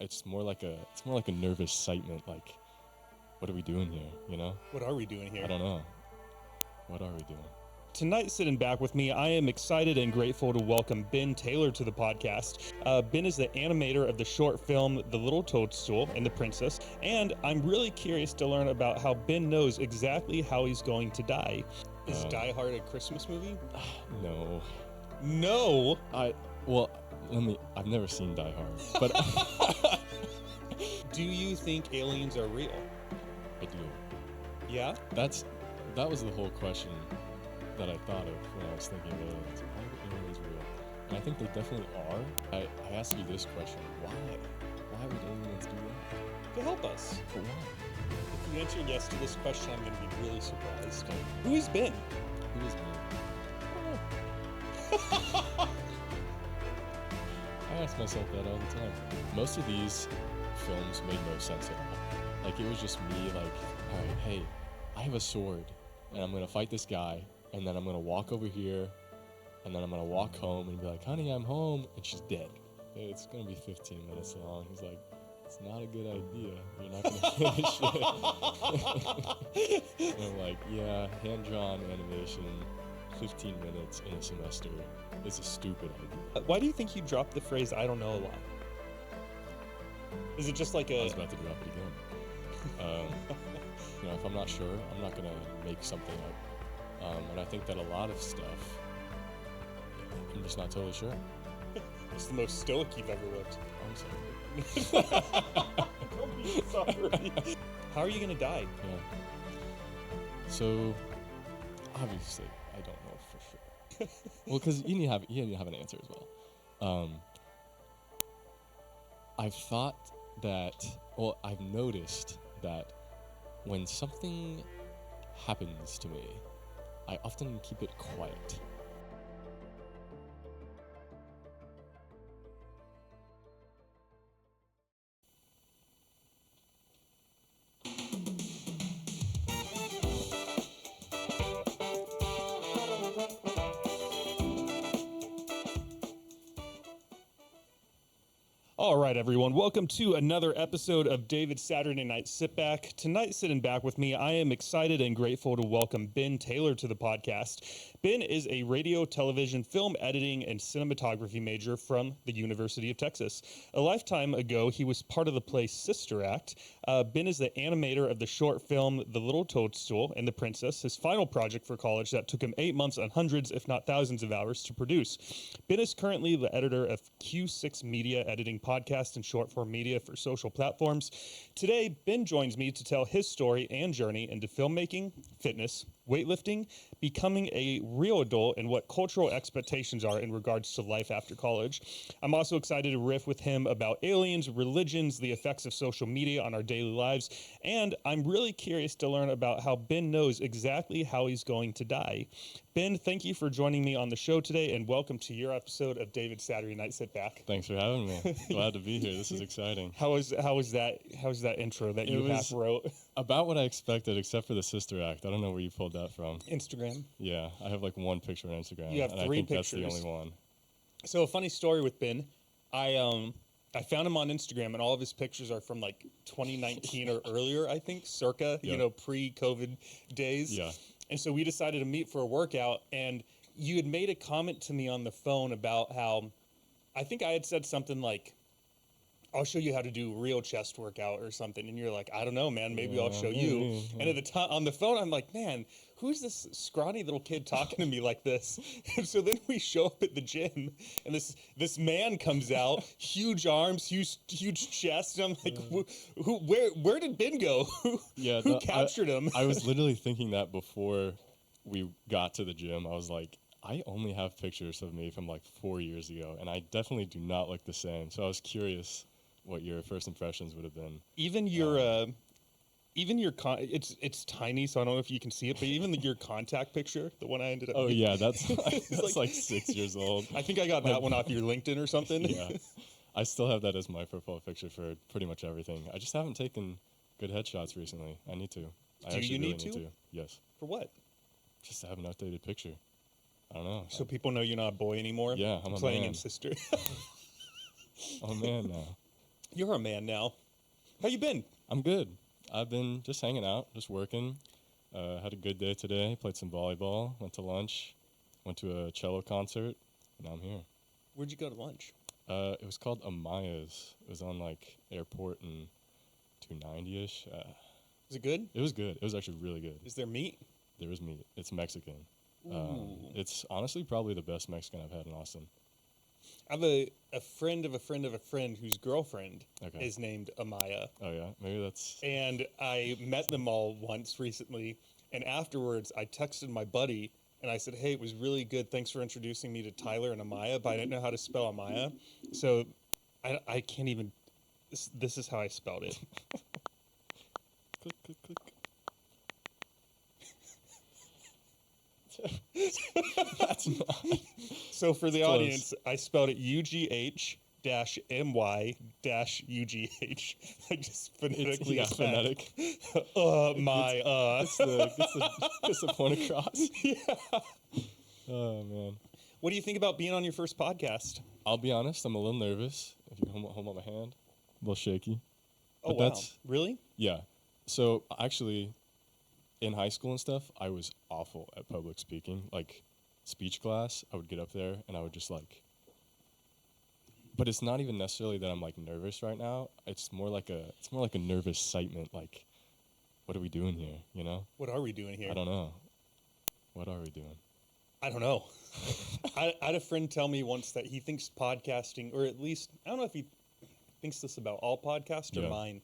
it's more like a nervous excitement. Like, what are we doing here? You know? What are we doing here? I don't know. What are we doing? Tonight, sitting back with me, I am excited and grateful to welcome Ben Taylor to the podcast. Ben is the animator of the short film The Little Toadstool and the Princess, and I'm really curious to learn about how Ben knows exactly how he's going to die. Is Die Hard a Christmas movie? No. No! I've never seen Die Hard, but Do you think aliens are real? I do. Yeah? That was the whole question that I thought of when I was thinking of aliens. Are aliens real? And I think they definitely are. I ask you this question: why? Why would aliens do that? To help us. But why? If you answer yes to this question, I'm going to be really surprised. Who is Ben? Who is me? I ask myself that all the time. Most of these films made no sense at all. Like, it was just me, like, all right, hey, I have a sword, and I'm gonna fight this guy, and then I'm gonna walk over here, and then I'm gonna walk home and be like, honey, I'm home, and she's dead. It's gonna be 15 minutes long. He's like, it's not a good idea. You're not gonna finish it. And I'm like, yeah, hand-drawn animation, 15 minutes in a semester is a stupid idea. Why do you think you dropped the phrase, I don't know, a lot? Is it just like I was about to drop it again. If I'm not sure, I'm not gonna make something up. And I think that a lot of stuff, I'm just not totally sure. It's the most stoic you've ever looked. I'm sorry. Don't be sorry. How are you gonna die? Yeah. So, obviously, I don't know for sure. Well, because you need to have an answer as well. I've noticed that when something happens to me, I often keep it quiet. All right, everyone. Welcome to another episode of David's Saturday Night Sit Back. Tonight, sitting back with me, I am excited and grateful to welcome Ben Taylor to the podcast. Ben is a radio, television, film editing, and cinematography major from the University of Texas. A lifetime ago, he was part of the play Sister Act. Ben is the animator of the short film The Little Toadstool and the Princess, his final project for college that took him 8 months and hundreds, if not thousands of hours to produce. Ben is currently the editor of Q6 Media Editing Podcast and short form media for social platforms. Today, Ben joins me to tell his story and journey into filmmaking, fitness, weightlifting, becoming a real adult, and what cultural expectations are in regards to life after college. I'm also excited to riff with him about aliens, religions, the effects of social media on our daily lives, and I'm really curious to learn about how Ben knows exactly how he's going to die. Ben, thank you for joining me on the show today, and welcome to your episode of David's Saturday Night Sit Back. Thanks for having me. Glad to be here. This is exciting. How was that intro that you half wrote? About what I expected, except for the Sister Act. I don't know where you pulled that from. Instagram. Yeah, I have like one picture on Instagram. You have and 3 I think pictures. That's the only one. So a funny story with Ben. I found him on Instagram, and all of his pictures are from like 2019 or earlier, I think, circa, pre-COVID days. Yeah. And so we decided to meet for a workout, and you had made a comment to me on the phone about how, I think I had said something like, I'll show you how to do real chest workout or something. And you're like, I don't know, man, maybe I'll show you. And at the time on the phone, I'm like, man, who's this scrawny little kid talking to me like this? And so then we show up at the gym, and this man comes out, huge arms, huge chest. And I'm like, where did Ben go? Who captured him? I was literally thinking that before we got to the gym. I was like, I only have pictures of me from like 4 years ago, and I definitely do not look the same. So I was curious what your first impressions would have been. Even it's tiny, so I don't know if you can see it, but even your contact picture, the one I ended up. Oh yeah, that's like 6 years old. I think I got that one off your LinkedIn or something. Yeah, I still have that as my profile picture for pretty much everything. I just haven't taken good headshots recently. I need to. Do you need to? Yes. For what? Just to have an updated picture. I don't know. So people know you're not a boy anymore? Yeah, I'm a playing man. in Sister. I'm a man now. You're a man now. How you been? I'm good. I've been just hanging out, just working. Had a good day today. Played some volleyball. Went to lunch. Went to a cello concert. Now I'm here. Where'd you go to lunch? It was called Amaya's. It was on like airport and 290-ish. Is it good? It was good. It was actually really good. Is there meat? There was meat. It's Mexican. Ooh. It's honestly probably the best Mexican I've had in Austin. I have a friend of a friend of a friend whose girlfriend Okay. is named Amaya. Oh yeah, maybe that's. And I met them all once recently. And afterwards, I texted my buddy and I said, hey, it was really good. Thanks for introducing me to Tyler and Amaya, but I didn't know how to spell Amaya. So I can't even. This is how I spelled it. Click, click, click. That's not. So for the It's close. audience, I spelled it UGH-MY-UGH. I just phonetically Yeah, attacked. phonetic. Gets the point across. Yeah. Oh man. What do you think about being on your first podcast? I'll be honest. I'm a little nervous. If you hold up my hand, a little shaky. Oh, But wow. that's- Really? Yeah. So actually, in high school and stuff, I was awful at public speaking. Like speech class, I would get up there and I would just like. But it's not even necessarily that I'm like nervous right now. It's more like a nervous excitement. Like, what are we doing here? You know? What are we doing here? I don't know. What are we doing? I don't know. I had a friend tell me once that he thinks podcasting, or at least, I don't know if he thinks this about all podcasts or Yeah. mine,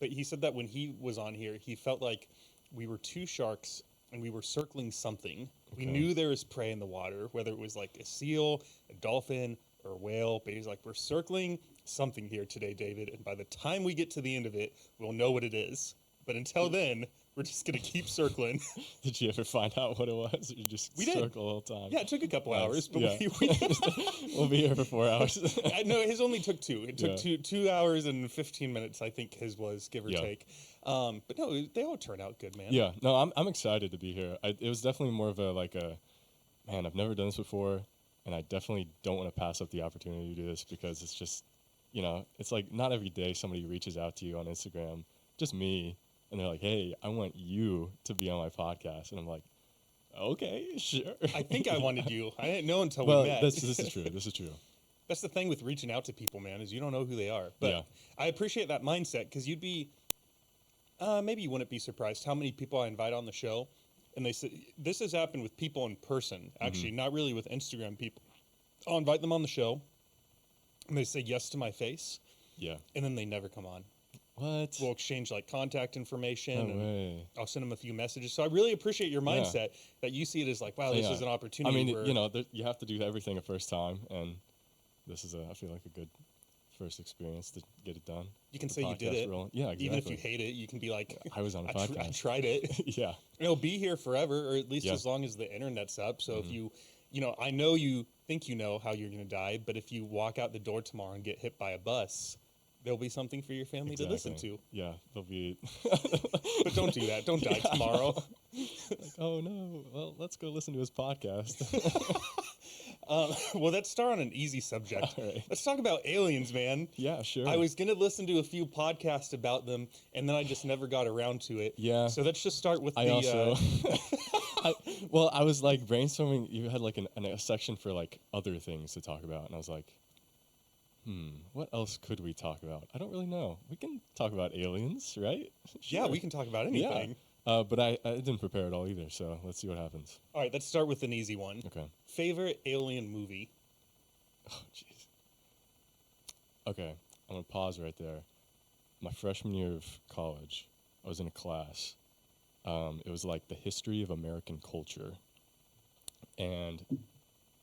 but he said that when he was on here, he felt like we were two sharks and we were circling something. We Okay. knew there was prey in the water, whether it was like a seal, a dolphin, or a whale, but he's like, we're circling something here today, David, and by the time we get to the end of it, we'll know what it is. But until then, we're just going to keep circling. Did you ever find out what it was? Or you just We did. circle the whole time? Yeah, it took a couple Nice. hours, but Yeah. We'll be here for 4 hours. No, his only took two. It took Yeah. 2 hours and 15 minutes, I think his was, give or Yeah. take. But no, they all turn out good, man. Yeah, no, I'm excited to be here. It was definitely more of a man, I've never done this before, and I definitely don't want to pass up the opportunity to do this because it's just, it's like not every day somebody reaches out to you on Instagram, just me, and they're like, hey, I want you to be on my podcast, and I'm like, okay, sure. I think I wanted you. I didn't know until Well, we met. this is true. This is true. That's the thing with reaching out to people, man, is you don't know who they are. But Yeah. I appreciate that mindset because you'd be, maybe you wouldn't be surprised how many people I invite on the show. And they say, this has happened with people in person, actually, not really with Instagram people. I'll invite them on the show and they say yes to my face Yeah. and then they never come on. What? We'll exchange like contact information No and way. I'll send them a few messages. So I really appreciate your mindset that you see it as like, wow, this Yeah. is an I opportunity. mean, where, you have to do everything a first time, and this is I feel like a good first experience to get it done. you can The say you did podcast it. rolling. Yeah, exactly. Even if you hate it, you can be like, I was on a I podcast. tried it. Yeah. It'll be here forever, or at least Yeah. as long as the internet's up. So if I know you think you know how you're going to die, but if you walk out the door tomorrow and get hit by a bus, there'll be something for your family to listen to. Yeah, there'll be. But don't do that. Don't die tomorrow. Oh no! Well, let's go listen to his podcast. Well, let's start on an easy subject. All right. Let's talk about aliens, man. Yeah, sure. I was going to listen to a few podcasts about them, and then I just never got around to it. Yeah. So let's just start with I the... also. I was like brainstorming. You had like a section for like other things to talk about, and I was like, what else could we talk about? I don't really know. We can talk about aliens, right? Yeah, Sure. we can talk about anything. Yeah. But I didn't prepare at all either, so let's see what happens. All right, let's start with an easy one. Okay. Favorite alien movie? Oh, jeez. Okay, I'm gonna pause right there. My freshman year of college, I was in a class. It was like the history of American culture, and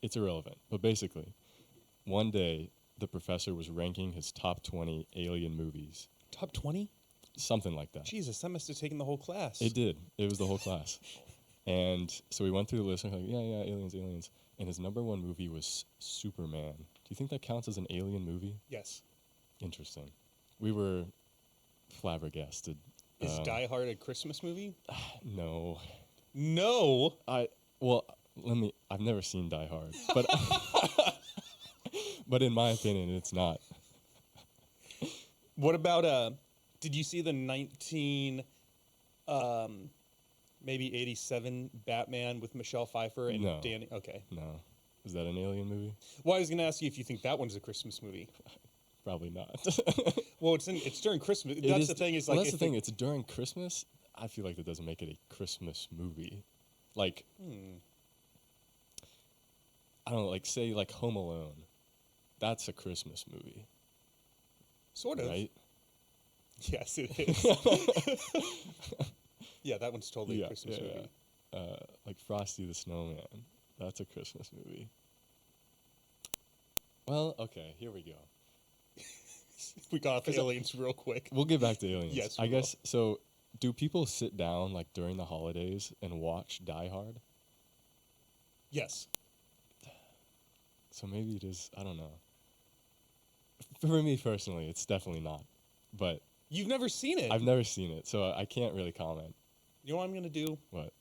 it's irrelevant. But basically, one day the professor was ranking his top 20 alien movies, Top 20? something like that. Jesus, that must have taken the whole class. It did. It was the whole class. And so we went through the list and like, yeah, aliens, aliens. And his number one movie was Superman. Do you think that counts as an alien movie? Yes. Interesting. We were flabbergasted. Is Die Hard a Christmas movie? No. No. I've never seen Die Hard, but but in my opinion, it's not. What about did you see the 19 maybe 87 Batman with Michelle Pfeiffer and No. Danny? Okay. No. Is that an alien movie? Well, I was going to ask you if you think that one's a Christmas movie. Probably not. Well, it's during Christmas. It That's is- the thing. Is well, like that's the thing. It's during Christmas. I feel like that doesn't make it a Christmas movie. Like, I don't know. Like, say, like Home Alone. That's a Christmas movie, sort of. right? Yes, it is. Yeah, that one's totally a Christmas movie. Like Frosty the Snowman. That's a Christmas movie. Well, okay. Here we go. We got off aliens real quick. We'll get back to aliens. Yes, I we guess so. Do people sit down like during the holidays and watch Die Hard? Yes. So maybe it is. I don't know. For me personally, it's definitely not. But You've never seen it. I've never seen it, so I can't really comment. You know what I'm going to do? What?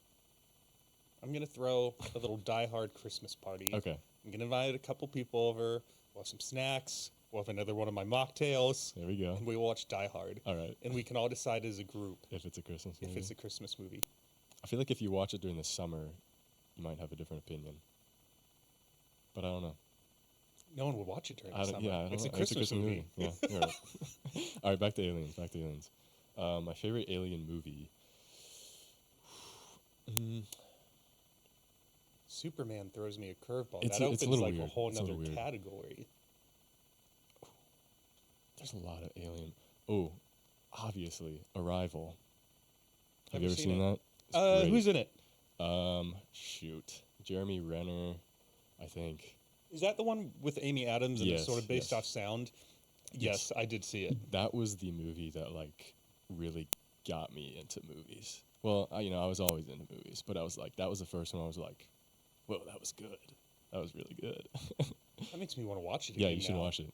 I'm going to throw a little Die Hard Christmas party. Okay. I'm going to invite a couple people over. We'll have some snacks. We'll have another one of my mocktails. There we go. And we will watch Die Hard. All right. And we can all decide as a group If it's a Christmas movie. if it's a Christmas movie. I feel like if you watch it during the summer, you might have a different opinion. But I don't know. No one would watch it during the I don't, summer. yeah, I don't It's know. a Christmas movie. Yeah, you're right. All right, back to aliens. My favorite alien movie. Superman throws me a curveball. It's That a- it's a opens little like a weird. whole It's a other little weird. category. There's a lot of alien. Oh, obviously, Arrival. Have Never you ever seen seen it. that? It's Who's in it? great. Shoot, Jeremy Renner, I think. Is that the one with Amy Adams and Yes, it's sort of based yes. off sound? Yes, I did see it. That was the movie that like really got me into movies. Well, I was always into movies, but I was like, that was the first one I was like, whoa, that was good. That was really good. That makes me want to watch it Yeah, again you should now. watch it.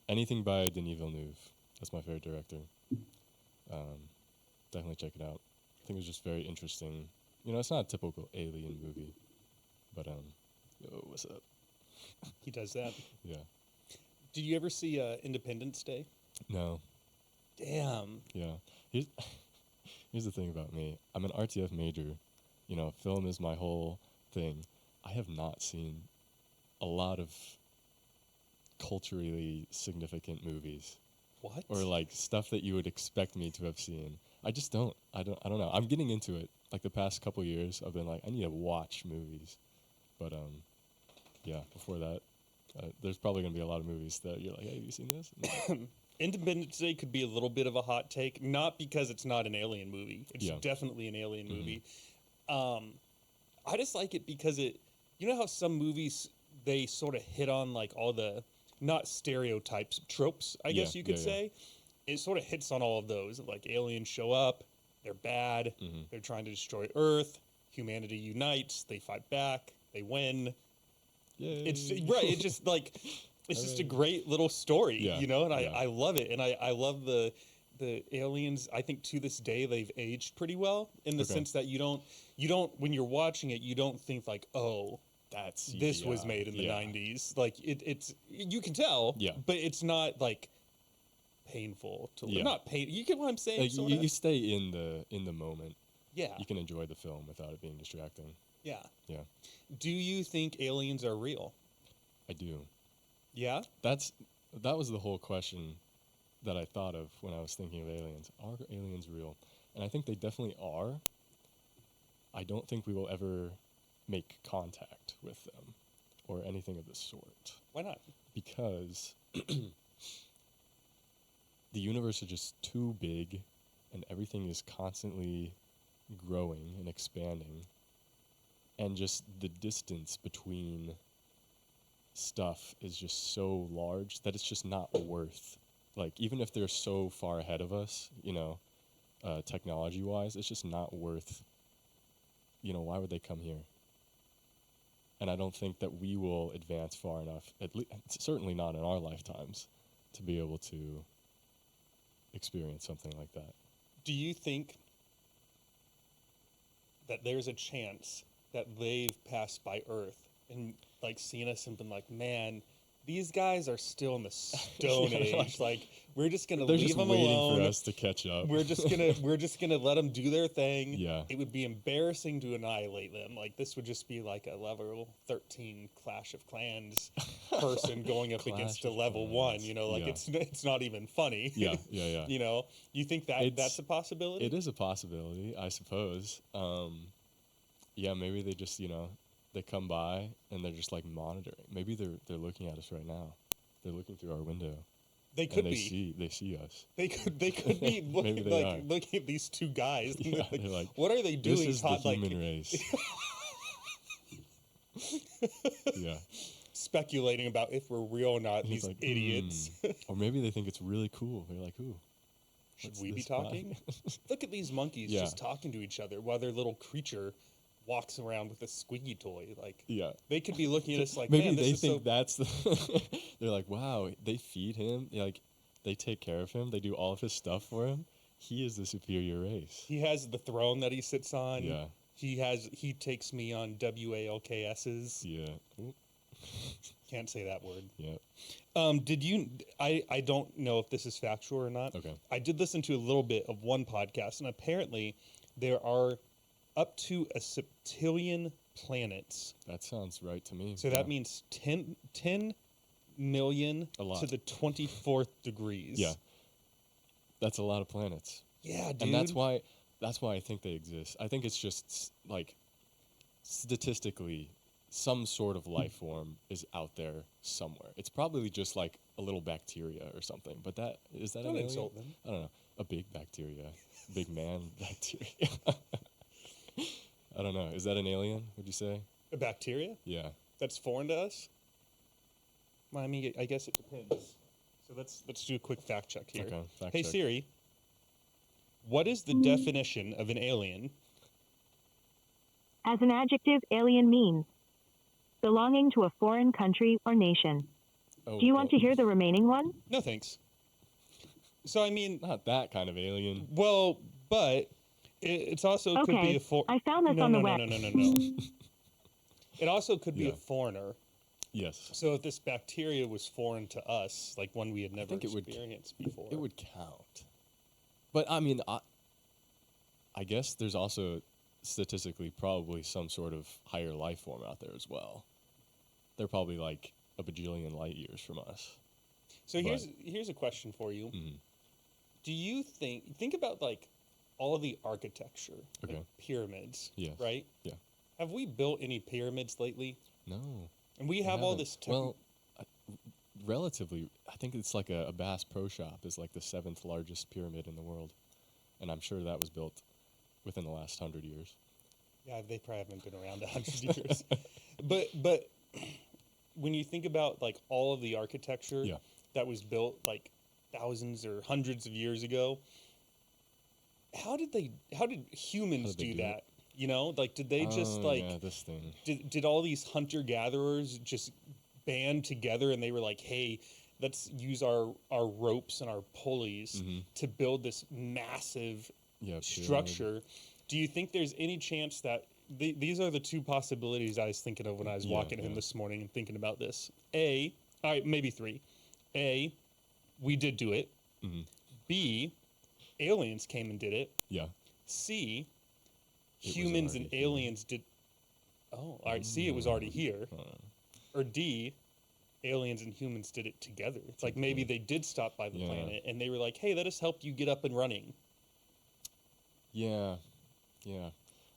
Anything by Denis Villeneuve. That's my favorite director. Definitely check it out. I think it was just very interesting. It's not a typical alien movie, but yo, what's up? He does that. Yeah. Did you ever see Independence Day? No. Damn. Yeah. Here's the thing about me. I'm an RTF major. Film is my whole thing. I have not seen a lot of culturally significant movies. What? Or like stuff that you would expect me to have seen. I just don't. I don't know. I'm getting into it. Like the past couple years, I've been like, I need to watch movies. But yeah. Before that, there's probably gonna be a lot of movies that you're like, hey, have you seen this? Independence Day could be a little bit of a hot take, not because it's not an alien movie. It's Yeah. definitely an alien movie. I just like it because you know how some movies, they sort of hit on like all the, not stereotypes, tropes, I guess Yeah, you could yeah. say. It sort of hits on all of those. Like aliens show up, they're bad, they're trying to destroy Earth, humanity unites, they fight back, they win. Yay. It's right. It's just like it's just a great little story, Yeah, and yeah. I love it, and I love the aliens. I think to this day they've aged pretty well in the Okay. sense that you don't when you're watching it you don't think like, oh, That's this was made in the yeah. 90s. Like it's you can tell, Yeah. but it's not like painful to Yeah. not pain. You get what I'm saying? Like, sorta? you stay in the moment. Yeah, You can enjoy the film without it being distracting. yeah. Yeah, Do you think aliens are real? I do. Yeah. That was the whole question that I thought of when I was thinking of aliens. Are aliens real? And I think they definitely are. I don't think we will ever make contact with them or anything of the sort. Why not? Because the universe is just too big and everything is constantly growing and expanding. And just the distance between stuff is just so large that it's just not worth, like, even if they're so far ahead of us, technology wise, it's just not worth, why would they come here? And I don't think that we will advance far enough, certainly not in our lifetimes, to be able to experience something like that. Do you think that there's a chance that they've passed by Earth and like seen us and been like, man, these guys are still in the Stone Age. Like, we're just gonna They're leave just them waiting alone. for us to catch up. We're just gonna let them do their thing. Yeah. It would be embarrassing to annihilate them. Like, this would just be like a level 13 Clash of Clans person going up against a level 1. You know, like it's not even funny. Yeah. You know, you think that that's a possibility? It is a possibility, I suppose. Yeah, maybe they just, they come by and they're just like monitoring. Maybe they're looking at us right now. They're looking through our window. They could and be. They see us. They could be looking at these two guys. Yeah, like, they're like, what are they doing? This is the human race. Yeah. Speculating about if we're real or not. These like, idiots. Or maybe they think it's really cool. They're like, ooh. Should we be talking? Look at these monkeys just talking to each other while their little creature walks around with a squeaky toy. Like, they could be looking at us like, maybe man, they think that's the. They're like, wow, they feed him. Like, they take care of him. They do all of his stuff for him. He is the superior race. He has the throne that he sits on. Yeah. He takes me on WALKS's. Yeah. Can't say that word. Yeah. Did you? I don't know if this is factual or not. Okay. I did listen to a little bit of one podcast, and apparently there are up to a septillion planets. That sounds right to me. So that means 10 million to the 24th degrees. Yeah. That's a lot of planets. Yeah, dude. And that's why I think they exist. I think it's just like statistically some sort of life form is out there somewhere. It's probably just like a little bacteria or something. But is that an alien? Insult them. I don't know. A big bacteria. Big man bacteria. I don't know. Is that an alien, would you say? A bacteria? Yeah. That's foreign to us? Well, I mean, I guess it depends. So let's do a quick fact check here. Okay, Hey, check. Siri, what is the definition of an alien? As an adjective, alien means belonging to a foreign country or nation. Oh, Do you want to hear the remaining one? No, thanks. So, I mean... Not that kind of alien. Well, but it's also could be a I found this on the web. No. It also could be a foreigner. Yes. So if this bacteria was foreign to us, like one we had never experienced before. It would count. But, I mean, I guess there's also statistically probably some sort of higher life form out there as well. They're probably like a bajillion light years from us. So here's a question for you. Mm-hmm. Do you think about like all of the architecture, like pyramids, right? Yeah. Have we built any pyramids lately? No. And we have all this relatively, I think it's like a Bass Pro Shop is like the 7th largest pyramid in the world. And I'm sure that was built within the last 100 years. Yeah, they probably haven't been around 100 years. But when you think about like all of the architecture that was built like thousands or hundreds of years ago, how did humans do that? You know, like did they just this thing. Did all these hunter gatherers just band together and they were like, hey, let's use our ropes and our pulleys to build this massive structure? Do you think there's any chance that these are the two possibilities I was thinking of when I was walking in this morning and thinking about this? All right, maybe 3. A, we did do it. Mm-hmm. B, aliens came and did it. Yeah. C, humans and aliens did. Oh, all right. C, it was already here. Or D, aliens and humans did it together. It's like maybe they did stop by the planet and they were like, hey, let us help you get up and running. Yeah.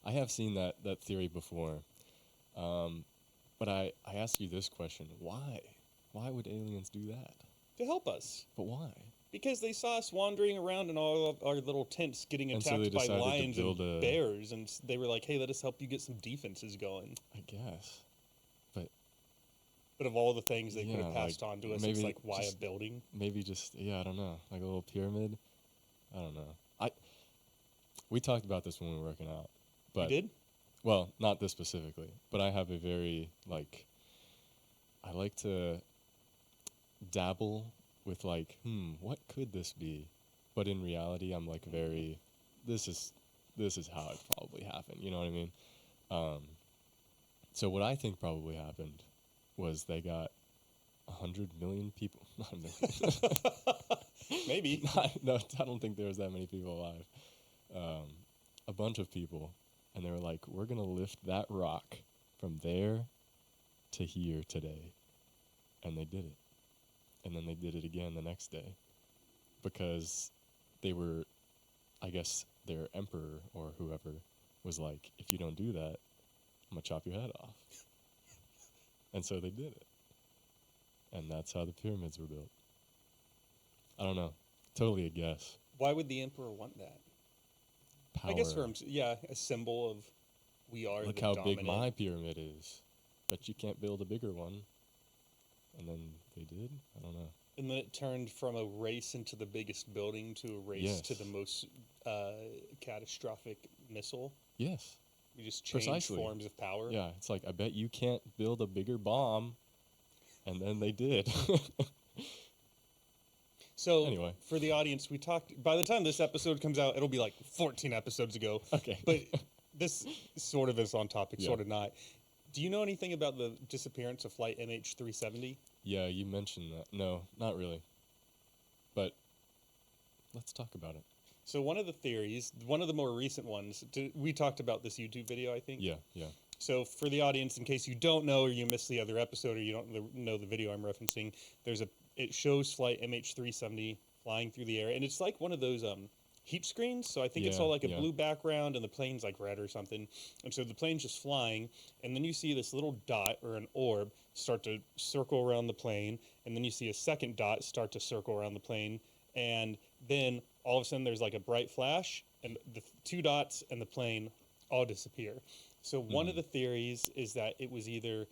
I have seen that theory before. But I ask you this question. Why? Why would aliens do that? To help us. But why? Because they saw us wandering around in all of our little tents getting And so attacked they by decided to lions and build bears, and they were like, hey, let us help you get some defenses going. I guess. But of all the things they could have passed on to us, it's like, why a building? Maybe just, I don't know, like a little pyramid. I don't know. We talked about this when we were working out. But, You did? Well, not this specifically, but I have a very, I like to dabble with what could this be? But in reality, I'm this is how it probably happened. You know what I mean? So what I think probably happened was they got 100 million people. Not a million. Maybe. No, I don't think there was that many people alive. A bunch of people, and they were like, we're going to lift that rock from there to here today. And they did it. And then they did it again the next day. Because they were, I guess, their emperor or whoever was like, if you don't do that, I'm going to chop your head off. And so they did it. And that's how the pyramids were built. I don't know. Totally a guess. Why would the emperor want that? Power. I guess for him, yeah, a symbol of we are Look the how dominant. big my pyramid is. But you can't build a bigger one. And then they did? I don't know. And then it turned from a race into the biggest building to a race to the most catastrophic missile. Yes. You just change Precisely. forms of power. Yeah, it's like, I bet you can't build a bigger bomb. And then they did. So, Anyway. for the audience, we talked, by the time this episode comes out, it'll be like 14 episodes ago. Okay. But this sort of is on topic, Yeah. sort of not. Do you know anything about the disappearance of Flight MH370? Yeah, you mentioned that. No, not really. But let's talk about it. So one of the theories, one of the more recent ones, we talked about this YouTube video, I think. Yeah. So for the audience, in case you don't know or you missed the other episode or you don't know the video I'm referencing, it shows Flight MH370 flying through the air, and it's like one of those heat screens. So I think it's all like a blue background and the plane's like red or something. And so the plane's just flying, and then you see this little dot or an orb start to circle around the plane, and then you see a second dot start to circle around the plane, and then all of a sudden there's like a bright flash, and the two dots and the plane all disappear. So one of the theories is that it was either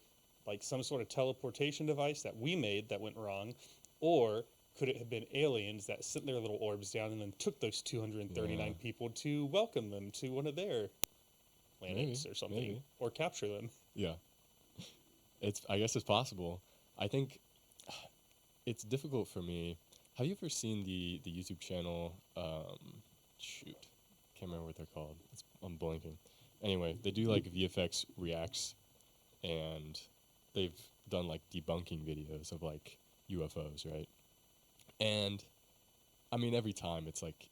like some sort of teleportation device that we made that went wrong, or could it have been aliens that sent their little orbs down and then took those 239 people to welcome them to one of their planets or something, or capture them? Yeah. I guess it's possible. I think it's difficult for me. Have you ever seen the YouTube channel, can't remember what they're called. I'm blanking. Anyway, they do like VFX reacts, and they've done like debunking videos of like UFOs, right? And I mean, every time it's like,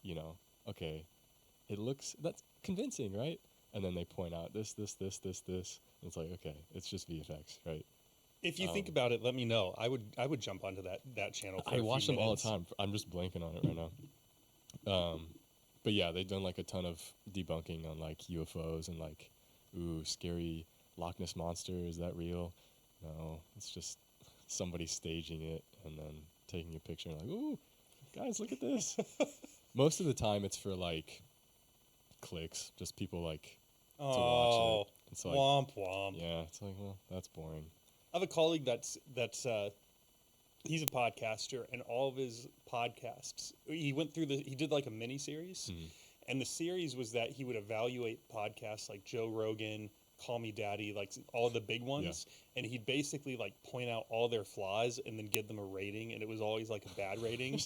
okay, that's convincing, right? And then they point out this. And it's like, okay, it's just VFX, right? If you think about it, let me know. I would jump onto that channel. For I watch them all the time. I'm just blanking on it right now. But yeah, they've done like a ton of debunking on like UFOs and like, ooh, scary Loch Ness monster. Is that real? No, it's just somebody staging it and then taking a picture and like, ooh, guys, look at this. Most of the time it's for like clicks, just people like to watch it. It's like, womp womp. Yeah, it's like, well, that's boring. I have a colleague that's he's a podcaster, and all of his podcasts, he did like a mini series, and the series was that he would evaluate podcasts like Joe Rogan, Call Me Daddy, like all the big ones, and he'd basically like point out all their flaws and then give them a rating, and it was always like a bad rating.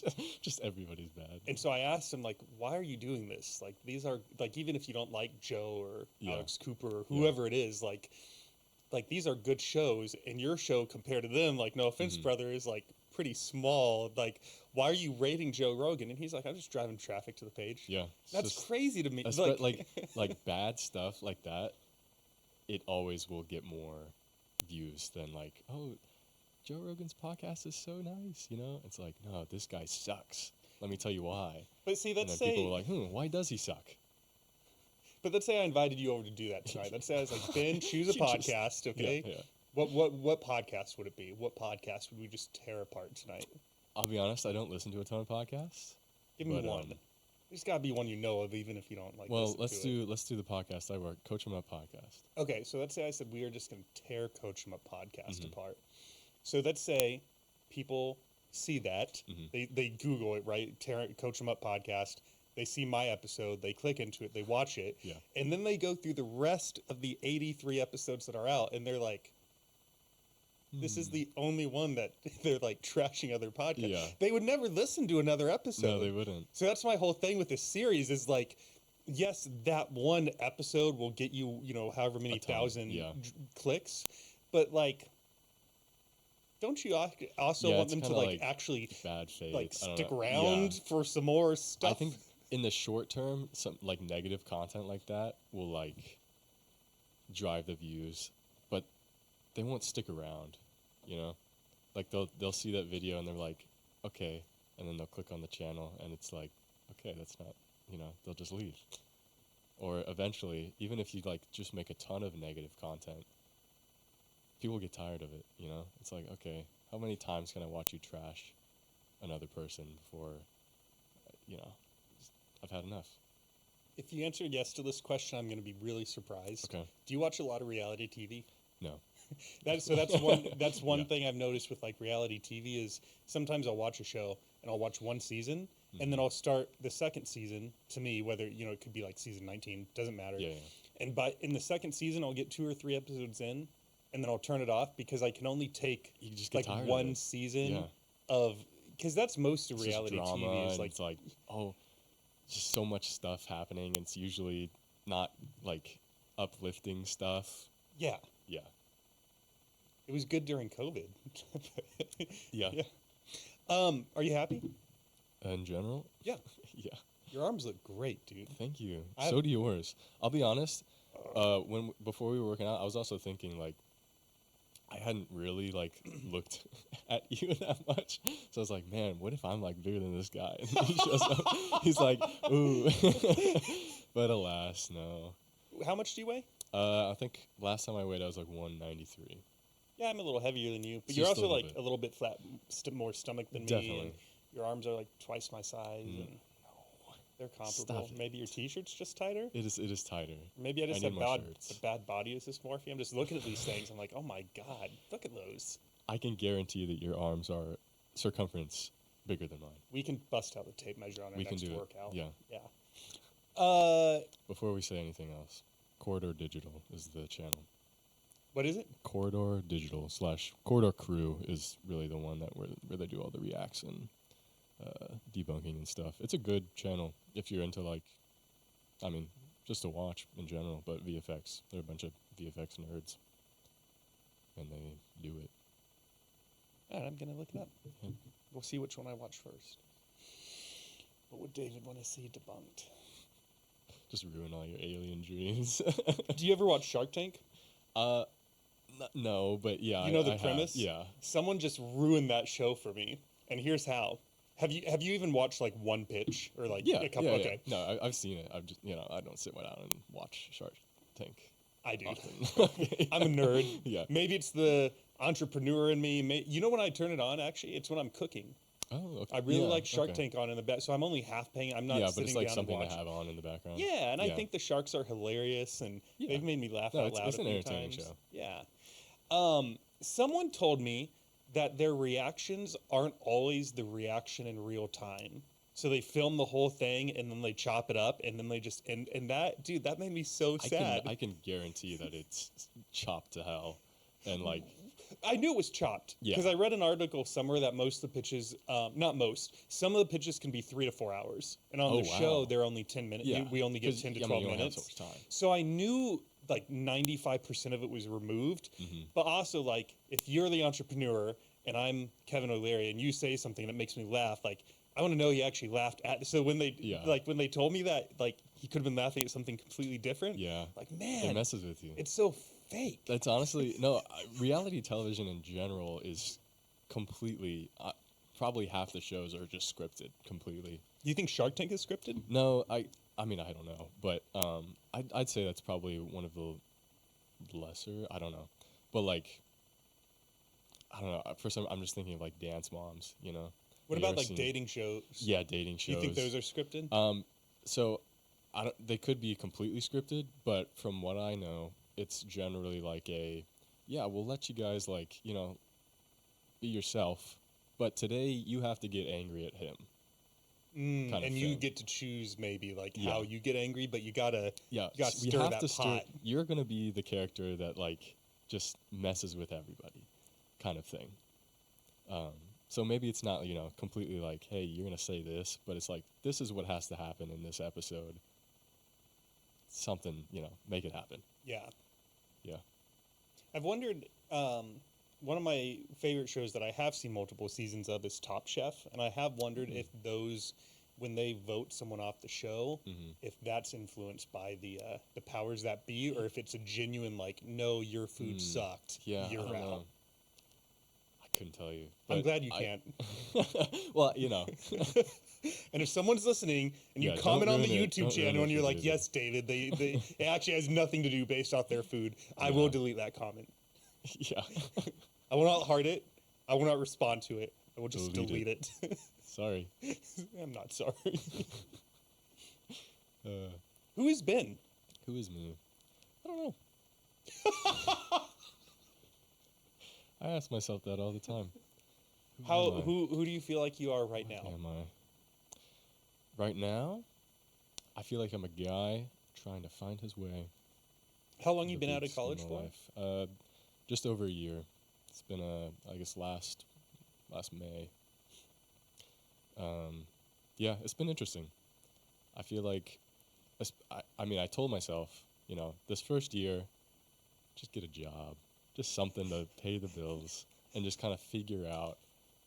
Just everybody's bad. And so I asked him, like, why are you doing this? Like, these are, like, even if you don't like Joe or Alex Cooper or whoever it is, like these are good shows, and your show compared to them, like, no offense, brother, is like pretty small. Like, why are you rating Joe Rogan? And he's like, I'm just driving traffic to the page. Yeah. That's crazy to me. Like bad stuff like that, it always will get more views than like, oh, Joe Rogan's podcast is so nice, It's like, no, this guy sucks. Let me tell you why. But see, and then people are like, why does he suck? But let's say I invited you over to do that tonight. Let's say I was like, Ben, choose a podcast, okay? Yeah. What podcast would it be? What podcast would we just tear apart tonight? I'll be honest, I don't listen to a ton of podcasts. Give me one. There's got to be one you know of, even if you don't like. Well, let's do the podcast I work, Coach 'em Up podcast. Okay, so let's say I said we are just going to tear Coach 'em Up podcast apart. So let's say people see that they Google it, right? Coach 'em Up podcast. They see my episode, they click into it, they watch it, and then they go through the rest of the 83 episodes that are out, and they're like, this is the only one that they're like trashing other podcasts. Yeah. They would never listen to another episode. No, they wouldn't. So that's my whole thing with this series is like, yes, that one episode will get you, however many thousand clicks, but like, Don't you also Yeah, want it's them to kinda, like like, actually bad faith. like I don't stick know. around Yeah. for some more stuff? I think in the short term, some like negative content like that will like drive the views, but they won't stick around, you know? Like they'll see that video and they're like, okay, and then they'll click on the channel and it's like, okay, that's not, they'll just leave. Or eventually, even if you like just make a ton of negative content, people get tired of it, you know? It's like, okay, how many times can I watch you trash another person before, you know, I've had enough. If you answered yes to this question, I'm going to be really surprised. Okay. Do you watch a lot of reality TV? No. That's one Yeah. thing I've noticed with like reality TV is sometimes I'll watch a show and I'll watch one season and then I'll start the second season. To me, whether it could be like season 19, doesn't matter. Yeah. And in the second season, I'll get 2 or 3 episodes in, and then I'll turn it off because I can only take You just get like tired of one it. season Yeah. of because that's most of It's just reality drama, TV is and like it's like, just so much stuff happening. And it's usually not like uplifting stuff. yeah. Yeah. It was good during COVID. Yeah. Yeah. Are you happy? In general? Yeah. Yeah. Your arms look great, dude. Thank you. I- So do yours. I'll be honest. Before we were working out, I was also thinking like I hadn't really like looked at you that much. So I was like, man, what if I'm like bigger than this guy? And he shows up. He's like, ooh. But alas, no. How much do you weigh? I think last time I weighed, I was like 193. Yeah, I'm a little heavier than you, but Just you're a also little like bit. a little bit flat, more stomach than me. Definitely. And your arms are like twice my size, and they're comparable. Stop it. Maybe your t-shirt's just tighter. It is tighter. Maybe I just need have more a shirts. bad body dysmorphia. I'm just looking at these things. I'm like, oh my god, look at those. I can guarantee that your arms are circumference bigger than mine. We can bust out the tape measure on our We can next do it. workout. Yeah. Yeah. Before we say anything else, Corridor Digital is the channel. What is it? Corridor Digital / Corridor Crew is really the one that where they do all the reacts and debunking and stuff. It's a good channel if you're into just to watch in general, but VFX. They're a bunch of VFX nerds, and they do it. All right, I'm gonna look it up. Yeah. We'll see which one I watch first. What would David want to see debunked? Just ruin all your alien dreams. Do you ever watch Shark Tank? No, but yeah. You know the I have. premise? Yeah. Someone just ruined that show for me, and here's how. Have you even watched like one pitch or like Yeah. a couple? Yeah, Okay, yeah. No, I've seen it. I've just I don't sit down and watch Shark Tank I do. often. I'm a nerd. Yeah. Maybe it's the entrepreneur in me. You know when I turn it on? Actually, it's when I'm cooking. Oh, okay. I really Yeah, like Shark okay. Tank on in the back, so I'm only half paying. I'm not Yeah, sitting but it's like down something and to watching. have on in the background. Yeah, and I Yeah. think the sharks are hilarious, and Yeah. they've made me laugh No, out it's- loud it's a an few entertaining times. show. Yeah. Someone told me that their reactions aren't always the reaction in real time. So they film the whole thing and then they chop it up and then they just and that dude, that made me so sad. I can guarantee that it's chopped to hell, and like I knew it was chopped Yeah. because I read an article somewhere that most of the pitches, not most, some of the pitches can be 3 to 4 hours, and on Oh, the show wow. they're only 10 minutes. Yeah, We only get 'cause, 10 to I mean, 12 you don't have minutes. so much time. So I knew like 95% of it was removed, Mm-hmm. but also like if you're the entrepreneur and I'm Kevin O'Leary and you say something that makes me laugh, like I want to know you actually laughed at. So when they Yeah. when they told me that like he could have been laughing at something completely different, Yeah, like it man, messes with you. it's so fake. That's honestly no. Reality television in general is completely. Probably half the shows are just scripted completely. Do you think Shark Tank is scripted? No, I mean I don't know, but I'd say that's probably one of the lesser. I don't know, but like I don't know. For some, I'm just thinking of like Dance Moms. You know. What Have you about ever like seen- dating shows? Yeah, dating Do shows. you think those are scripted? So I don't. They could be completely scripted, but from what I know, it's generally like we'll let you guys like be yourself, but today you have to get angry at him. kind of and you thing. get to choose maybe like Yeah. how you get angry, but you gotta Yeah, you gotta we stir have that to pot. You're gonna be the character that like just messes with everybody, kind of thing. So maybe it's not completely like, hey, you're gonna say this, but it's like this is what has to happen in this episode. Something make it happen. Yeah. Yeah. I've wondered one of my favorite shows that I have seen multiple seasons of is Top Chef, and I have wondered if those, when they vote someone off the show, if that's influenced by the powers that be, or if it's a genuine like, no, your food sucked, Yeah, you're I don't out. know. I couldn't tell you. I'm but glad you can't. Well, you know. And if someone's listening and you Yeah, comment don't on the ruin it. YouTube Don't ruin channel it and you're for like, David. yes, David, it actually has nothing to do based off their food, I will delete that comment. Yeah. I will not heart it. I will not respond to it. I will just Delete delete it. Sorry. I'm not sorry. Uh, Who has been? who is me? I don't know. I ask myself that all the time. Am I? Who do you feel like you are right now? Am I? Right now, I feel like I'm a guy trying to find his way. How long in you the been out big of college scheme for? life. Just over a year. It's been I guess last May. Yeah, it's been interesting. I feel like, I mean, I told myself, this first year, just get a job, just something to pay the bills, and just kind of figure out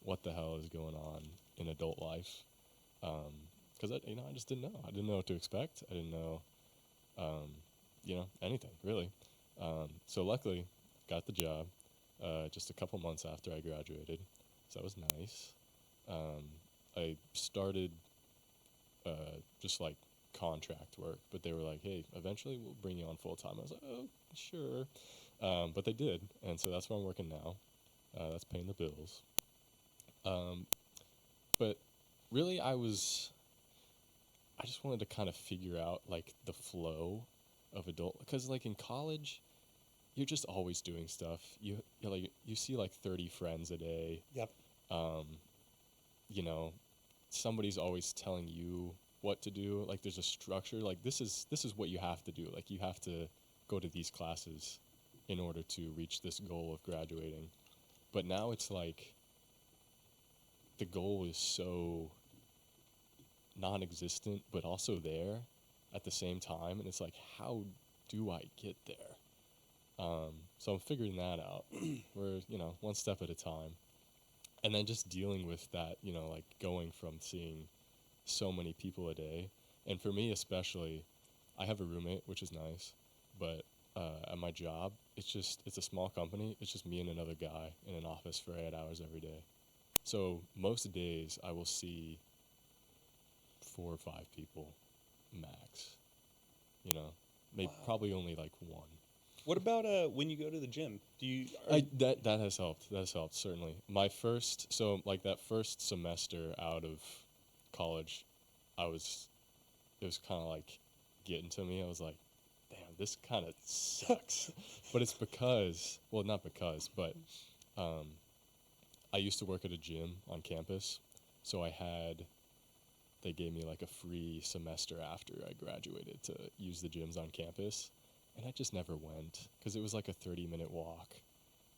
what the hell is going on in adult life. Because I just didn't know. I didn't know what to expect. I didn't know, anything really. So luckily, got the job just a couple months after I graduated, so that was nice. I started just like contract work, but they were like, "Hey, eventually we'll bring you on full time." I was like, "Oh, sure," but they did, and so that's where I'm working now. That's paying the bills. But really, I just wanted to kind of figure out like the flow of adult, because like in college, you're just always doing stuff. You see like 30 friends a day. Yep. Somebody's always telling you what to do. Like there's a structure. Like this is what you have to do. Like you have to go to these classes in order to reach this goal of graduating. But now it's like the goal is so non-existent, but also there at the same time. And it's like, how do I get there? So I'm figuring that out. We're, one step at a time. And then just dealing with that, like going from seeing so many people a day. And for me especially, I have a roommate, which is nice, but at my job, it's a small company. It's just me and another guy in an office for 8 hours every day. So most days I will see 4 or 5 people max, maybe probably only like one. What about when you go to the gym? That has helped. That has helped, certainly. That first semester out of college, it was kind of like getting to me. I was like, damn, this kind of sucks. But it's because, well, not because, but I used to work at a gym on campus, so they gave me like a free semester after I graduated to use the gyms on campus. And I just never went because it was like a 30-minute walk.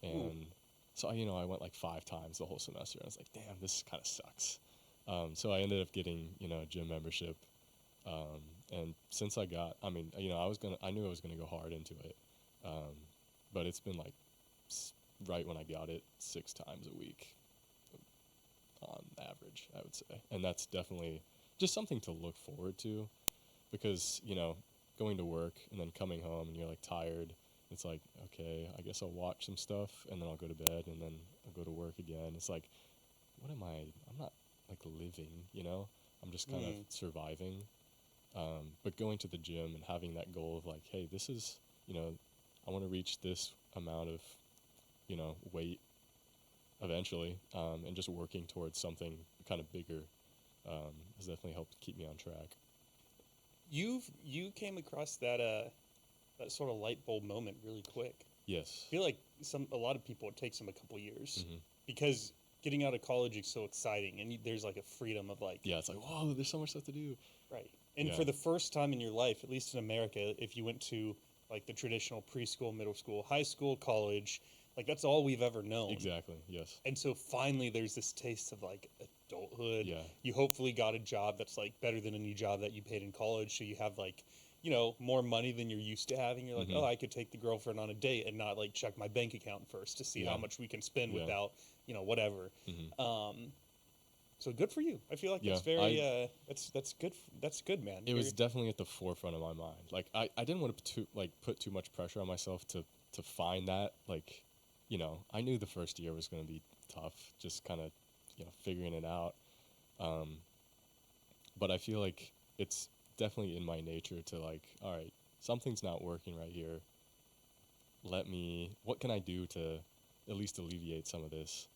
And so, I went like 5 times the whole semester. I was like, damn, this kind of sucks. So I ended up getting, a gym membership. And since I got, I knew I was going to go hard into it. But it's been like right when I got it, 6 times a week on average, I would say. And that's definitely just something to look forward to because, going to work and then coming home and you're like tired, it's like, okay, I guess I'll watch some stuff and then I'll go to bed and then I'll go to work again. It's like, I'm not like living, I'm just kind of surviving. But going to the gym and having that goal of like, hey, this is, I want to reach this amount of, weight eventually, and just working towards something kind of bigger has definitely helped keep me on track. You came across that sort of light bulb moment really quick. Yes. I feel like a lot of people, it takes them a couple years because getting out of college is so exciting and there's like a freedom of like, yeah, it's like, whoa, there's so much stuff to do. Right. And for the first time in your life, at least in America, if you went to like the traditional preschool, middle school, high school, college, like that's all we've ever known. Exactly. Yes. And so finally there's this taste of like adulthood. Yeah. You hopefully got a job that's like better than any job that you paid in college. So you have like more money than you're used to having. You're like, Mhm. oh, I could take the girlfriend on a date and not like check my bank account first to see how Yeah. much we can spend Yeah. without, whatever. Mhm. So good for you. I feel like Yeah, that's very that's good. That's good, man. It was definitely at the forefront of my mind. Like I didn't want to put too much pressure on myself to find that. Like, I knew the first year was going to be tough, just kind of, figuring it out. But I feel like it's definitely in my nature to like, all right, something's not working right here. What can I do to at least alleviate some of this?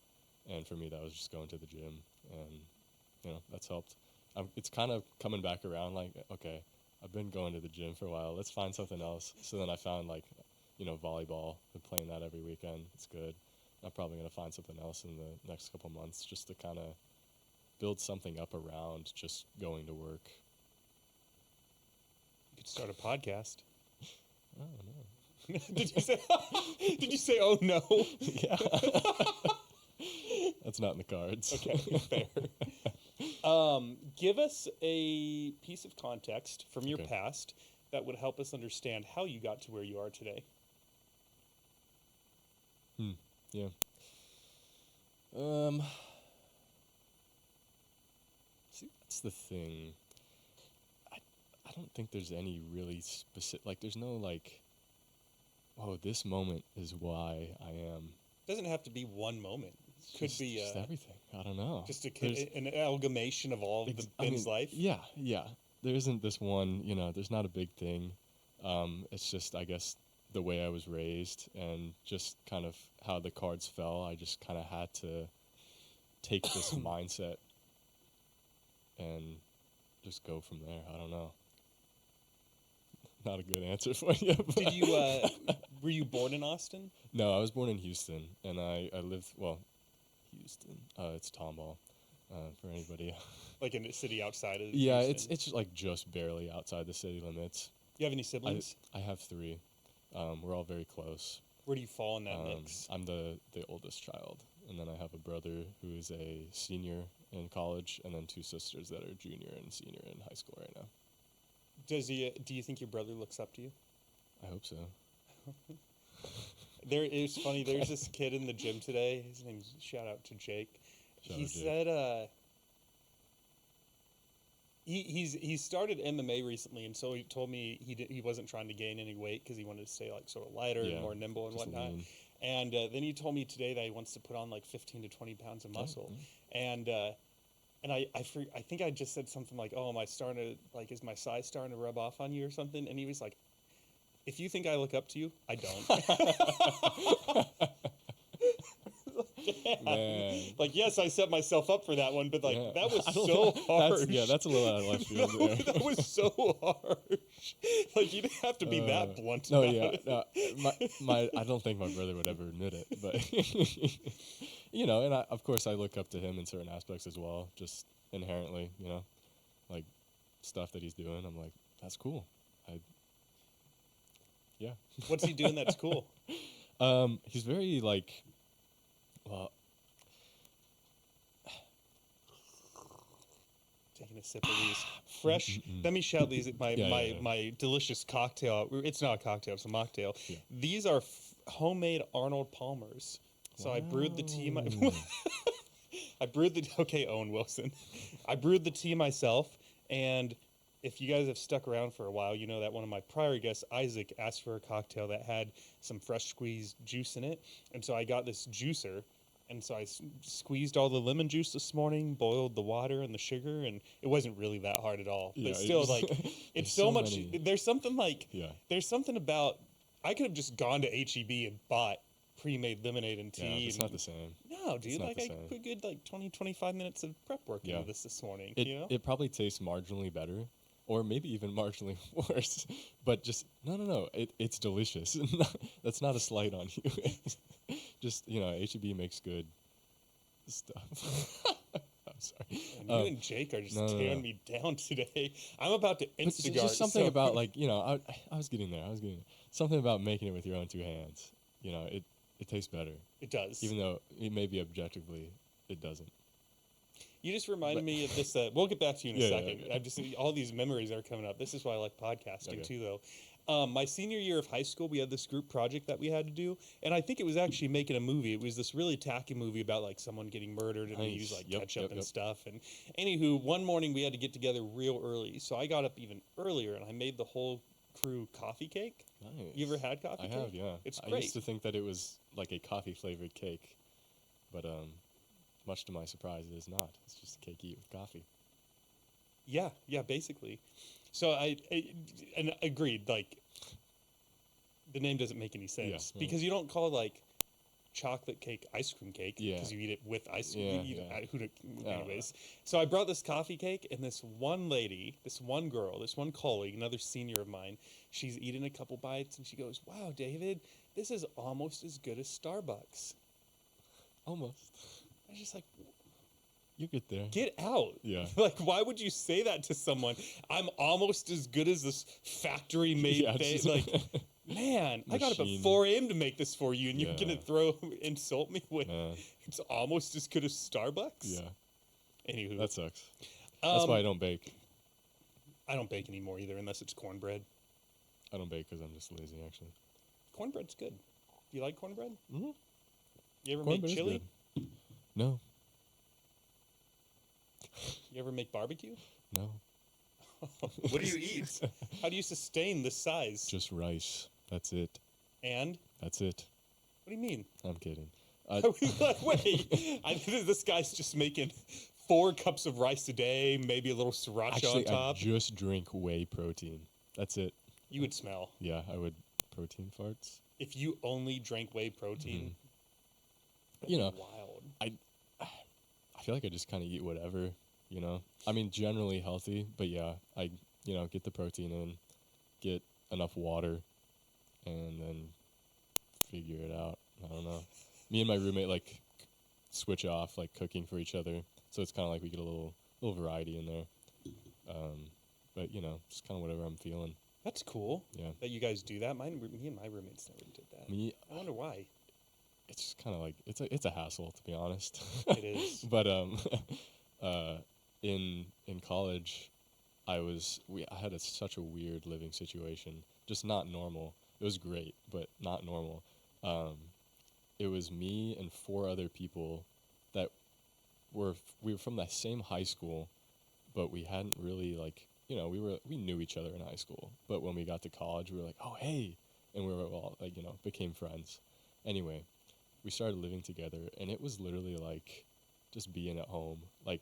And for me, that was just going to the gym, and that's helped. It's kind of coming back around. Like, okay, I've been going to the gym for a while. Let's find something else. So then I found like, volleyball. Been playing that every weekend. It's good. I'm probably gonna find something else in the next couple months, just to kind of build something up around just going to work. You could start a podcast. Oh no. Did you say? Did you say? Oh no. Yeah. That's not in the cards. Okay, fair. Give us a piece of context from your Okay. past that would help us understand how you got to where you are today. Yeah. See, that's the thing. I don't think there's any really specific, like, there's no, like, oh, this moment is why I am. Doesn't have to be one moment. Could be just everything. I don't know. just There's- an amalgamation of all of Ben's life. Yeah. There isn't this one, there's not a big thing. It's just, I guess, the way I was raised and just kind of how the cards fell. I just kind of had to take this mindset and just go from there. I don't know. Not a good answer for you. But Did you? Were you born in Austin? No, I was born in Houston, and I lived, Houston. It's Tomball, for anybody. Like in a city outside of Yeah, Houston? it's like just barely outside the city limits. You have any siblings? I have 3. We're all very close. Where do you fall in that mix? I'm the oldest child, and then I have a brother who is a senior in college, and then 2 sisters that are junior and senior in high school right now. Do you think your brother looks up to you? I hope so. It's funny. There's this kid in the gym today. His name's shout out to Jake. He said he started MMA recently, and so he told me he wasn't trying to gain any weight because he wanted to stay like sort of lighter and more nimble and just whatnot. lean. And then he told me today that he wants to put on like 15 to 20 pounds of muscle. And I think I just said something like, "Oh, is my size starting to rub off on you or something?" And he was like, "If you think I look up to you, I don't." Man. Like, yes, I set myself up for that one, but like that was I don't so think- harsh. That's a little out of left field there. That was so harsh. Like you didn't have to be that blunt. No, about yeah, it. no, my I don't think my brother would ever admit it, but and of course I look up to him in certain aspects as well, just inherently, like stuff that he's doing. I'm like, that's cool. Yeah. What's he doing that's cool? He's very like, well, Taking a sip of these fresh. Let me shout these. My delicious cocktail. It's not a cocktail. It's a mocktail. Yeah. These are homemade Arnold Palmers. So I brewed the tea. Owen Wilson. I brewed the tea myself, and if you guys have stuck around for a while, you know that one of my prior guests, Isaac, asked for a cocktail that had some fresh squeezed juice in it, and so I got this juicer. And so I squeezed all the lemon juice this morning, boiled the water and the sugar, and it wasn't really that hard at all. Yeah, But still, it's- like, it's so so much. many- There's something like, Yeah. there's something about. I could have just gone to HEB and bought pre-made lemonade and tea. yeah, it's and, not the same. No, dude. not Like, the I same. put good 20, 25 minutes of prep work Yeah. into this morning. It it probably tastes marginally better, or maybe even marginally worse. But just no. It's delicious. That's not a slight on you. Just HEB makes good stuff. I'm sorry. And you and Jake are just no. tearing me down today. I'm about to But Instacart. just something so- about like I was getting there. Something about making it with your own 2 hands. It tastes better, It does. even though it maybe objectively it doesn't. You just reminded me of this. We'll get back to you in a second. Yeah. I just all these memories are coming up. This is why I like podcasting too, though. My senior year of high school, we had this group project that we had to do, and I think it was actually making a movie. It was this really tacky movie about like someone getting murdered, and they use like ketchup and stuff. And anywho, one morning we had to get together real early, so I got up even earlier, and I made the whole crew coffee cake. Nice. You ever had coffee cake? I have, yeah. It's I great. used to think that it was like a coffee flavored cake, but much to my surprise, it is not. It's just a cake you eat with coffee. Yeah, basically. So I and agreed. Like, the name doesn't make any sense because you don't call like chocolate cake ice cream cake because you eat it with ice cream. Anyways, so I brought this coffee cake, and this one lady, this one girl, this one colleague, another senior of mine, she's eating a couple bites, and she goes, "Wow, David, this is almost as good as Starbucks." Almost. I was just like, You get there. get out. Yeah. Like, why would you say that to someone? I'm almost as good as this factory-made thing. Like, man, I got up at 4 a.m. to make this for you, and you're going to insult me with it's almost as good as Starbucks? Yeah. Anywho. That sucks. That's why I don't bake. I don't bake anymore either, unless it's cornbread. I don't bake because I'm just lazy, actually. Cornbread's good. Do you like cornbread? Mm-hmm. You ever Cornbread make chili? No. You ever make barbecue? No. What do you eat? How do you sustain this size? Just rice. That's it. And? That's it. What do you mean? I'm kidding. Wait, this guy's just making 4 cups of rice a day, maybe a little sriracha on top. I just drink whey protein. That's it. You would smell. Yeah, I would. Protein farts. If you only drank whey protein, you know, wild. I feel like I just kind of eat whatever, you know. I mean, generally healthy, but yeah, I get the protein in, get enough water, and then figure it out. I don't know. Me and my roommate like switch off like cooking for each other, so it's kind of like we get a little variety in there. But you know, just kind of whatever I'm feeling. That's cool. Yeah. That you guys do that. Me and my roommates never did that. I wonder why. It's just kind of like it's a hassle, to be honest. It is. But in college, I had such a weird living situation. Just not normal. It was great, but not normal. It was me and 4 other people that we were from that same high school, but we hadn't really like, you know, we knew each other in high school, but when we got to college, we were like, oh hey, and we were all like, you know, became friends. Anyway, we started living together, and it was literally like just being at home. Like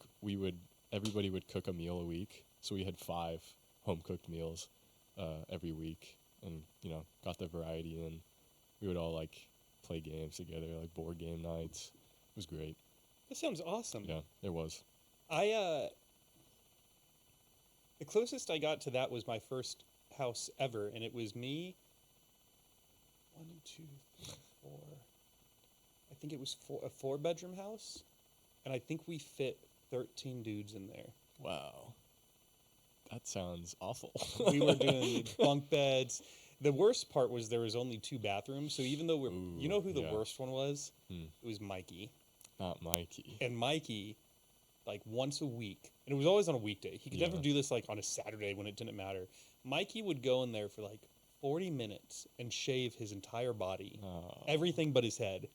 everybody would cook a meal a week, so we had 5 home cooked meals every week, and you know, got the variety in. We would all like play games together, like board game nights. It was great. That sounds awesome. Yeah, it was. The closest I got to that was my first house ever, and it was me. 1, 2, 3, 4. I think it was a 4-bedroom house, and I think we fit 13 dudes in there. Wow. That sounds awful. We were doing bunk beds. The worst part was there was only 2 bathrooms, so even though you know who the worst one was? It was Mikey. Not Mikey. And Mikey, like once a week, and it was always on a weekday. He could never do this like on a Saturday when it didn't matter. Mikey would go in there for like 40 minutes and shave his entire body, everything but his head,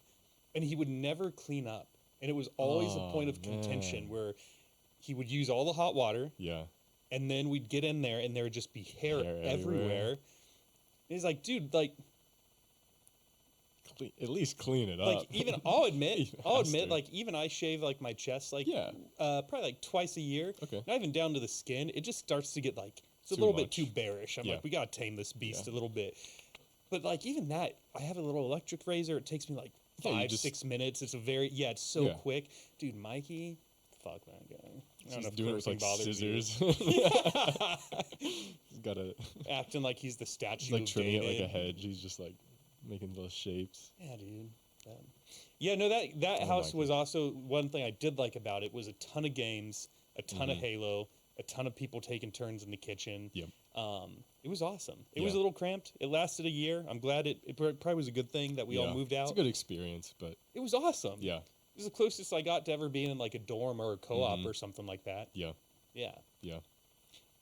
and he would never clean up. And it was always a point of contention where he would use all the hot water. Yeah. And then we'd get in there, and there would just be hair everywhere. And he's like, dude, like, at least clean it like up. even I'll admit, like even I shave like my chest, like probably like twice a year. Okay. Not even down to the skin. It just starts to get like it's a Too little much. bit too bearish. I'm like, we gotta tame this beast a little bit. But like even that, I have a little electric razor. It takes me like 5-6 minutes. It's it's so quick, dude. Mikey, fuck that guy. I don't know if doing it with like scissors. He's got acting like he's the statue. Like of trimming David. it like a hedge. He's just like making those shapes. Yeah, dude. Yeah, no, that house was also one thing I did like about it was a ton of games, a ton of Halo, a ton of people taking turns in the kitchen. Yep. It was awesome. It was a little cramped. It lasted a year. I'm glad it probably was a good thing that we all moved out. It's a good experience, but it was awesome. Yeah. This is the closest I got to ever being in like a dorm or a co-op or something like that. Yeah. Yeah. Yeah.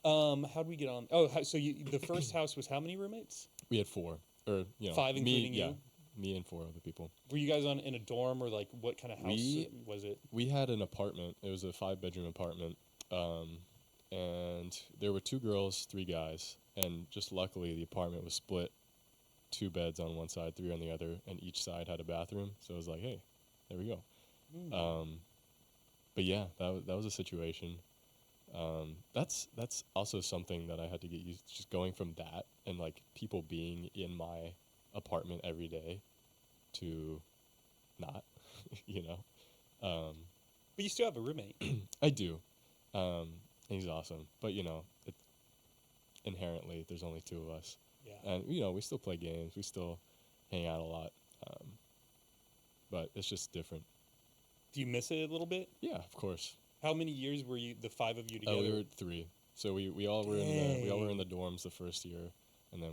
How'd we get on? Oh, so the first house was how many roommates? We had 4, or Five, including me, yeah, you? me and 4 other people. Were you guys in a dorm, or like what kind of house was it? We had an apartment. It was a 5-bedroom apartment, and there were 2 girls, 3 guys, and just luckily the apartment was split, 2 beds on one side, 3 on the other, and each side had a bathroom. So it was like, hey, there we go. But yeah, that was a situation. That's also something that I had to get used to, just going from that and like people being in my apartment every day to not, you know. But you still have a roommate. I do. He's awesome, but inherently there's only 2 of us. Yeah. And we still play games, we still hang out a lot. But it's just different. Do you miss it a little bit? Yeah, of course. How many years were the 5 of you together? Oh, we were 3. So we all were in the dorms the first year, and then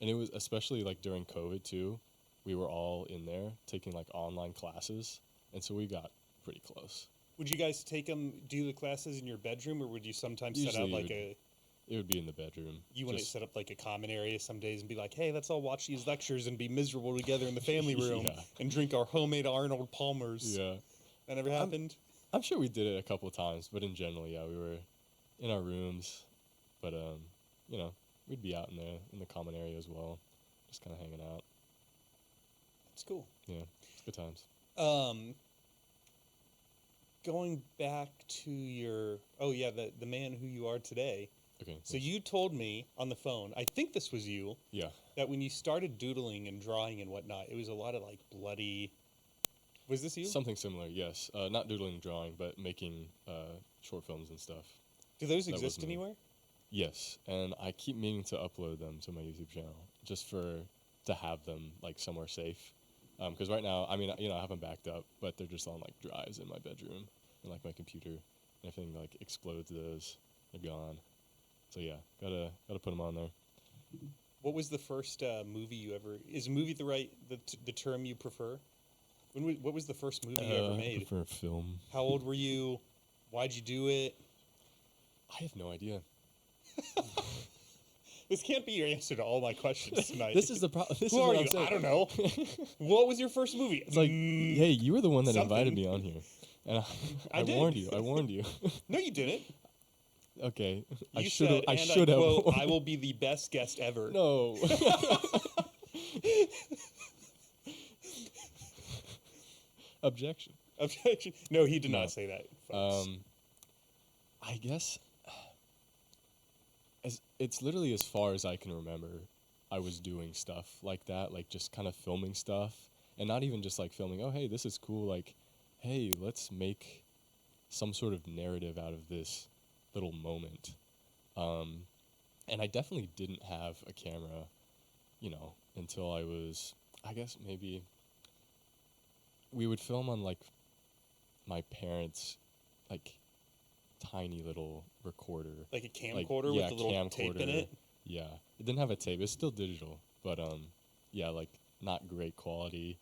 and it was especially like during COVID too. We were all in there taking like online classes, and so we got pretty close. Would you guys do the classes in your bedroom, or would you sometimes set Usually up like it would be in the bedroom. You want to set up like a common area some days and be like, hey, let's all watch these lectures and be miserable together in the family room and drink our homemade Arnold Palmers. Yeah. That never happened? I'm sure we did it a couple of times, but in general, yeah, we were in our rooms, but we'd be out in the common area as well, just kind of hanging out. That's cool. Yeah, it's good times. Going back to the man who you are today. Okay. So you told me on the phone, I think this was you. Yeah. That when you started doodling and drawing and whatnot, it was a lot of like bloody. Was this you? Something similar, yes. Not doodling and drawing, but making short films and stuff. Do those exist anywhere? Yes, and I keep meaning to upload them to my YouTube channel just to have them like somewhere safe. Because right now, I have them backed up, but they're just on like drives in my bedroom and like my computer. And if anything like explodes those, they're gone. So yeah, gotta put them on there. What was the first movie you ever? Is movie the term you prefer? What was the first movie you ever made? I prefer film. How old were you? Why'd you do it? I have no idea. This can't be your answer to all my questions tonight. This is the problem. Who are you? I don't know. What was your first movie? It's like, hey, you were the one that invited me on here, and I did. warned you. I warned you. No, you didn't. Okay, I should have. I should have. I will be the best guest ever. No. Objection. Objection. No, he did not say that. Folks. I guess it's literally as far as I can remember, I was doing stuff like that, like just kind of filming stuff, and not even just like filming. Oh, hey, this is cool. Like, hey, let's make some sort of narrative out of this little moment. And I definitely didn't have a camera, until I was, I guess maybe we would film on like my parents' like tiny little recorder, like a camcorder with a little tape in it. Yeah, it didn't have a tape. It's still digital, but like not great quality.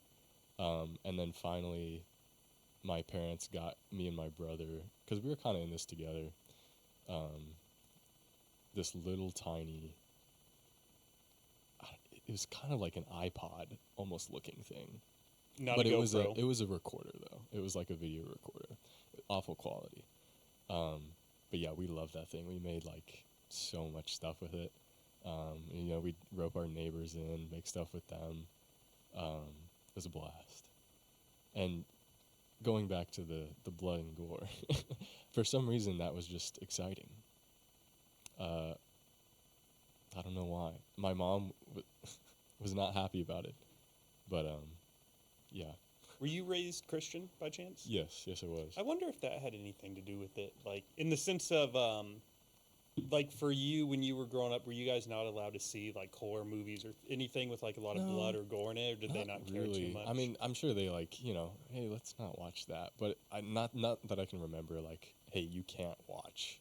And then finally, my parents got me and my brother, because we were kind of in this together. This little tiny. It was kind of like an iPod almost looking thing. But it was a recorder though. It was like a video recorder, awful quality. But yeah, we loved that thing. We made like so much stuff with it. We'd rope our neighbors in, make stuff with them. It was a blast. And going back to the blood and gore, for some reason that was just exciting. I don't know why. My mom was not happy about it, but yeah. Were you raised Christian by chance? Yes, I was. I wonder if that had anything to do with it, like in the sense of, like for you when you were growing up, were you guys not allowed to see like horror movies or anything with like a lot of blood or gore in it, or did they not care too much? I mean, I'm sure they like, hey, let's not watch that, but not that I can remember. Like, hey, you can't watch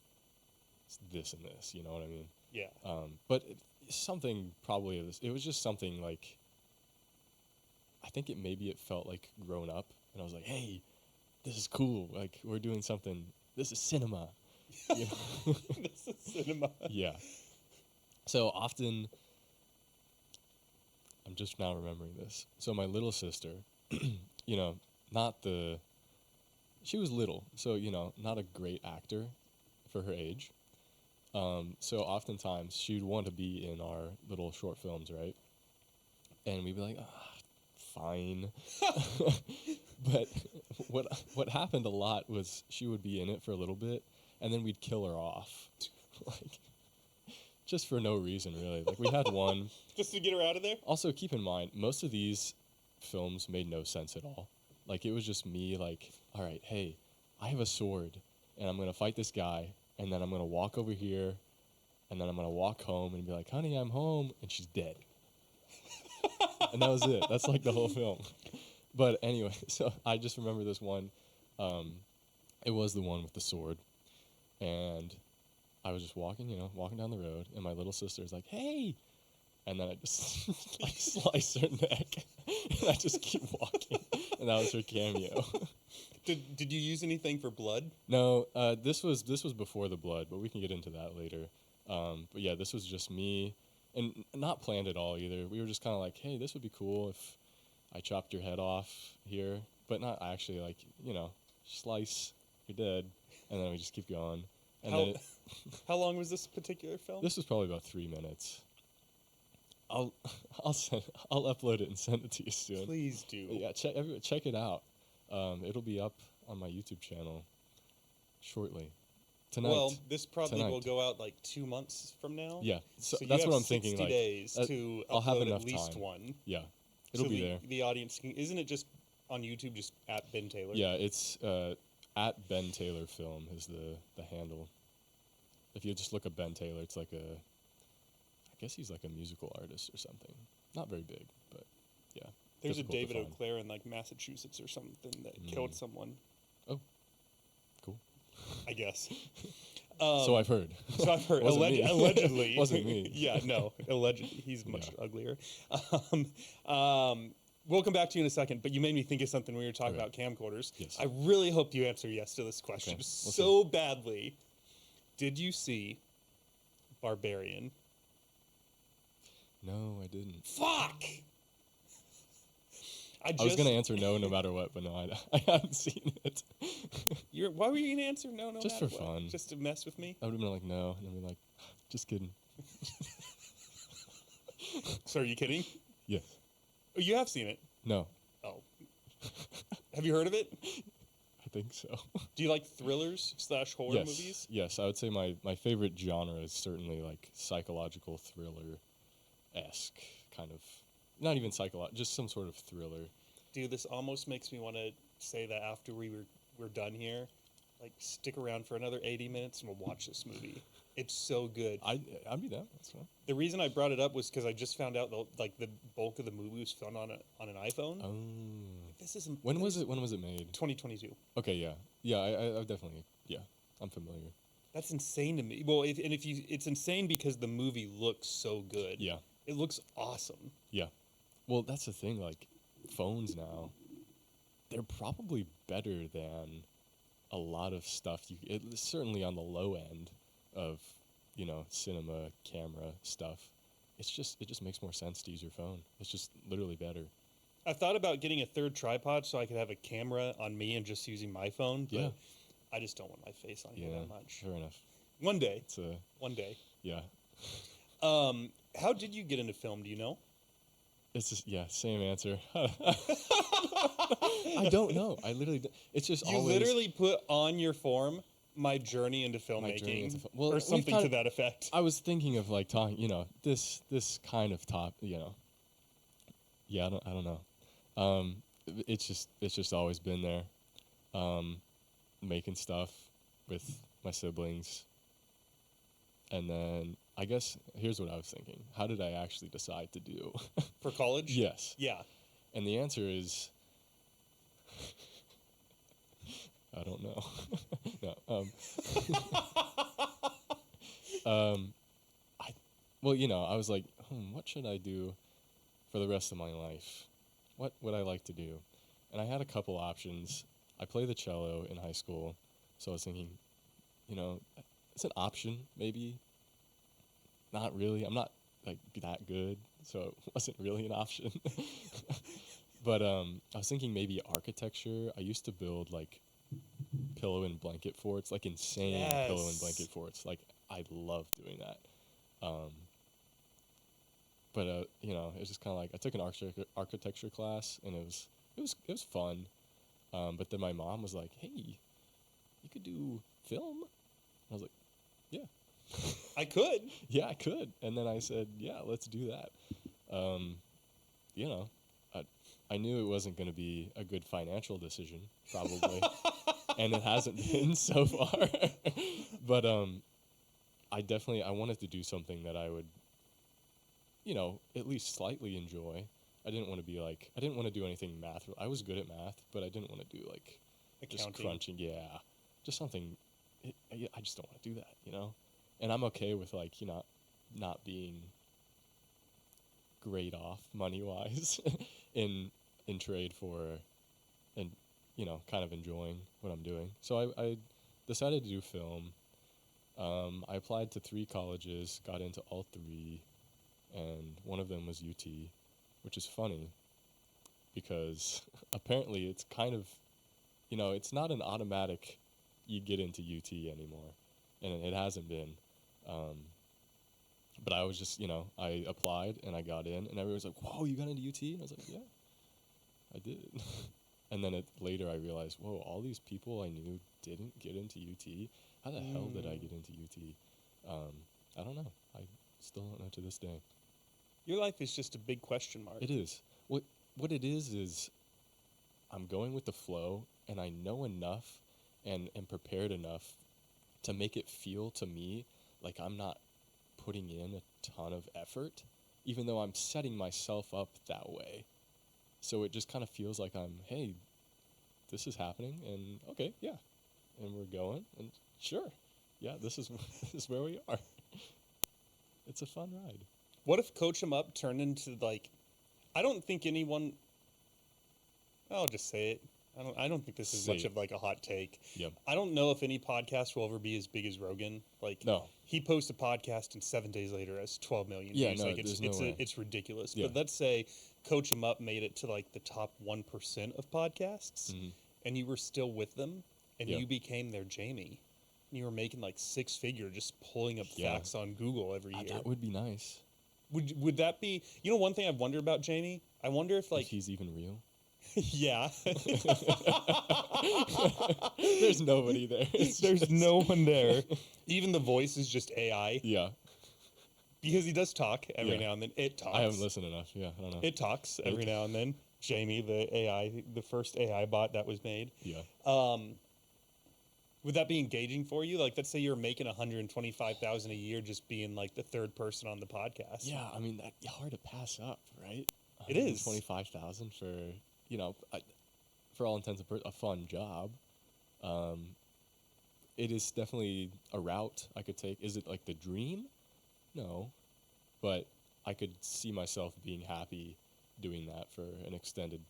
this and this. You know what I mean? Yeah. But something probably of this. It was just something like. I think it felt like grown up, and I was like, hey, this is cool. Like, we're doing something. This is cinema. You know? This is cinema. Yeah. So often, I'm just now remembering this. So my little sister, you know, she was little, so, you know, not a great actor for her age. So oftentimes she'd want to be in our little short films, right? And we'd be like, fine. But what happened a lot was she would be in it for a little bit, and then we'd kill her off. Like, just for no reason, really. Like, we had one. Just to get her out of there? Also, keep in mind, most of these films made no sense at all. Like, it was just me, like, all right, hey, I have a sword, and I'm going to fight this guy, and then I'm going to walk over here, and then I'm going to walk home and be like, honey, I'm home, and she's dead. And that was it. That's, like, the whole film. But anyway, so I just remember this one. It was the one with the sword, and I was just walking down the road, and my little sister's like, hey! And then I just like slice her neck, and I just keep walking, and that was her cameo. Did you use anything for blood? No, this was before the blood, but we can get into that later. But yeah, this was just me, and not planned at all either. We were just kind of like, hey, this would be cool if I chopped your head off here, but not actually, like, you know, slice, you're dead, and then we just keep going. And how long was this particular film? This was probably about 3 minutes. I'll upload it and send it to you soon. Please do. But yeah, check it out. It'll be up on my YouTube channel shortly. Tonight. Well, this probably Tonight. will go out like 2 months from now. Yeah, so you that's have what I'm thinking. 60 Like, days to I'll have upload enough at least time. one. Yeah, it'll be there. The audience can, isn't it just on YouTube, just at Ben Taylor? Yeah, it's at Ben Taylor Film is the handle. If you just look up Ben Taylor, it's like I guess he's like a musical artist or something. Not very big, but yeah. There's a difficult to David find. O'Clair in like Massachusetts or something that killed someone. Oh, cool. I guess. So I've heard. Wasn't me. Allegedly. Wasn't me. Yeah, no. Allegedly. He's much uglier. We'll come back to you in a second, but you made me think of something when we were talking about camcorders. Yes. I really hope you answer yes to this question so badly. Did you see Barbarian? No, I didn't. Fuck! I was going to answer no matter what, but no, I haven't seen it. Why were you going to answer no Just matter for what? fun. Just to mess with me? I would have been like, no, and then be like, just kidding. So are you kidding? Yes. Oh, you have seen it? No. Oh. Have you heard of it? I think so. Do you like thrillers / horror movies? Yes, I would say my favorite genre is certainly like psychological thriller-esque kind of. Not even psychological, just some sort of thriller. Dude, this almost makes me want to say that after we're done here, like stick around for another 80 minutes and we'll watch this movie. It's so good. I'd be down. That's fine. The reason I brought it up was because I just found out the bulk of the movie was filmed on an iPhone. Oh. This is When was it made? 2022. Okay, yeah. Yeah, I definitely, yeah, I'm familiar. That's insane to me. Well, it's insane because the movie looks so good. Yeah. It looks awesome. Yeah. Well, that's the thing, like, phones now, they're probably better than a lot of stuff. It's certainly on the low end of, you know, cinema, camera stuff. It just makes more sense to use your phone. It's just literally better. I thought about getting a third tripod so I could have a camera on me and just using my phone, but Yeah. I just don't want my face on here that much. Fair enough. One day. One day. Yeah. How did you get into film? Do you know? It's just, yeah, same answer. I don't know. I literally, it's just You always. literally put on your form my journey into filmmaking, Well, or something to that effect. I was thinking of like talking, you know, this kind of top, you know. Yeah, I don't know. It's just always been there. Making stuff with my siblings. And then I guess here's what I was thinking. How did I actually decide to do? For college? Yes. Yeah. And the answer is I don't know. No. Well, you know, I was like, what should I do for the rest of my life? What would I like to do? And I had a couple options. I play the cello in high school, so I was thinking, it's an option, maybe. Not really. I'm not like that good, so it wasn't really an option. But I was thinking maybe architecture. I used to build like pillow and blanket forts, like insane pillow and blanket forts. Like I love doing that. But it was just kind of like I took an architecture class, and it was fun. But then my mom was like, "Hey, you could do film." I was like, "Yeah, I could." yeah, I could." And then I said, "Yeah, let's do that." I knew it wasn't going to be a good financial decision, probably, and it hasn't been so far. But I wanted to do something that I would, at least slightly enjoy. I didn't want to do anything math. I was good at math, but I didn't want to do like Accounting. just crunching. Yeah, just something. I just don't want to do that, And I'm okay with like not being great off money wise in trade for, and kind of enjoying what I'm doing. So I decided to do film. I applied to 3 colleges, got into all 3, and one of them was UT, which is funny because apparently it's kind of, it's not an automatic you get into UT anymore, and it hasn't been. But I was just, I applied and I got in, and everyone was like, "Whoa, you got into UT?" And I was like, "Yeah, I did." And then later I realized, whoa, all these people I knew didn't get into UT. How the hell did I get into UT? I don't know. I still don't know to this day. Your life is just a big question mark. It is. What it is I'm going with the flow, and I know enough and am prepared enough to make it feel to me like I'm not putting in a ton of effort, even though I'm setting myself up that way. So it just kind of feels like hey, this is happening, and okay, yeah, and we're going, and sure, yeah, this is where we are. It's a fun ride. What if Coach 'em Up turned into like, I don't think anyone. I'll just say it. I don't think this is much of like a hot take. Yep. I don't know if any podcast will ever be as big as Rogan. Like, no, he posts a podcast and 7 days later has 12 million yeah, views. no, Like there's no way. it's ridiculous. Yeah. But let's say Coach 'em Up made it to like the top 1% of podcasts, and you were still with them, and you became their Jamie. And you were making like 6 figure just pulling up facts on Google every year. That would be nice. Would that be? One thing I've wondered about Jamie. I wonder if like if he's even real. Yeah. There's nobody there. There's no one there. Even the voice is just AI. Yeah. Because he does talk every now and then. It talks. I haven't listened enough. Yeah, I don't know. It talks every now and then. Jamie, the AI, the first AI bot that was made. Yeah. Would that be engaging for you? Like, let's say you're making $125,000 a year just being like the third person on the podcast. Yeah, I mean, that's hard to pass up, right? It is. $25,000 for, for all intents and purposes, a fun job. It is definitely a route I could take. Is it like the dream? No, but I could see myself being happy doing that for an extended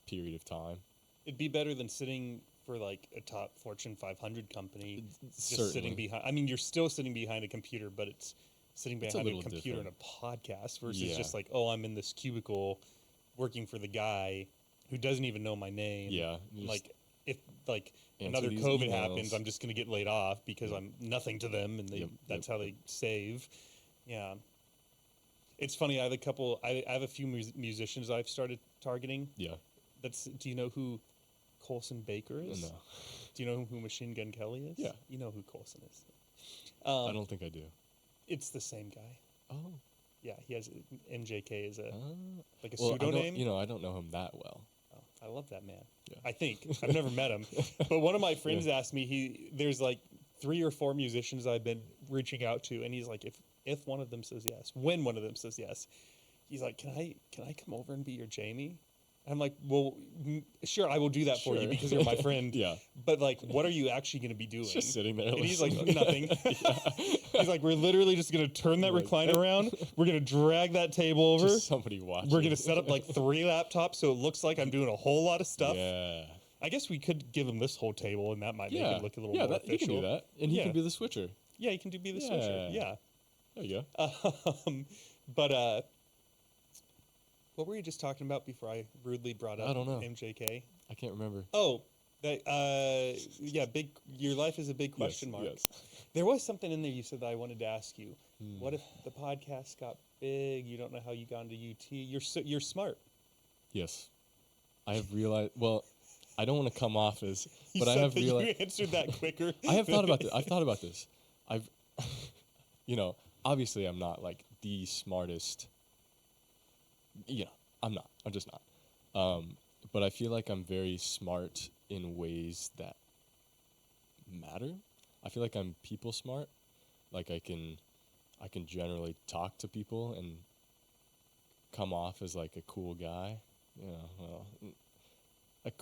period of time. It'd be better than sitting for like a top Fortune 500 company, just Certainly. sitting behind. I mean, you're still sitting behind a computer, but it's sitting behind a computer different. in a podcast versus just like, oh, I'm in this cubicle working for the guy who doesn't even know my name. Yeah. Like, if like another COVID happens, I'm just going to get laid off because I'm nothing to them, and that's how they save. Yeah. It's funny. I have a few musicians I've started targeting. Yeah. Do you know who Colson Baker is? No. Do you know who Machine Gun Kelly is? Yeah. You know who Colson is. I don't think I do. It's the same guy. Oh. Yeah, he has MJK as a like a Well, pseudonym. I don't know him that well. Oh, I love that man. Yeah. I think I've never met him, but one of my friends asked me. There's like 3 or 4 musicians I've been reaching out to, and he's like, if one of them says yes, when one of them says yes, he's like, can I come over and be your Jamie? I'm like, well, sure, I will do that for you because you're my friend. Yeah. But like, what are you actually going to be doing? Just sitting there. And he's like, nothing. He's like, we're literally just going to turn that recliner around. We're going to drag that table over. Just somebody watching. We're going to set up like 3 laptops so it looks like I'm doing a whole lot of stuff. Yeah. I guess we could give him this whole table, and that might make Yeah, it look a little yeah, more he official. can do that, and he Yeah. can be the switcher. Yeah, he can be the switcher. Yeah. There you go. But what were you just talking about before I rudely brought up I don't know. MJK? I can't remember. Oh, that yeah, big. Your life is a big question mark. Yes. There was something in there you said that I wanted to ask you. Hmm. What if the podcast got big? You don't know how you got into UT. You're smart. Yes. I have realized. Well, I don't want to come off as, You but I said have that realized. you answered that quicker. I have thought about this. I've thought about this. I've, obviously I'm not like the smartest. I'm not. I'm just not. But I feel like I'm very smart in ways that matter. I feel like I'm people smart. Like I can generally talk to people and come off as like a cool guy. A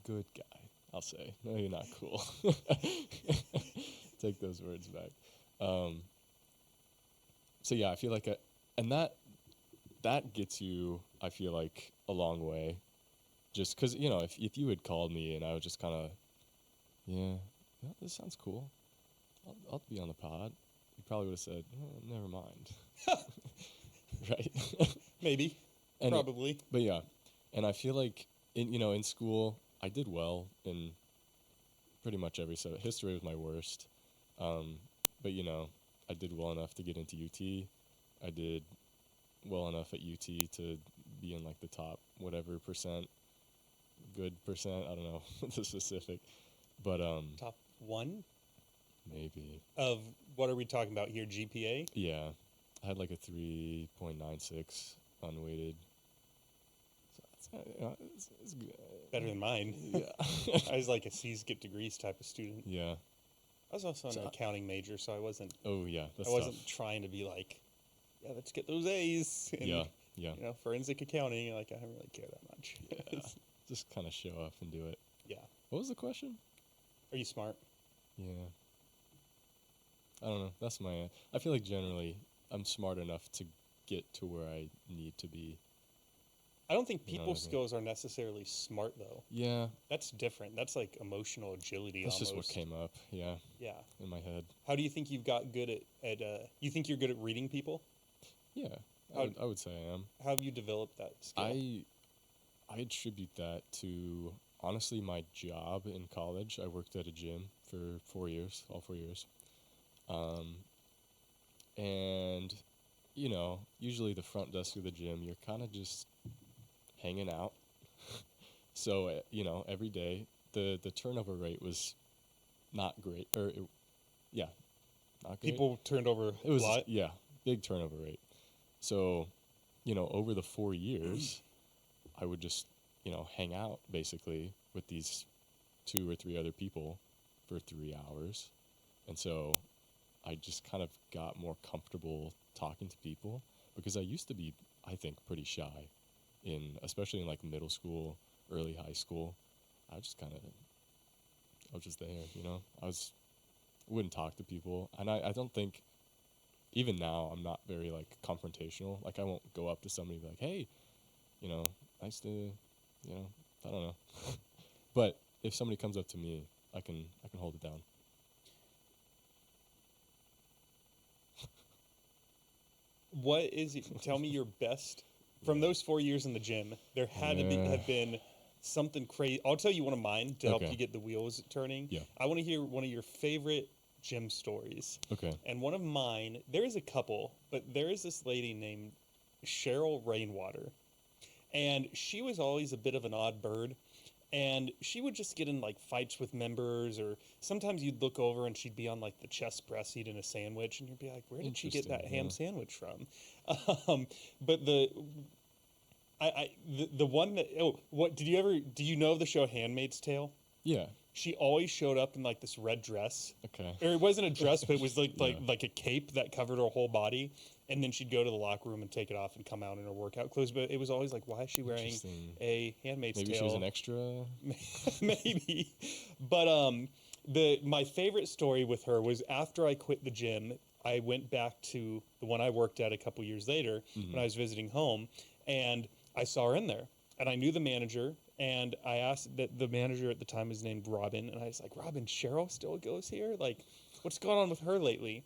good guy, I'll say. No, you're not cool. Take those words back. So yeah, I feel like and that gets you, I feel like, a long way. Just because, if you had called me and I was just kind of, yeah, this sounds cool. I'll be on the pod. You probably would have said, never mind. Right? Maybe. Probably. But yeah, and I feel like, in school, I did well in pretty much every subject. History was my worst. But, I did well enough to get into UT. I did well enough at UT to be in like the top whatever percent, good percent, I don't know the specific, but Top one maybe of what are we talking about here? GPA? yeah, I had like a 3.96 unweighted. So it's good. Better than mine. Yeah. I was like a C's get degrees type of student. Yeah. I was also an accounting major, so I wasn't. Oh yeah, that's I wasn't tough. trying to be like, yeah, let's get those A's. And, Yeah. forensic accounting. Like I don't really care that much. Yeah. Just kind of show up and do it. Yeah. What was the question? Are you smart? Yeah. I don't know. That's my. I feel like generally I'm smart enough to get to where I need to be. I don't think You know people what I mean? skills are necessarily smart though. Yeah. That's different. That's like emotional agility. That's almost. just what came up. Yeah. Yeah. In my head. How do you think you've got good at you think you're good at reading people? Yeah. How- I would say I am. How have you developed that skill? I attribute that to honestly my job in college. I worked at a gym for 4 years, all 4 years. And usually the front desk of the gym, you're kind of just hanging out. So, every day the turnover rate was not great, not great. People turned over It was a lot. big turnover rate. So, over the 4 years, I would just, hang out basically with these 2 or 3 other people for 3 hours. And so I just kind of got more comfortable talking to people because I used to be, I think, pretty shy especially in like middle school, early high school. I was just there, wouldn't talk to people. And I don't think, even now, I'm not very like confrontational. Like I won't go up to somebody and be like, hey, nice to, I don't know. But if somebody comes up to me, I can hold it down. What is it? Tell me your best from those 4 years in the gym. There had to have been something crazy. I'll tell you one of mine to help Okay. you get the wheels turning. Yeah. I want to hear one of your favorite gym stories. Okay. And one of mine, there is a couple, but there is this lady named Cheryl Rainwater. And she was always a bit of an odd bird. And she would just get in like fights with members, or sometimes you'd look over and she'd be on like the chest press eating a sandwich, and you'd be like, "Where did she get that Interesting, ham yeah. sandwich from?" But the one that do you know of the show Handmaid's Tale? Yeah. She always showed up in like this red dress, Okay. or it wasn't a dress, but it was like Yeah. like a cape that covered her whole body. And then she'd go to the locker room and take it off and come out in her workout clothes. But it was always like, why is she wearing Interesting. a Handmaid's Maybe Tale? she was an extra. Maybe. But my favorite story with her was after I quit the gym, I went back to the one I worked at a couple years later when I was visiting home, and I saw her in there. And I knew the manager, And I asked that the manager at the time was named Robin, and I was like, Robin, Cheryl still goes here? Like, what's going on with her lately?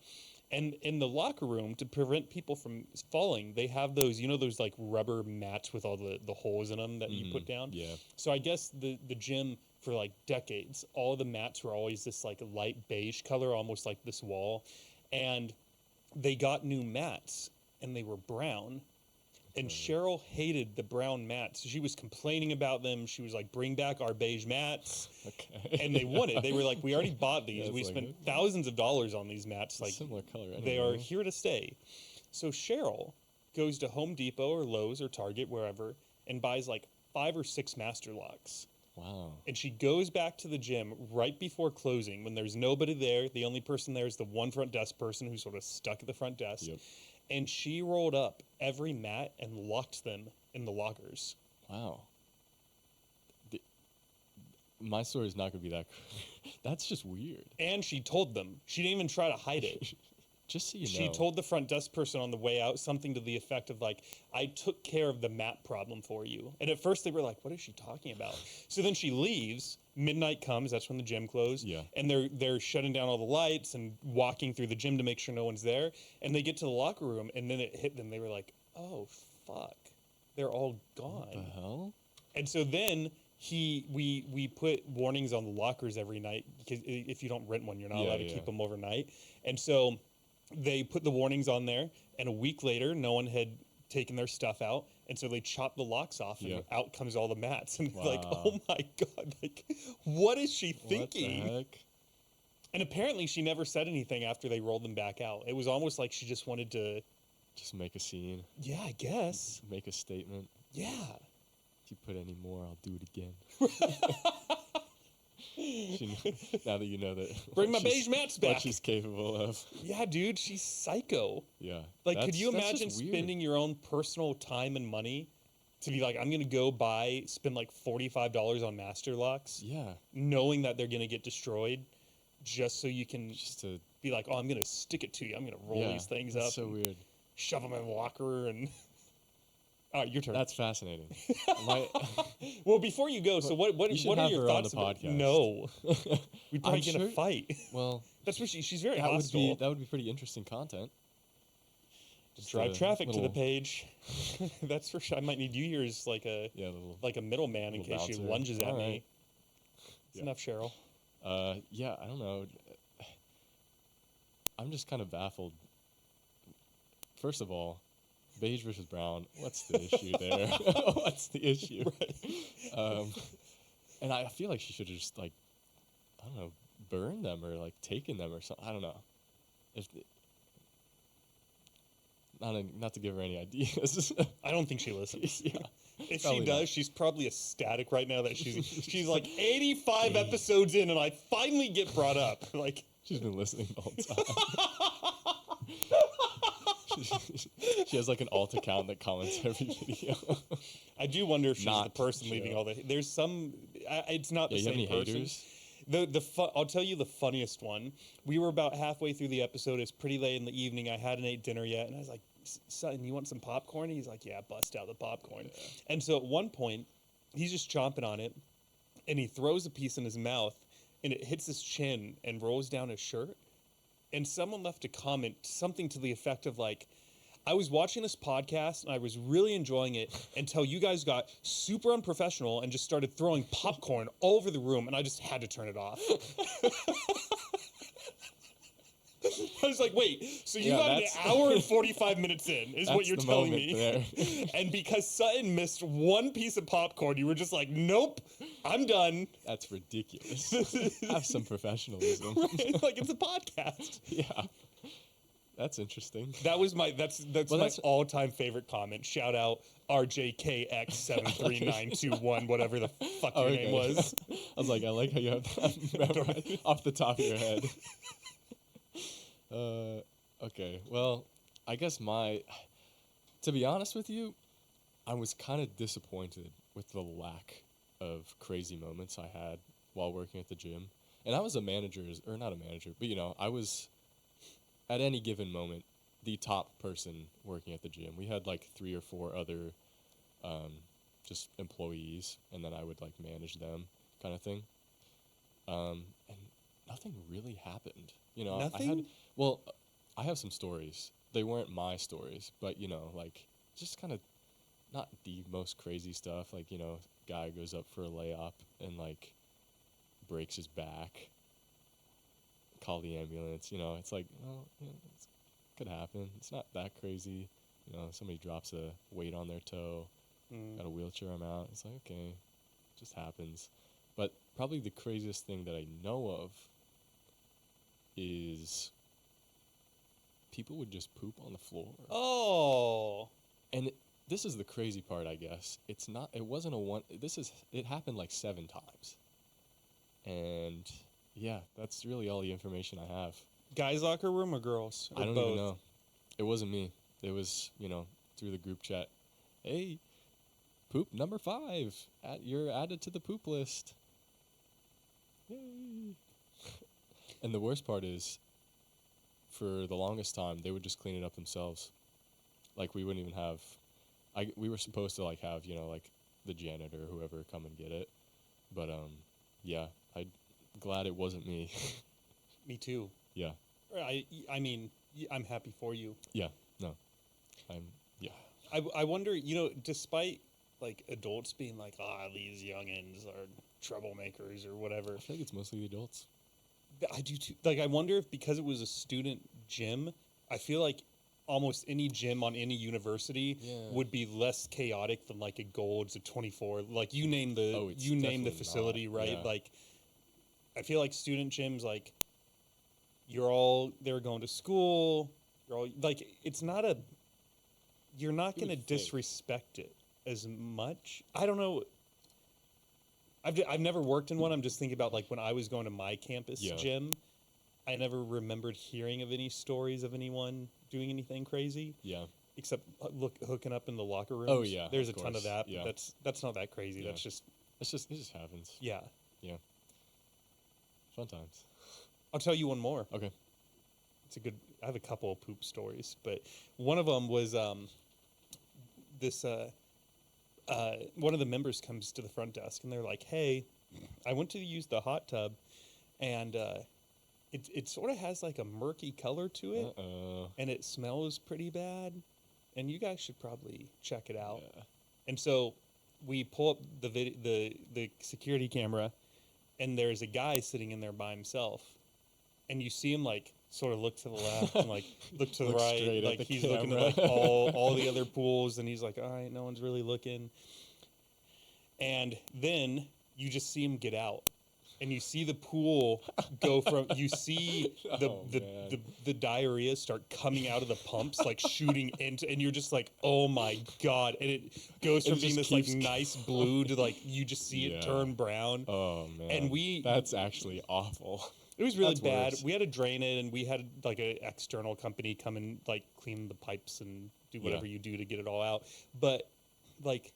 And in the locker room, to prevent people from falling, they have those, those like rubber mats with all the holes in them that you put down. Yeah. So I guess the gym for like decades, all the mats were always this like light beige color, almost like this wall. And they got new mats, and they were brown. And Cheryl hated the brown mats. She was complaining about them. She was like, bring back our beige mats. Okay. And they wanted. They were like, we already bought these. Yeah, we it's spent like, thousands of dollars on these mats. Like, similar color anyway. they are here to stay. So Cheryl goes to Home Depot or Lowe's or Target, wherever, and buys like 5 or 6 master locks. Wow. And she goes back to the gym right before closing when there's nobody there. The only person there is the one front desk person who's sort of stuck at the front desk. Yep. And she rolled up every mat and locked them in the lockers. Wow. My story is not going to be that. That's just weird. And she told them. She didn't even try to hide it. Just so you know. She told the front desk person on the way out something to the effect of like, I took care of the mat problem for you. And at first they were like, what is she talking about? So then she leaves. Midnight comes. That's when the gym closed. Yeah. And they're shutting down all the lights and walking through the gym to make sure no one's there. And they get to the locker room, and then it hit them. They were like, oh, fuck. They're all gone. What the hell? And so then we put warnings on the lockers every night, because if you don't rent one, you're not allowed to keep them overnight. And so they put the warnings on there, and a week later, no one had taken their stuff out, and so they chopped the locks off, and out comes all the mats. And like, oh my God, like, what is she thinking? What the heck? And apparently she never said anything after they rolled them back out. It was almost like she just wanted to... Just make a scene. Yeah, I guess. Make a statement. Yeah. If you put any more, I'll do it again. Now that you know that. Bring my beige mats back. What she's capable of. Yeah, dude, she's psycho. Yeah. Like, could you imagine spending your own personal time and money to be like, I'm going to go spend like $45 on master locks? Yeah. Knowing that they're going to get destroyed just so you can Just to be like, oh, I'm going to stick it to you. I'm going to roll these things up. That's so weird. Shove them in the locker and... All right, your turn. That's fascinating. Well, before you go, so what are your thoughts on the about podcast. No. We'd probably get in a fight. Well, that's what she's very hostile. That would be pretty interesting content. Just drive traffic to the page. That's for sure. I might need you here as like a middleman in case she lunges at me. It's enough, Cheryl. Yeah, I don't know. I'm just kind of baffled. First of all, beige versus brown. What's the issue there? What's the issue? Right. And I feel like she should have just like, I don't know, burned them or like taken them or something. I don't know. Not to give her any ideas. I don't think she listens. Yeah, if she does, she's probably ecstatic right now that she's like 85 episodes in, and I finally get brought up. Like, she's been listening the whole time. She has like an alt account that comments every video. I do wonder if she's the person leaving all the... There's some... it's not the same person. Haters? I'll tell you the funniest one. We were about halfway through the episode. It's pretty late in the evening. I hadn't ate dinner yet. And I was like, son, you want some popcorn? He's like, yeah, bust out the popcorn. Yeah. And so at one point, he's just chomping on it. And he throws a piece in his mouth. And it hits his chin and rolls down his shirt. And someone left a comment, something to the effect of like, I was watching this podcast and I was really enjoying it until you guys got super unprofessional and just started throwing popcorn all over the room, and I just had to turn it off. I was like, wait, so you got an hour and 45 minutes in, is what you're telling me. And because Sutton missed one piece of popcorn, you were just like, nope, I'm done. That's ridiculous. Have some professionalism. Right? Like, it's a podcast. Yeah. That's interesting. That's my all-time favorite comment. Shout out RJKX73921, whatever the fuck your name was. I was like, I like how you have that off the top of your head. Okay. Well, I guess to be honest with you, I was kind of disappointed with the lack of crazy moments I had while working at the gym. And I was not a manager, but I was at any given moment the top person working at the gym. We had like 3 or 4 other just employees, and then I would like manage them, kind of thing. And nothing really happened. You know, Nothing? I have some stories. They weren't my stories, but you know, like just kind of not the most crazy stuff. Like, you know, guy goes up for a layup and like breaks his back. Call the ambulance. You know, it's like, oh, you know, it could happen. It's not that crazy. You know, somebody drops a weight on their toe, got a wheelchair arm out. It's like, okay, just happens. But probably the craziest thing that I know of is people would just poop on the floor. Oh. And this is the crazy part, I guess. It wasn't a one, it happened like 7 times. And yeah, that's really all the information I have. Guys' locker room or girls? Or I don't both? even know. It wasn't me. It was, you know, through the group chat. Hey, poop number 5. You're added to the poop list. Yay. And the worst part is, for the longest time, they would just clean it up themselves. Like, we wouldn't even have... we were supposed to, like, have, you know, like, the janitor or whoever come and get it. But, yeah, I'm glad it wasn't me. Me too. Yeah. I mean, I'm happy for you. Yeah. No. Yeah. I wonder, you know, despite, like, adults being like, these youngins are troublemakers or whatever. I feel like it's mostly the adults. I do too. Like, I wonder if because it was a student gym, I feel like almost any gym on any university would be less chaotic than like a Gold's, a 24. Like, you name the facility, not. right? Yeah. Like, I feel like student gyms, like, they're going to school. You're all like, it's not a. You're not going to disrespect it as much. I don't know. I've never worked in one. I'm just thinking about like when I was going to my campus gym. I never remembered hearing of any stories of anyone doing anything crazy. Yeah. Except hooking up in the locker rooms. Oh yeah. There's a ton of that. Yeah. But that's not that crazy. Yeah. It just happens. Yeah. Yeah. Fun times. I'll tell you one more. Okay. I have a couple of poop stories, but one of them was one of the members comes to the front desk and they're like, "Hey, I went to use the hot tub, and it sort of has like a murky color to it, and it smells pretty bad, and you guys should probably check it out." Yeah. And so we pull up the security camera, and there's a guy sitting in there by himself, and you see him like sort of look to the left and like look to the Look right, straight at like the he's looking at camera. like all the other pools, and he's like, "All right, no one's really looking." And then you just see him get out, and you see the pool go from you see the diarrhea start coming out of the pumps, like shooting into, and you're just like, "Oh my god!" And it goes from being this like nice blue to like you just see it turn brown. Oh man! And that's actually awful. It was really That's bad. worse. We had to drain it, and we had like an external company come and like clean the pipes and do whatever you do to get it all out. But like,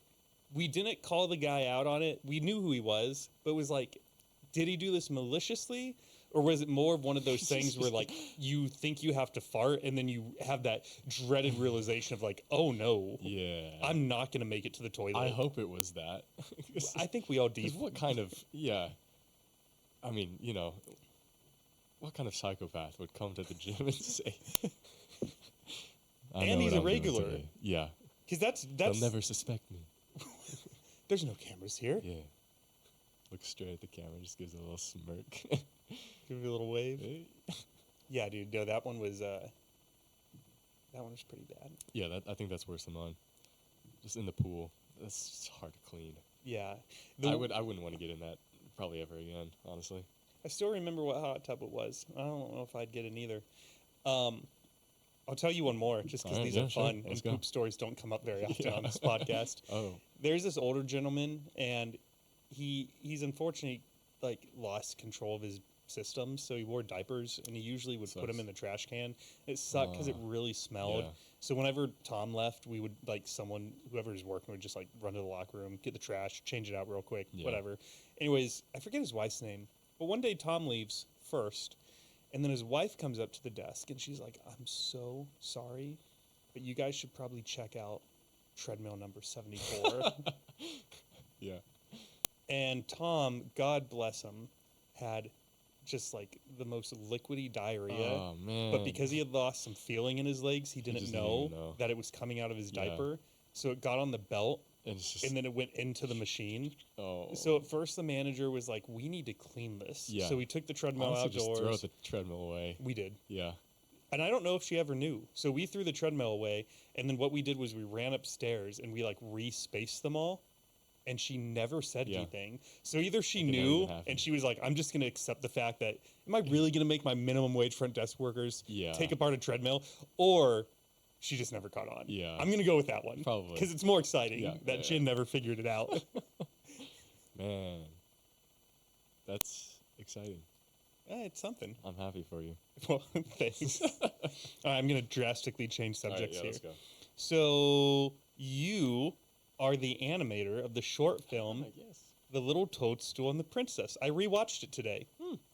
we didn't call the guy out on it. We knew who he was, but it was like, did he do this maliciously, or was it more of one of those things where like you think you have to fart, and then you have that dreaded realization of like, oh no, I'm not gonna make it to the toilet. I hope it was that. I think we all What kind of I mean, you know. What kind of psychopath would come to the gym and say, and he's a regular. Yeah. Because that's they'll never suspect me. There's no cameras here. Yeah. Looks straight at the camera, just gives a little smirk. Give me a little wave. Hey. Yeah, dude. No, that one was pretty bad. Yeah, I think that's worse than mine. Just in the pool. That's just hard to clean. Yeah. I wouldn't want to get in that probably ever again, honestly. I still remember what hot tub it was. I don't know if I'd get in either. I'll tell you one more, just because these are fun, and poop stories don't come up very often on this podcast. There's this older gentleman, and he's unfortunately like lost control of his systems, so he wore diapers, and he usually would put them in the trash can. It sucked because it really smelled. So whenever Tom left, we would like whoever was working would just like run to the locker room, get the trash, change it out real quick, whatever. Anyways, I forget his wife's name. But one day Tom leaves first, and then his wife comes up to the desk, and she's like, "I'm so sorry, but you guys should probably check out treadmill number 74. Yeah. And Tom, God bless him, had just like the most liquidy diarrhea. Oh man. But because he had lost some feeling in his legs, he didn't just didn't even know know. that it was coming out of his Yeah. diaper. So it got on the belt, And it's just and then it went into the machine. oh. So at first the manager was like, "We need to clean this." Yeah. So we took the treadmill Honestly, outdoors. just throw the treadmill away. We did. Yeah. And I don't know if she ever knew. So we threw the treadmill away, and then what we did was we ran upstairs and we like re-spaced them all. And she never said Yeah. anything. So either she Like it never knew even happened. and she was like, I'm just going to accept the fact that, am I really going to make my minimum wage front desk workers Yeah. take apart a treadmill? Or she just never caught on. Yeah. I'm going to go with that one. Probably. Because it's more exciting Yeah, that yeah, Jin never figured it out. Man. That's exciting. It's something. I'm happy for you. Well, thanks. All right, I'm going to drastically change All right, subjects yeah, here. let's go. So you are the animator of the short film I guess. The Little Toadstool and the Princess. I rewatched it today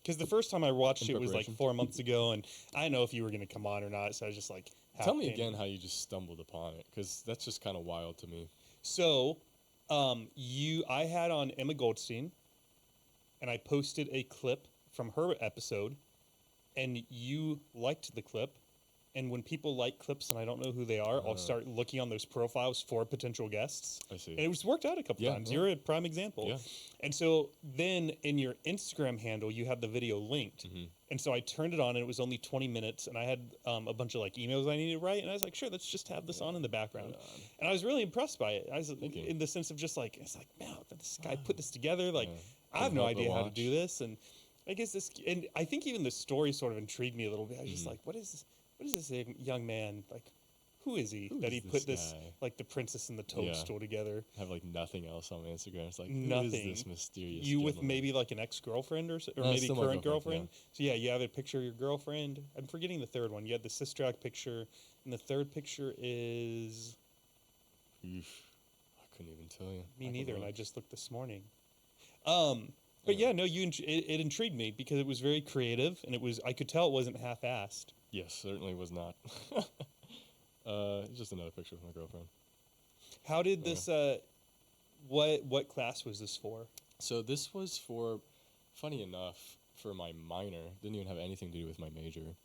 because the first time I watched In it was like preparation. 4 months ago, and I didn't know if you were going to come on or not, so I was just like, Tell me came again in. how you just stumbled upon it, because that's just kind of wild to me. So, I had on Emma Goldstein, and I posted a clip from her episode, and you liked the clip. And when people like clips and I don't know who they are, I'll start looking on those profiles for potential guests. I see. And it was worked out a couple Yeah, times. yeah. You're a prime example. Yeah. And so then in your Instagram handle, you had the video linked. Mm-hmm. And so I turned it on, and it was only 20 minutes, and I had a bunch of like emails I needed to write, and I was like, sure, let's just have this on in the background. Right on. And I was really impressed by it. I was Thank you. in the sense of just like, it's like, man, this guy put this together. Like, Yeah. I have Couldn't no help but idea how to watch. do this. And I guess this, and I think even the story sort of intrigued me a little bit. I was Mm-hmm. just like, what is this young man like? Who is he Who that is he this put this guy? like the princess and the toadstool together? Have like nothing else on my Instagram. It's like, who Nothing. is this mysterious You with gentleman? maybe like an ex-girlfriend or No, maybe still my current girlfriend, girlfriend. So yeah, you have a picture of your girlfriend. I'm forgetting the third one. You had the sister act picture, and the third picture is Oof. I couldn't even tell you. me I neither, could and I look. just looked this morning. But yeah, no, it intrigued me because it was very creative, and I could tell it wasn't half-assed. Yes, certainly was not. It's just another picture of my girlfriend. How did this? What class was this for? So this was for, funny enough, for my minor. Didn't even have anything to do with my major.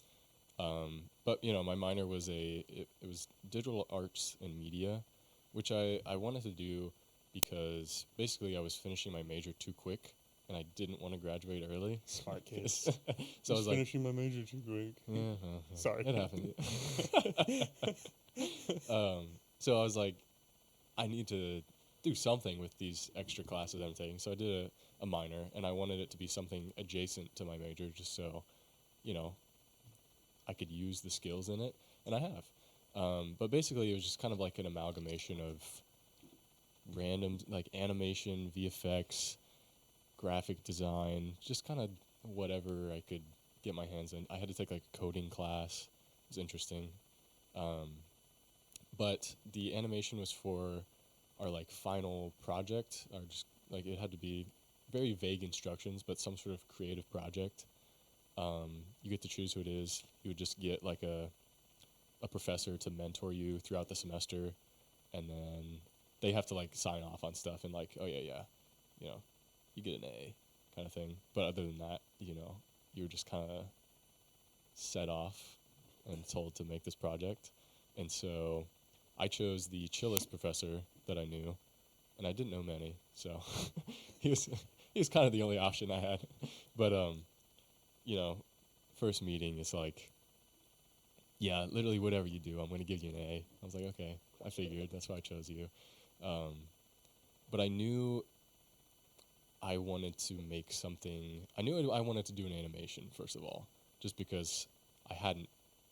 But my minor was it was digital arts and media, which I wanted to do because basically I was finishing my major too quick and I didn't want to graduate early. Smart kids. So I was like, finishing my major too quick. yeah, Sorry. it happened. So I was like, I need to do something with these extra classes I'm taking. So I did a minor, and I wanted it to be something adjacent to my major, just so, I could use the skills in it, and I have. But basically, it was just kind of like an amalgamation of random, like animation, VFX, graphic design, just kind of whatever I could get my hands on. I had to take like a coding class. It was interesting. But the animation was for our like final project, or just like it had to be very vague instructions, but some sort of creative project. You get to choose who it is. You would just get like a professor to mentor you throughout the semester, and then they have to like sign off on stuff and like, oh yeah, you get an A kind of thing. But other than that, you were just kind of set off and told to make this project. And so I chose the chillest professor that I knew, and I didn't know many, so he was kind of the only option I had. But first meeting is like, yeah, literally whatever you do, I'm going to give you an A. I was like, okay, I figured, that's why I chose you. But I knew I wanted to make something. I knew I wanted to do an animation, first of all, just because I hadn't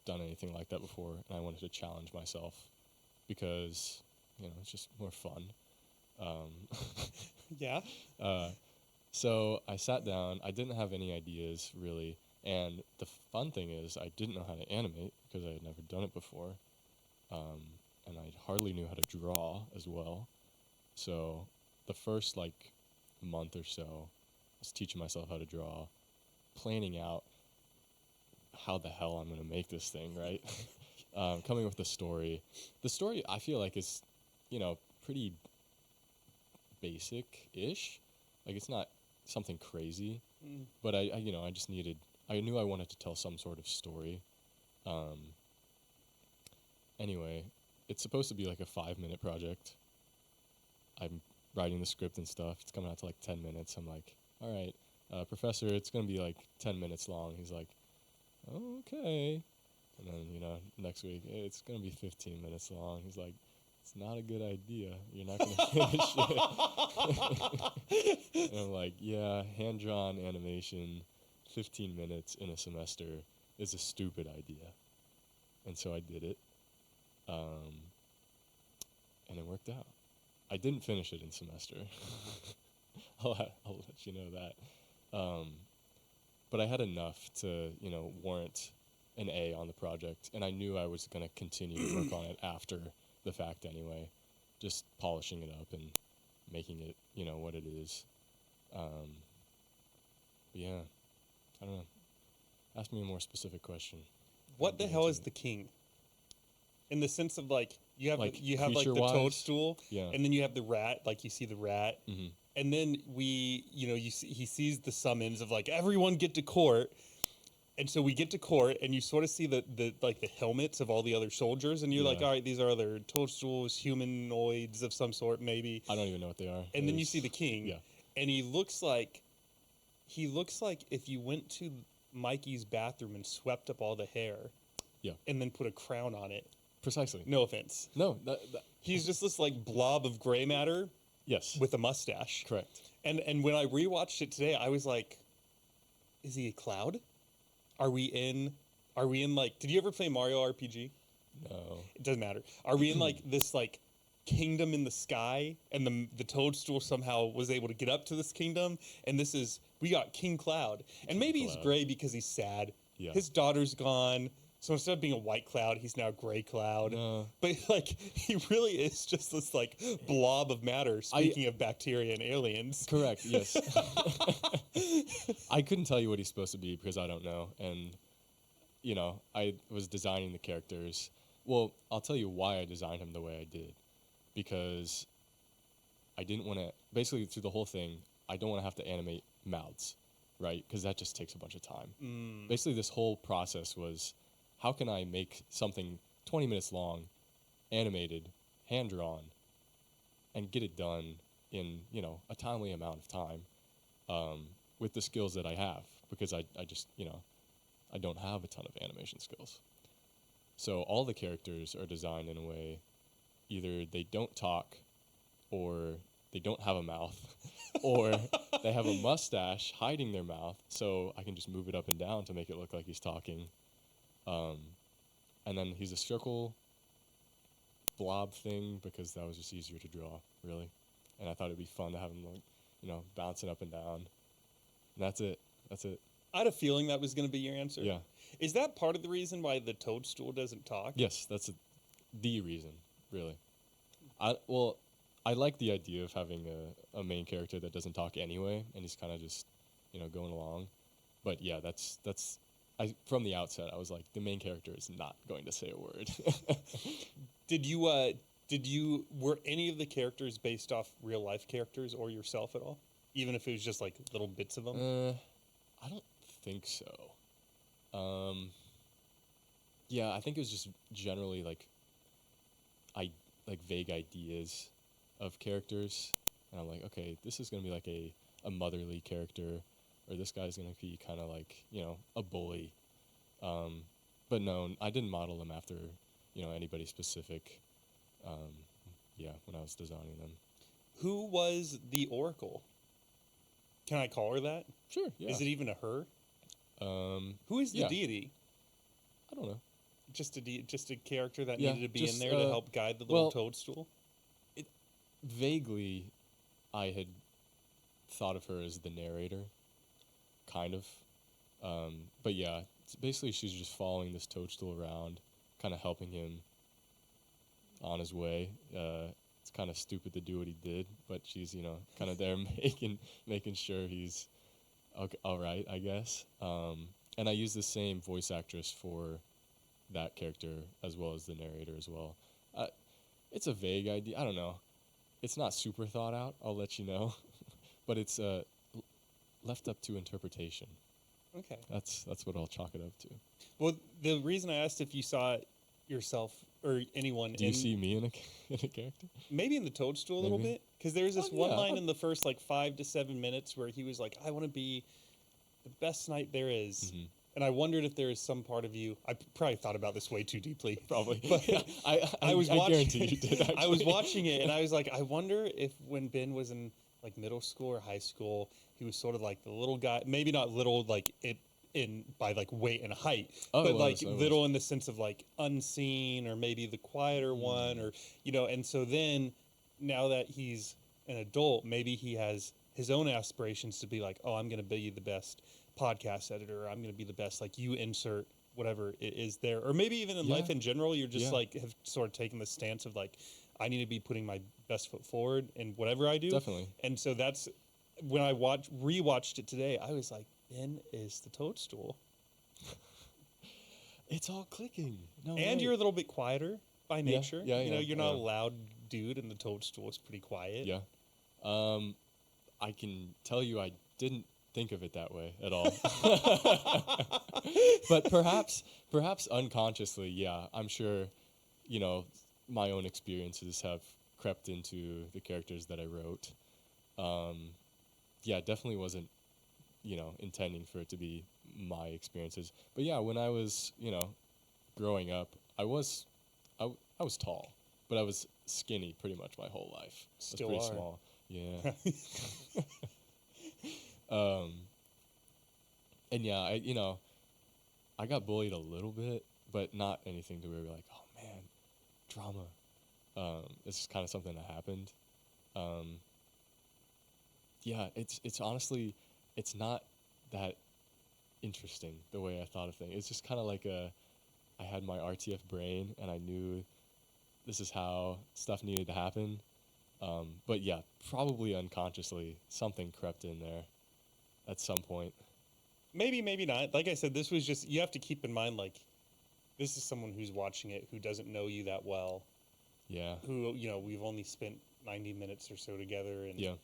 done anything like that before, and I wanted to challenge myself because, it's just more fun. Yeah. So I sat down. I didn't have any ideas, really. And the fun thing is I didn't know how to animate because I had never done it before. And I hardly knew how to draw as well. So the first, month or so, I was teaching myself how to draw, planning out how the hell I'm going to make this thing, right? Coming up with a story. The story, I feel like, is, pretty basic-ish. Like, it's not something crazy, but I knew I wanted to tell some sort of story. Anyway, it's supposed to be like a 5-minute project. I'm writing the script and stuff. It's coming out to like 10 minutes. I'm like, all right, professor, it's going to be like 10 minutes long. He's like, oh, okay. And then, next week, hey, it's going to be 15 minutes long. He's like, it's not a good idea. You're not going to finish it. And I'm like, yeah, hand-drawn animation, 15 minutes in a semester is a stupid idea. And so I did it. And it worked out. I didn't finish it in semester. I'll let you know that. But I had enough to, warrant an A on the project, and I knew I was going to continue to work on it after the fact anyway, just polishing it up and making it, what it is. Yeah, I don't know. Ask me a more specific question. What the hell is the king? In the sense of like you have Like, the creature-wise? toadstool, Yeah. and then you have the rat. Like you see the rat, Mm-hmm. and then he sees the summons of like everyone get to court, and so we get to court, and you sort of see the helmets of all the other soldiers, and you're like, Yeah. all right, these are other toadstools, humanoids of some sort, maybe. I don't even know what they are. And then you see the king, Yeah. and he looks like if you went to Mikey's bathroom and swept up all the hair, Yeah. and then put a crown on it. Precisely. No offense. No, He's just this like blob of gray matter yes. with a mustache. Correct. And when I rewatched it today, I was like, is he a cloud? Are we in like, did you ever play Mario RPG? No. It doesn't matter. Are we in like this like kingdom in the sky, and the toadstool somehow was able to get up to this kingdom, and we got King Cloud. And maybe he's Cloud. gray because he's sad. Yeah. His daughter's gone. So instead of being a white cloud, he's now a gray cloud. But like he really is just this like blob of matter. Speaking of bacteria and aliens. Correct. Yes. I couldn't tell you what he's supposed to be because I don't know, and I was designing the characters. Well, I'll tell you why I designed him the way I did, because I didn't want to. Basically, through the whole thing, I don't want to have to animate mouths, right? Because that just takes a bunch of time. Basically, this whole process was, how can I make something 20 minutes long, animated, hand-drawn, and get it done in, a timely amount of time with the skills that I have? Because I just, I don't have a ton of animation skills. So all the characters are designed in a way, either they don't talk, or they don't have a mouth, or they have a mustache hiding their mouth, so I can just move it up and down to make it look like he's talking. And then he's a circle blob thing because that was just easier to draw, really. And I thought it'd be fun to have him, like, bouncing up and down. And that's it. I had a feeling that was going to be your answer. Yeah. Is that part of the reason why the toadstool doesn't talk? Yes, that's the reason, really. I like the idea of having a main character that doesn't talk anyway, and he's kind of just, going along. But yeah, that's from the outset, I was like, the main character is not going to say a word. Were any of the characters based off real life characters or yourself at all? Even if it was just like little bits of them? I don't think so. Yeah, I think it was just generally like vague ideas of characters, and I'm like, okay, this is gonna be like a motherly character, or this guy's gonna be kind of like a bully. But no, I didn't model them after anybody specific. Yeah, when I was designing them. Who was the Oracle? Can I call her that? Sure. Yeah. Is it even a her? Who is the yeah. deity? I don't know. Just a character that Yeah, needed to be just, in there to help guide the little toadstool? Vaguely, I had thought of her as the narrator, kind of. But yeah, basically she's just following this toadstool around, kind of helping him on his way. It's kind of stupid to do what he did, but she's, kind of there making sure he's okay, all right, I guess. And I use the same voice actress for that character as well as the narrator as well. It's a vague idea. I don't know. it's not super thought out, I'll let you know. But it's left up to interpretation. Okay. That's what I'll chalk it up to. Well, the reason I asked if you saw yourself or anyone Do you see me in a in a character? maybe in the Toadstool a little Maybe. bit, because there's this Oh, one yeah. line in the first like 5 to 7 minutes where he was like, I want to be the best knight there is. Mhm. And I wondered if there is some part of you. I probably thought about this way too deeply. Probably. But I was I watching. guarantee you did. Actually. I was watching it, and I was like, I wonder if when Ben was in like middle school or high school, he was sort of like the little guy. Maybe not little like it in by like weight and height, Oh, but it was, like it was. little in the sense of like unseen, or maybe the quieter one, or And so then now that he's an adult, maybe he has his own aspirations to be like, oh, I'm going to be the best podcast editor. Or I'm going to be the best, like you insert whatever it is there. Or maybe even in Yeah. life in general, you're just Yeah. like have sort of taken the stance of like, I need to be putting my best foot forward in whatever I do. Definitely. And so that's when I rewatched it today, I was like, Ben is the Toadstool. It's all clicking. No And way. you're a little bit quieter by nature. Yeah, You know, yeah, you're not yeah. a loud dude, and the Toadstool is pretty quiet. Yeah. I can tell you I didn't think of it that way at all. But perhaps unconsciously, yeah, I'm sure, my own experiences have crept into the characters that I wrote. Yeah, definitely wasn't, intending for it to be my experiences. But yeah, when I was, growing up, I was tall, but I was skinny pretty much my whole life. Still I was are. pretty small. Yeah. And yeah, I got bullied a little bit, but not anything to where we're like, oh man, drama. It's just kind of something that happened. Yeah, it's honestly, it's not that interesting the way I thought of things. It's just kind of like I had my RTF brain and I knew this is how stuff needed to happen. But yeah, probably unconsciously something crept in there at some point. Maybe, maybe not. Like I said, this was just, you have to keep in mind, like, this is someone who's watching it who doesn't know you that well. Yeah. Who, we've only spent 90 minutes or so together. And Yeah.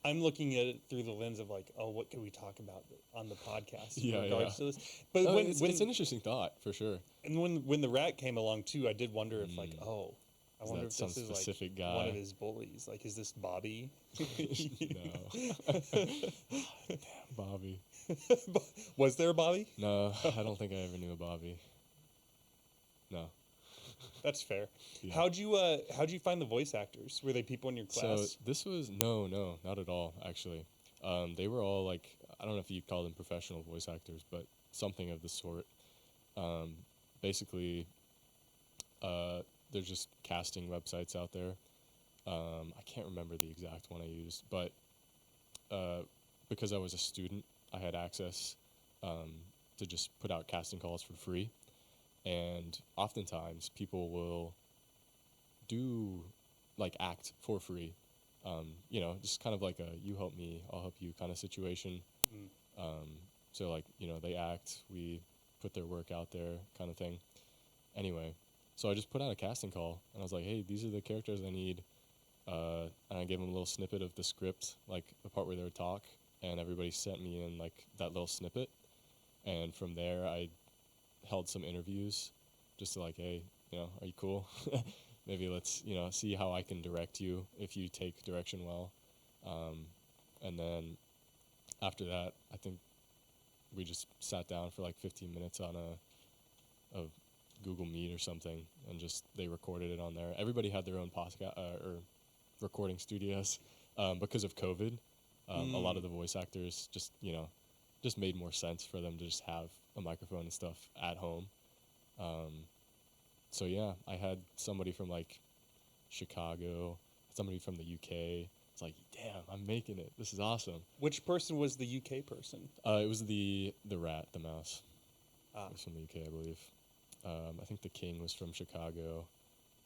I'm looking at it through the lens of like, oh, what could we talk about on the podcast Yeah, in regards yeah. to this? But Oh, when it's an interesting thought for sure. and when the rat came along too, I did wonder if like, oh, I Is wonder that if some this is like specific one guy? of his bullies. Like, is this Bobby? No. Damn, Bobby. Was there a Bobby? No, I don't think I ever knew a Bobby. No. That's fair. Yeah. How'd you find the voice actors? Were they people in your class? So this was no, not at all. Actually, they were all like, I don't know if you'd call them professional voice actors, but something of the sort. Basically, there's just casting websites out there. I can't remember the exact one I used, but because I was a student, I had access to just put out casting calls for free. And oftentimes people will do like act for free, just kind of like a you help me, I'll help you kind of situation. So like, they act, we put their work out there kind of thing. Anyway, so I just put out a casting call and I was like, hey, these are the characters I need. And I gave them a little snippet of the script, like the part where they would talk, and everybody sent me in like that little snippet. And from there, I held some interviews just to like, hey, are you cool? Maybe let's, see how I can direct you if you take direction well. And then after that, I think we just sat down for like 15 minutes on a Google Meet or something, and just they recorded it on there. Everybody had their own podcast or recording studios because of COVID. A lot of the voice actors just made more sense for them to just have a microphone and stuff at home. So yeah, I had somebody from like Chicago, somebody from the UK. It's like, damn, I'm making it. This is awesome. Which person was the UK person? It was the rat, the mouse. Ah. It was from the UK, I believe. I think the king was from Chicago,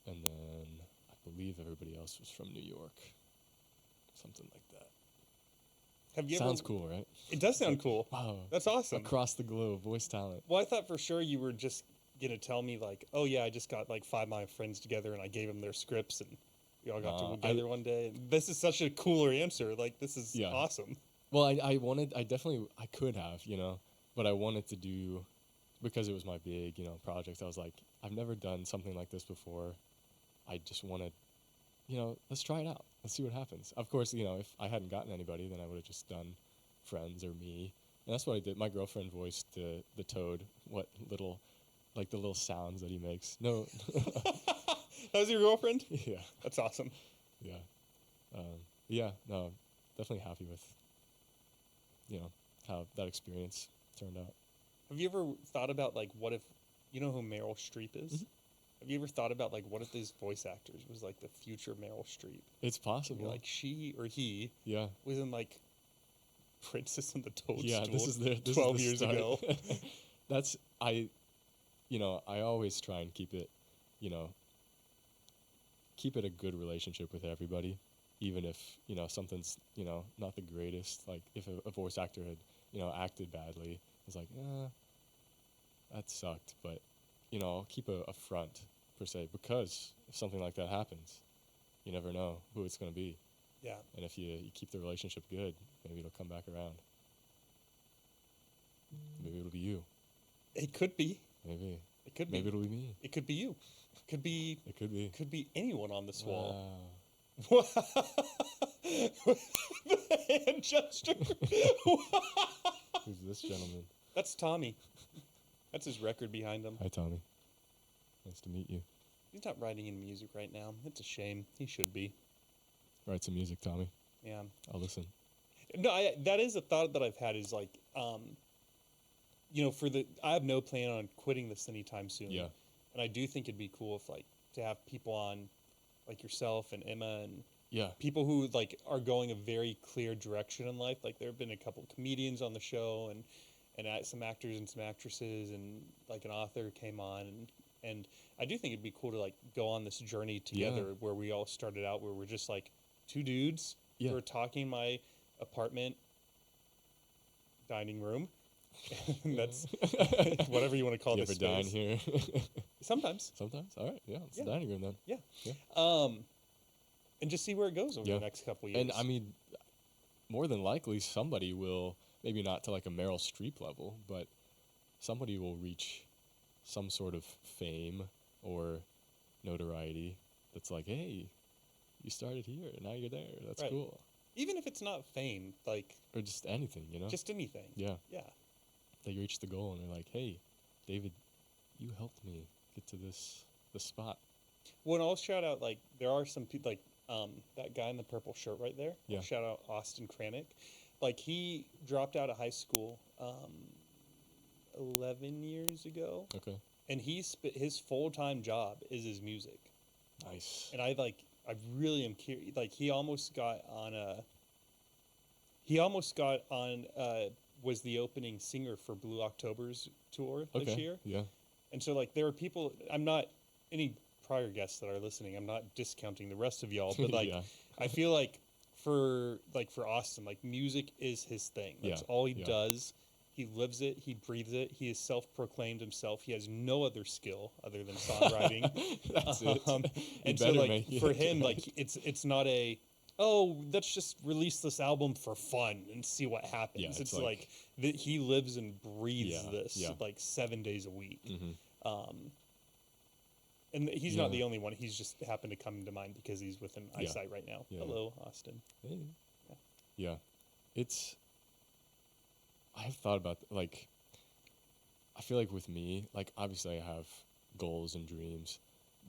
and then I believe everybody else was from New York. Something like that. Have you Sounds ever, cool, right? It does sound cool. Wow. That's awesome. Across the globe, voice talent. Well, I thought for sure you were just gonna tell me like, oh yeah, I just got like 5 of my friends together and I gave them their scripts and We all got together one day. This is such a cooler answer. Like, this is awesome. Well, I could have, but I wanted to do, because it was my big, project. I was like, I've never done something like this before. I just wanted, let's try it out. Let's see what happens. Of course, if I hadn't gotten anybody, then I would have just done friends or me. And that's what I did. My girlfriend voiced the toad, the little sounds that he makes. No. That was your girlfriend? Yeah. That's awesome. Yeah. No, definitely happy with, how that experience turned out. Have you ever thought about, like, what if, you know who Meryl Streep is? Mm-hmm. Have you ever thought about, like, what if these voice actors was, like, the future Meryl Streep? It's possible. Like, she or he Yeah. was in, like, Princess and the Toadstool Yeah, this is 12 years start. ago. I always try and keep it, keep it a good relationship with everybody, even if, something's, not the greatest. Like, if a voice actor had, acted badly, it's like, that sucked. But, I'll keep a front, per se, because if something like that happens, you never know who it's going to be. Yeah. And if you keep the relationship good, maybe it'll come back around. Maybe it'll be you. It could be. Maybe. It could be. Maybe it'll be me. It could be you. It could be. It could be. Could be anyone on this wall. Wow. The hand gesture. Who's this gentleman? That's Tommy. That's his record behind him. Hi, Tommy. Nice to meet you. He's not writing in music right now. It's a shame. He should be. Write some music, Tommy. Yeah. I'll listen. No, that is a thought that I've had is like, I have no plan on quitting this anytime soon. Yeah. And I do think it'd be cool if, like, to have people on, like yourself and Emma and people who, like, are going a very clear direction in life. Like, there have been a couple of comedians on the show and some actors and some actresses, and, like, an author came on, and I do think it'd be cool to, like, go on this journey together where we all started out, where we're just like two dudes who are talking in my apartment dining room. That's whatever you want to call this space. You ever dine here? Sometimes. Sometimes? All right. Yeah, it's the dining room then. Yeah. And just see where it goes over the next couple of years. And, I mean, more than likely, somebody will, maybe not to, like, a Meryl Streep level, but somebody will reach some sort of fame or notoriety that's like, hey, you started here, and now you're there. That's cool. Even if it's not fame, like... Or just anything, Just anything. Yeah. Yeah. They reach the goal, and they're like, hey, David, you helped me get to this spot. Well, and I'll shout out, like, there are some people, like, that guy in the purple shirt right there. Yeah. I'll shout out Austin Kranick. Like, he dropped out of high school 11 years ago. Okay. And his full-time job is his music. Nice. And I really am curious. Like, he almost got on was the opening singer for Blue October's tour this year. Yeah. And so, like, there are people, I'm not, any prior guests that are listening, I'm not discounting the rest of y'all, but, like, I feel like for Austin, like, music is his thing. That's all he does. He lives it. He breathes it. He is self-proclaimed himself. He has no other skill other than songwriting. That's it. And so, like, for him, like, it's not let's just release this album for fun and see what happens. Yeah, it's like he lives and breathes this like 7 days a week. Mm-hmm. And he's not the only one. He's just happened to come to mind because he's within eyesight right now. Yeah. Hello, Austin. Hey. Yeah. I've thought about, like, I feel like with me, like, obviously I have goals and dreams,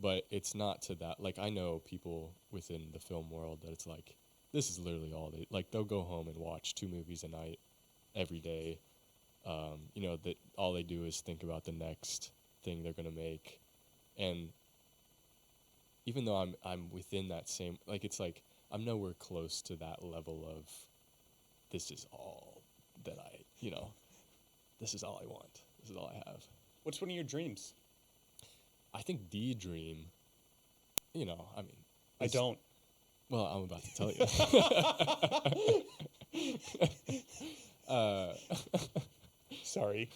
but it's not to that. Like, I know people within the film world that it's like, this is literally all they, like, they'll go home and watch 2 movies a night every day. That all they do is think about the next thing they're going to make. And even though I'm within that same, like, it's like, I'm nowhere close to that level of, this is all that this is all I want. This is all I have. What's one of your dreams? I think the dream, I don't. Well, I'm about to tell you. Sorry.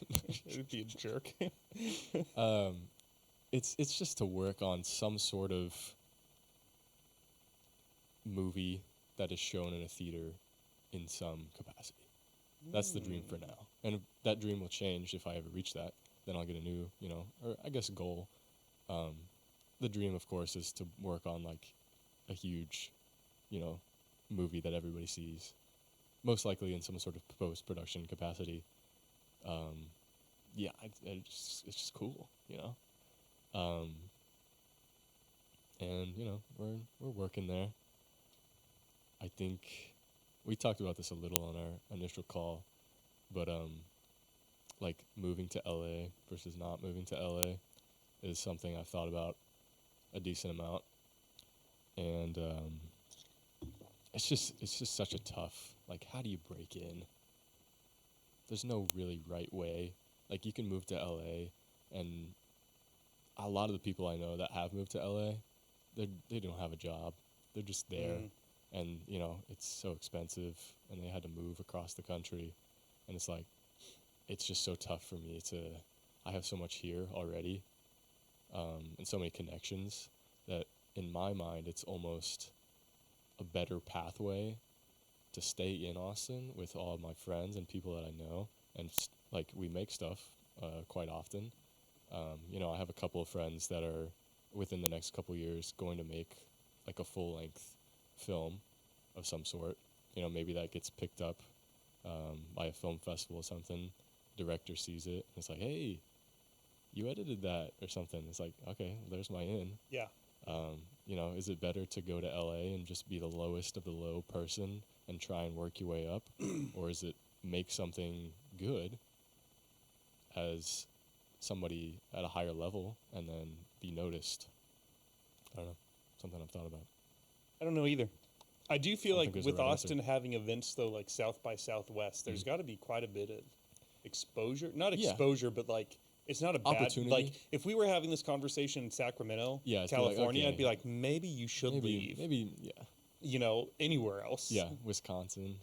It would be a jerk. It's just to work on some sort of movie that is shown in a theater in some capacity. That's the dream for now. And that dream will change if I ever reach that. Then I'll get a new, or I guess goal. The dream, of course, is to work on like a huge, movie that everybody sees. Most likely in some sort of post-production capacity. It's just cool, and we're working there. I think we talked about this a little on our initial call, but like moving to LA versus not moving to LA is something I've thought about a decent amount, and it's just such a tough, like, how do you break in? There's no really right way. Like, you can move to LA, and a lot of the people I know that have moved to LA, they don't have a job. They're just there, and it's so expensive, and they had to move across the country, and it's like, it's just so tough for me to. I have so much here already, and so many connections that in my mind it's almost a better pathway to stay in Austin with all of my friends and people that I know, and like we make stuff quite often. I have a couple of friends that are within the next couple years going to make like a full-length film of some sort. Maybe that gets picked up by a film festival or something. Director sees it and it's like, hey, you edited that or something. It's like, okay, there's my in. Yeah. Is it better to go to LA and just be the lowest of the low person and try and work your way up? Or is it make something good as somebody at a higher level and then be noticed? I don't know. Something I've thought about. I don't know either. I do feel like with right Austin answer. having events, though, like South by Southwest, there's got to be quite a bit of exposure. Not Yeah. exposure, but like, it's not a bad... Opportunity. Like, if we were having this conversation in Sacramento, Yeah, it's be like, California, okay, I'd be like, maybe you should leave. Maybe, yeah. Anywhere else. Yeah, Wisconsin.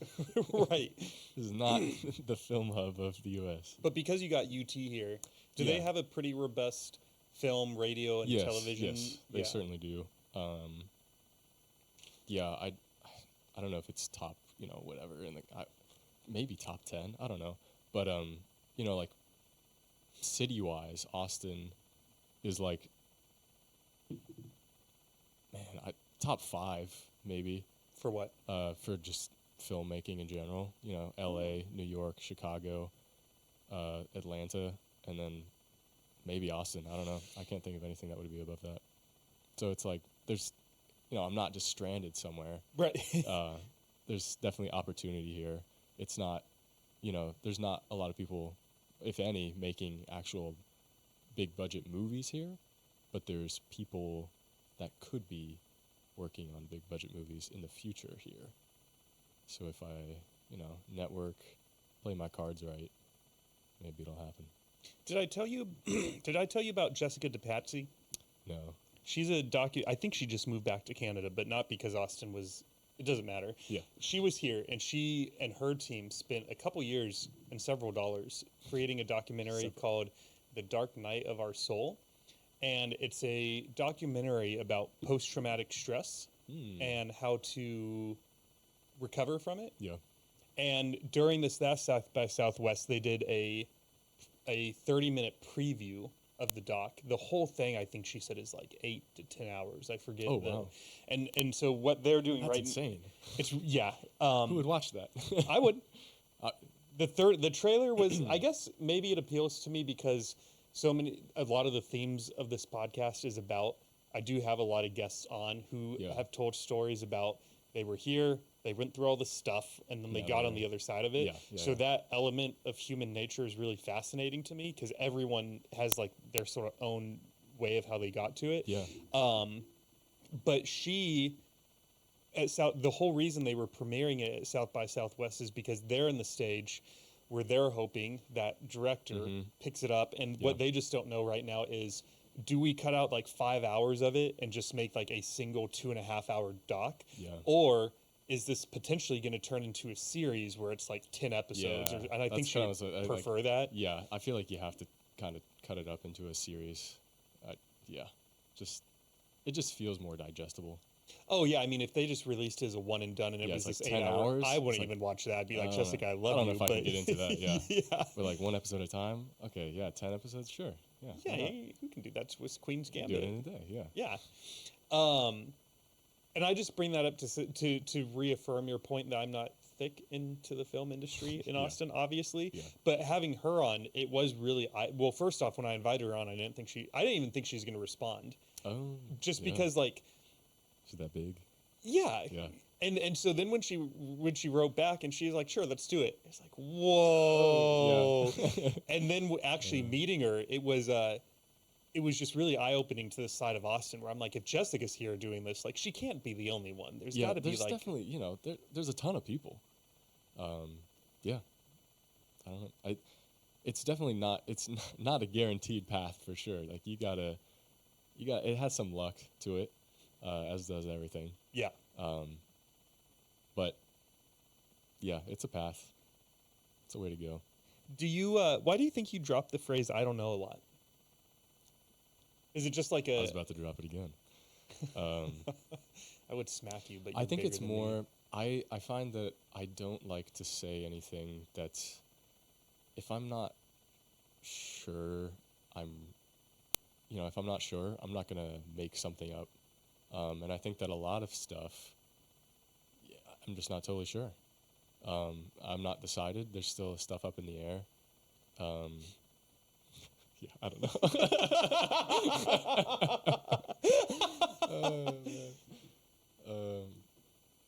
Right. This is not the film hub of the U.S. But because you got UT here, do they have a pretty robust film, radio, and television? Yes, they certainly do. I don't know if it's top, whatever, maybe top 10. I don't know, but like city-wise, Austin is like, man, top 5 maybe. For what? For just filmmaking in general. L.A., New York, Chicago, Atlanta, and then maybe Austin. I don't know. I can't think of anything that would be above that. So it's like there's, I'm not just stranded somewhere. Right. There's definitely opportunity here. It's not, there's not a lot of people, if any, making actual big budget movies here, but there's people that could be working on big budget movies in the future here. So if I, network, play my cards right, maybe it'll happen. Did I tell you about Jessica DePatsy? No. She's a I think she just moved back to Canada, but not because Austin was... It doesn't matter. Yeah. She was here, and she and her team spent a couple years and several dollars creating a documentary called The Dark Night of Our Soul. And it's a documentary about post-traumatic stress and how to recover from it. Yeah. And during this last South by Southwest, they did a 30-minute preview of the doc. The whole thing, I think she said, is like 8 to 10 hours. I forget. Oh, wow. And so what they're doing That's insane. It's yeah. Who would watch that? I would. The trailer was, I guess maybe it appeals to me because a lot of the themes of this podcast is about, I do have a lot of guests on who have told stories about they were here, they went through all this stuff, and then they got on the other side of it. So that element of human nature is really fascinating to me because everyone has like their sort of own way of how they got to it. Yeah. But the whole reason they were premiering it at South by Southwest is because they're in the stage where they're hoping that director picks it up. And what they just don't know right now is, do we cut out like 5 hours of it and just make like a single 2.5 hour doc? Yeah. Or is this potentially going to turn into a series where it's like 10 episodes? Yeah. And I think she would prefer that. Yeah, I feel like you have to kind of cut it up into a series. It just feels more digestible. Oh yeah, I mean, if they just released it as a one and done and it Yeah, was it's this like 10 8 hour, hours. I It's wouldn't like, even watch that. I'd be like, Jessica, I I love don't know you, if I but can get into that. Yeah. yeah, For like one episode at a time. Okay, yeah, 10 episodes, sure. Yeah. yeah, why not? who can do that? With Queen's Do it Gambit. in a day. Yeah. Yeah. And I just bring that up to reaffirm your point that I'm not thick into the film industry in Yeah. Austin, obviously. Yeah. But having her on, it was really well. First off, when I invited her on, I didn't even think she was going to respond, Oh. just yeah. because like, She's that big. yeah. Yeah. And so then when she wrote back and she's like, sure, let's do it. It's like, whoa. Yeah. And then actually meeting her, it was just really eye-opening to this side of Austin where I'm like, if Jessica's here doing this, like, she can't be the only one. There's Yeah, got to be there's like, definitely, there's a ton of people. Yeah. I don't know. It's definitely not, not a guaranteed path for sure. Like it has some luck to it, as does everything. yeah. But yeah, it's a path. It's a way to go. Do you? Why do you think you dropped the phrase "I don't know" a lot? Is it just like I a? was about to drop it again. I would smack you, but I you're think bigger it's than me. more. I find that I don't like to say anything that's, if I'm not sure, if I'm not sure, I'm not gonna make something up. And I think that a lot of stuff, yeah, I'm just not totally sure. I'm not decided. There's still stuff up in the air. Yeah, I don't know. Man.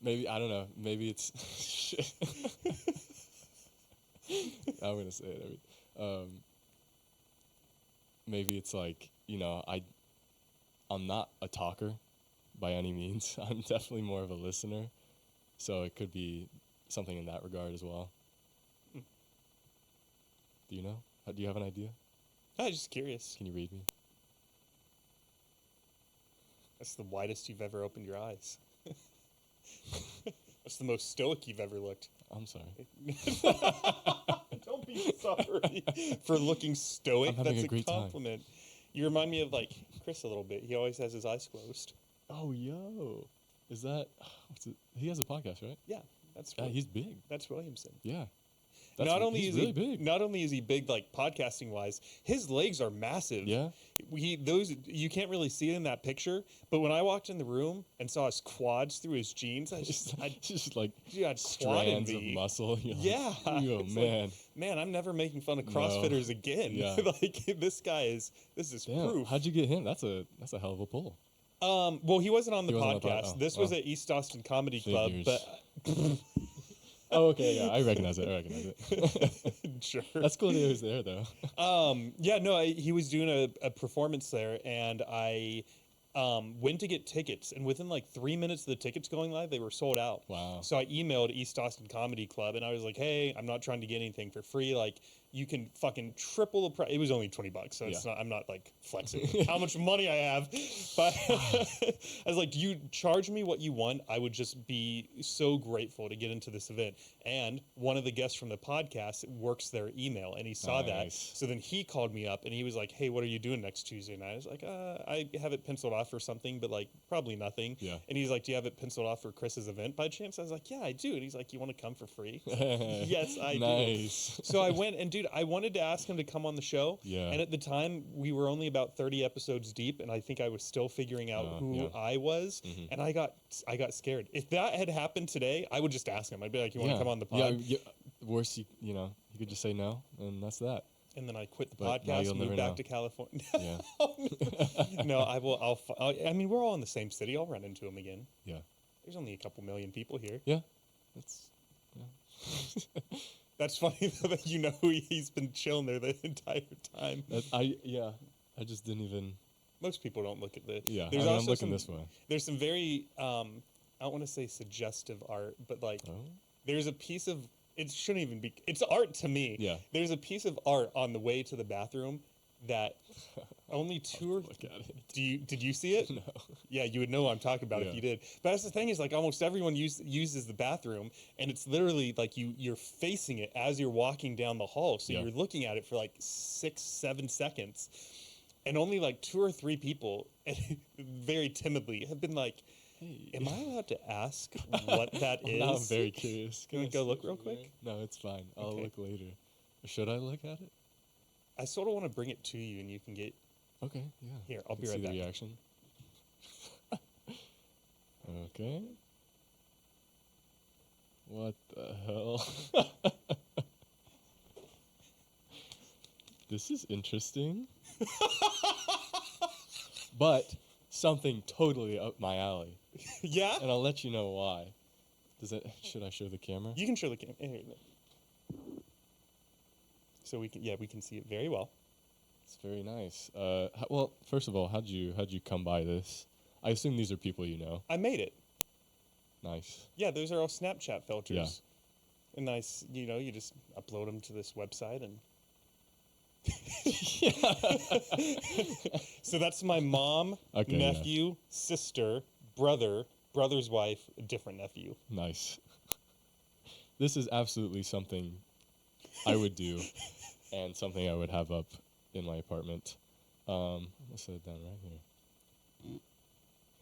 Maybe, I don't know. Maybe it's shit. I'm gonna say it. Maybe it's like, I'm not a talker by any means. I'm definitely more of a listener. So it could be something in that regard as well. Do you know? Do you have an idea? I'm just curious. Can you read me? That's the widest you've ever opened your eyes. That's the most stoic you've ever looked. I'm sorry. Don't be sorry for looking stoic. I'm having That's a great time. compliment. You remind me of like Chris a little bit. He always has his eyes closed. Oh, yo. Is that, what's it? He has a podcast, right? Yeah, that's Yeah, he's big. that's Williamson. Yeah. He's really big. Not only is he big, like podcasting wise, his legs are massive. Yeah. You can't really see it in that picture, but when I walked in the room and saw his quads through his jeans, I just like had quad strands of envy. muscle. You're Yeah. Like, oh, It's man. like, man, I'm never making fun of No. CrossFitters again. Yeah. Like this is Damn. proof. How'd you get him? That's a hell of a pull. Well, he wasn't on the He wasn't on the podcast. oh, This was at East Austin Comedy Club, Figures. but Oh, okay. Yeah, I recognize it. sure. That's cool that he was there, though. Yeah, no, he was doing a performance there, and I went to get tickets, and within like 3 minutes of the tickets going live, they were sold out. Wow. So I emailed East Austin Comedy Club, and I was like, "Hey, I'm not trying to get anything for free. Like, you can fucking triple the price." It was only $20, so it's Yeah. not. I'm not like flexing how much money I have, but I was like, "Do you charge me what you want? I would just be so grateful to get into this event." And one of the guests from the podcast works their email, and he saw that. Nice. So then he called me up, and he was like, "Hey, what are you doing next Tuesday night?" I was like, "I have it penciled off for something, but like probably nothing." Yeah. And he's like, "Do you have it penciled off for Chris's event by chance?" I was like, "Yeah, I do." And he's like, "You want to come for free?" Yes, I do. Nice. So I went, and dude, I wanted to ask him to come on the show. Yeah. And at the time, we were only about 30 episodes deep, and I think I was still figuring out who yeah. I was. Mhm. And I got scared. If that had happened today, I would just ask him. I'd be like, "You want to Yeah. come on the Yeah, pod?" yeah. Worse, you could just say no, and that's that. And then I quit the But now podcast you'll and moved never back know. to California. Yeah. No, I will. I mean, we're all in the same city. I'll run into him again. Yeah. There's only a couple million people here. Yeah. That's. Yeah. That's funny though that he's been chilling there the entire time. I just didn't even. Most people don't look at the. Yeah. There's I'm also looking this way. There's some very I don't want to say suggestive art, but like Oh. there's a piece of it shouldn't even be. It's art to me. Yeah. There's a piece of art on the way to the bathroom that only two or Look at it. did you see it? No. Yeah, you would know what I'm talking about Yeah. if you did. But that's the thing is like almost everyone uses the bathroom, and it's literally like you're facing it as you're walking down the hall, so Yeah. you're looking at it for like 6-7 seconds, and only like 2 or 3 people, very timidly, have been like, Hey. Am I allowed to ask what that is? Now I'm very curious. Can we go look real quick? No, it's fine. I'll Okay. look later. Should I look at it? I sort of want to bring it to you, and you can get. Okay, yeah. Here, I'll be See right the back. reaction. Okay. What the hell? This is interesting. But something totally up my alley. Yeah. And I'll let you know why. Should I show the camera? You can show the camera. Here. So we can see it very well. It's very nice. Well, first of all, how'd you come by this? I assume these are people you know. I made it. Nice. Yeah, those are all Snapchat filters. Yeah. And nice, you just upload them to this website and. So that's my mom, Okay, yeah. nephew, sister, brother's wife, a different nephew. Nice. This is absolutely something I would do, and something I would have up in my apartment. I'm gonna set it down right here.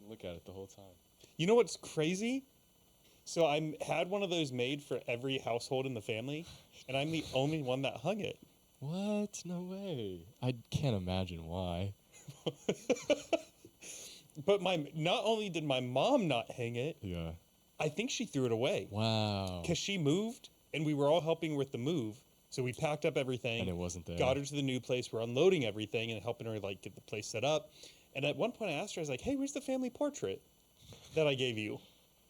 Look at it the whole time. You know what's crazy? So I had one of those made for every household in the family, and I'm the only one that hung it. What? No way. I can't imagine why. But not only did my mom not hang it, Yeah. I think she threw it away. Wow. Because she moved, and we were all helping with the move. So we packed up everything. And it wasn't there. Got her to the new place. We're unloading everything and helping her like get the place set up. And at one point I asked her, I was like, hey, where's the family portrait that I gave you?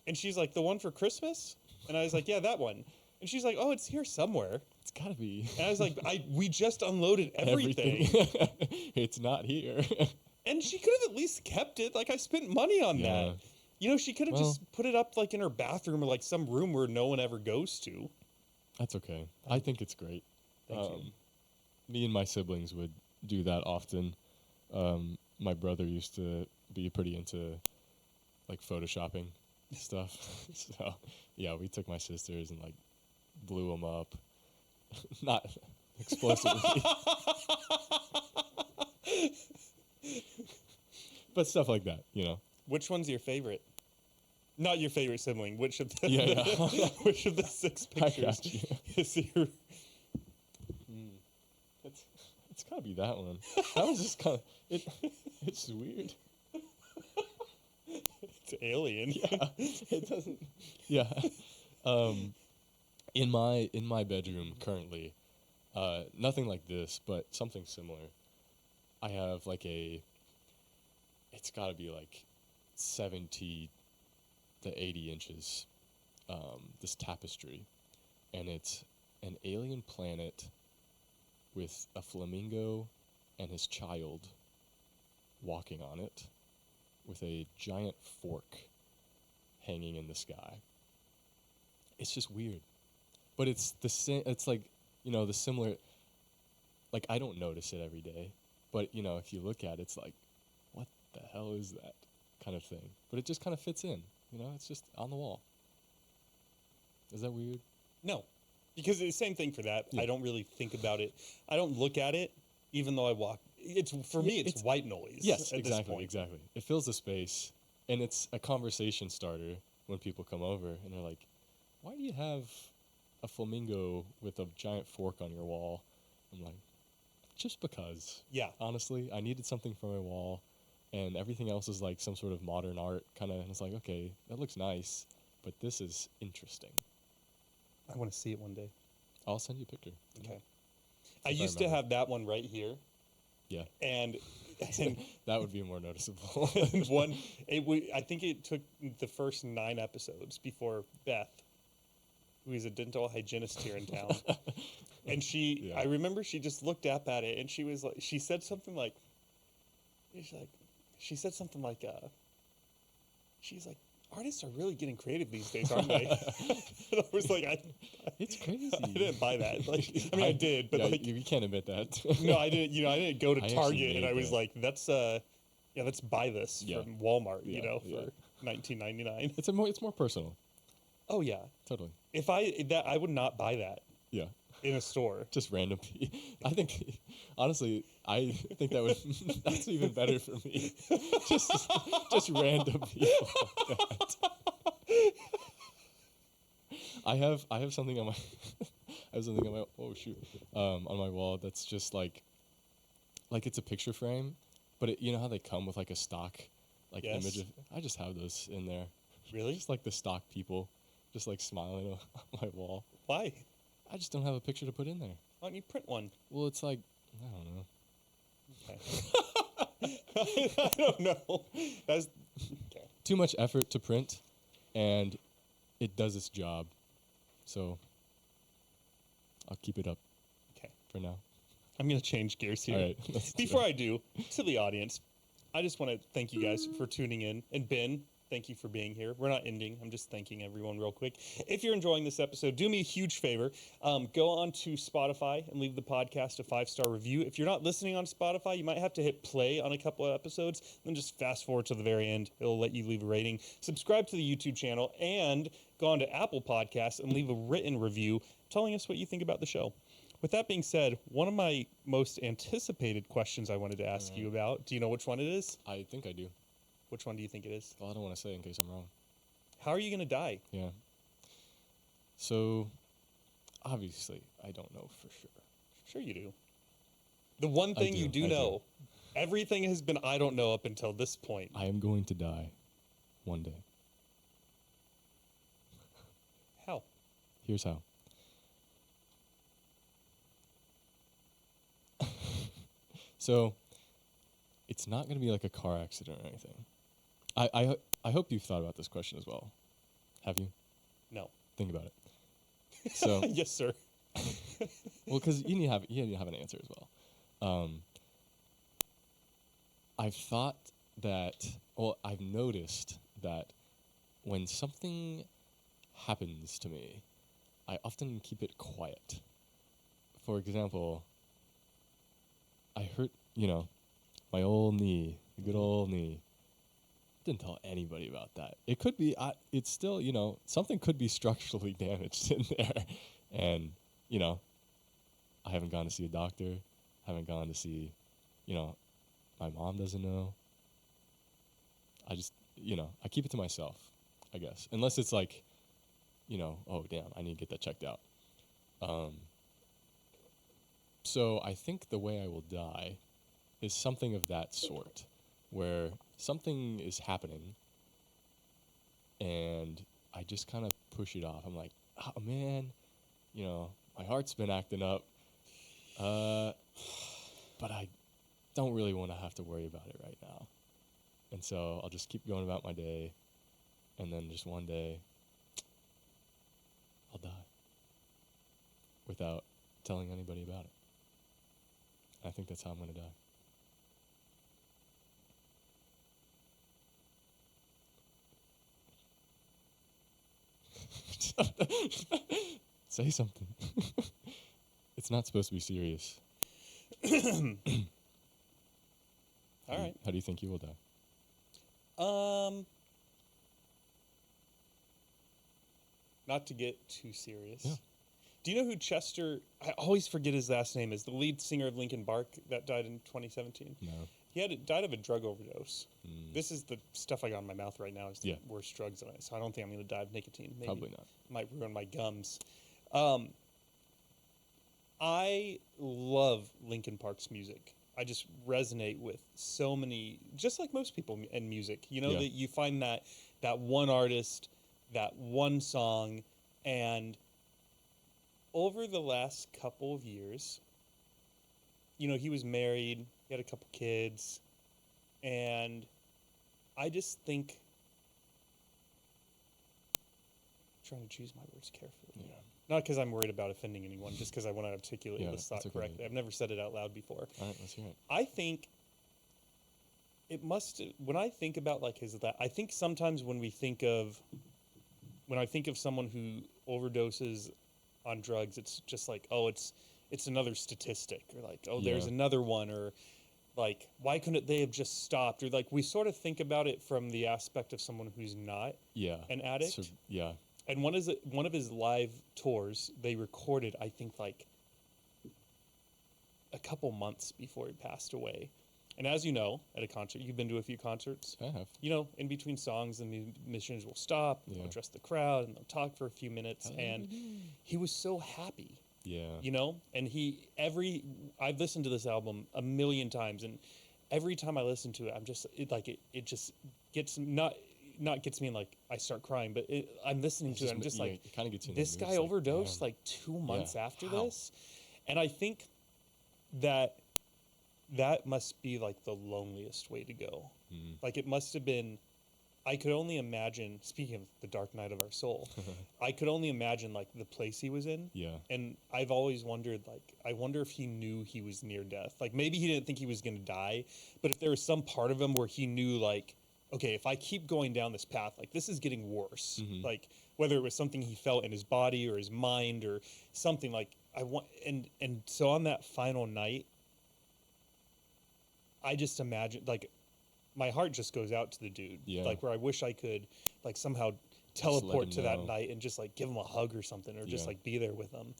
And she's like, the one for Christmas? And I was like, yeah, that one. And she's like, oh, it's here somewhere. It's gotta be. And I was like, we just unloaded everything. It's not here. And she could have at least kept it. Like, I spent money on Yeah. that. She could have just put it up like in her bathroom or like some room where no one ever goes to. That's okay. I think it's great. Thank you. Me and my siblings would do that often. My brother used to be pretty into like photoshopping stuff. So yeah, we took my sisters and like blew them up. Not explosively. But stuff like that, Which one's your favorite? Not your favorite sibling. Which of the Yeah. which of the 6 I pictures got you. is your? It's gotta be that one. That was just kind of it's weird. It's alien. Yeah, it doesn't. Yeah, in my bedroom currently, nothing like this, but something similar. I have like it's got to be like 70 to 80 inches. This tapestry, and it's an alien planet with a flamingo and his child walking on it, with a giant fork hanging in the sky. It's just weird, but it's it's like the similar. Like, I don't notice it every day, but if you look at it, it's like, what the hell is that kind of thing? But it just kind of fits in. It's just on the wall. Is that weird? No, because it's the same thing for that. Yeah. I don't really think about it. I don't look at it, even though I walk. For me, it's white noise. Yes, at exactly, this point. exactly. It fills the space, and it's a conversation starter when people come over, and they're like, why do you have a flamingo with a giant fork on your wall? I'm like, just because. Yeah. Honestly, I needed something for my wall, and everything else is like some sort of modern art kind of, and it's like, okay, that looks nice, but this is interesting. I want to see it one day. I'll send you a picture. Okay. I I used to remember. have that one right here, Yeah. and That would be more noticeable. I think it took the first 9 episodes before Beth, who is a dental hygienist here in town, and Yeah. I remember she just looked up at it and she said something like, she's like, artists are really getting creative these days, aren't they? And I was like, It's crazy. I didn't buy that. Like, I mean, I did, but yeah, like, you can't admit that. no, I didn't. I didn't go to I actually Target and made I was that. like, let's buy this Yeah. from Walmart, Yeah, for $19.99. It's more personal. Oh yeah. Totally. If I would not buy that. Yeah. in a store. Just random people. I think, honestly, I think that would that's even better for me. just random people. Like that. I have something on my on my wall that's just like it's a picture frame, but you know how they come with like a stock Yes. image of. I just have those in there. Really? Just like the stock people, just like smiling on my wall. Why? I just don't have a picture to put in there. Why don't you print one? Well, it's like, I don't know. Okay. I don't know. That's okay. Too much effort to print, and it does its job. So I'll keep it up Okay. for now. I'm going to change gears here. All right. let's do Before that. I do, to the audience, I just want to thank you guys for tuning in. And Ben, thank you for being here. We're not ending. I'm just thanking everyone real quick. If you're enjoying this episode, do me a huge favor. Go on to Spotify and leave the podcast a 5-star review. If you're not listening on Spotify, you might have to hit play on a couple of episodes, then just fast forward to the very end. It'll let you leave a rating. Subscribe to the YouTube channel and go on to Apple Podcasts and leave a written review telling us what you think about the show. With that being said, one of my most anticipated questions I wanted to ask you about, do you know which one it is? I think I do. Which one do you think it is? Well, I don't want to say in case I'm wrong. How are you going to die? Yeah. So, obviously, I don't know for sure. Sure you do. The one thing you do I know, everything has been I don't know up until this point. I am going to die one day. How? Here's how. So, it's not going to be like a car accident or anything. I hope you've thought about this question as well. Have you? No. Think about it. So, Yes, sir. well, because you need to have an answer as well. I've thought that, well, I've noticed that when something happens to me, I often keep it quiet. For example, I hurt, my old knee, the good old knee. Didn't tell anybody about that. It could be, it's still, something could be structurally damaged in there. And, I haven't gone to see a doctor, haven't gone to see, my mom doesn't know. I just, I keep it to myself, I guess. Unless it's like, oh, damn, I need to get that checked out. So I think the way I will die is something of that sort, where something is happening and I just kind of push it off. I'm like, oh, man, my heart's been acting up, but I don't really want to have to worry about it right now. And so I'll just keep going about my day, and then just one day, I'll die without telling anybody about it. I think that's how I'm going to die. Say something. It's not supposed to be serious. All right. How do you think you will die? Not to get too serious. Yeah. Do you know who Chester, I always forget his last name, is the lead singer of Linkin Park that died in 2017? No. He died of a drug overdose. Mm. This is the stuff I got in my mouth right now is the Yeah. worst drugs in it. So I don't think I'm going to die of nicotine. Maybe. Probably not. Might ruin my gums. I love Linkin Park's music. I just resonate with so many, just like most people in music. Yeah. That you find that one artist, that one song, and over the last couple of years, he was married, he had a couple kids, and I just think, trying to choose my words carefully. Yeah. Not because I'm worried about offending anyone, just because I want to articulate Yeah, this thought that's okay. correctly. I've never said it out loud before. All right, let's hear it. I think it must, when I think about I think sometimes when I think of someone who overdoses on drugs, it's just like, oh, it's another statistic, or like, oh, there's Yeah. another one, or like, why couldn't they have just stopped? Or like, we sort of think about it from the aspect of someone who's not Yeah. an addict. So, yeah. And one of his live tours, they recorded, I think, like couple months before he passed away. And as you know, at a concert, you've been to a few concerts. I have. You know, in between songs, the musicians will stop, they'll address the crowd, and they'll talk for a few minutes. And he was so happy. Yeah. You know, and I've listened to this album a million times, and every time I listen to it, I'm just it just gets not gets me in like I start crying, but I'm listening to it. I'm just like, it kind of gets you in this the mood. guy It's overdosed damn. like 2 months after how? this, and I think that must be like the loneliest way to go. Like it must have been. I could only imagine, speaking of the dark night of our soul, I could only imagine like the place he was in. Yeah. And I've always wondered, like, I wonder if he knew he was near death. Like maybe he didn't think he was going to die, but if there was some part of him where he knew like, okay, if I keep going down this path, like this is getting worse. Like whether it was something he felt in his body or his mind or something, like and so on that final night, I just imagine like, my heart just goes out to the dude. Yeah. Like where I wish I could like somehow let teleport him to that know. night and just like give him a hug or something, or just Yeah. like be there with him.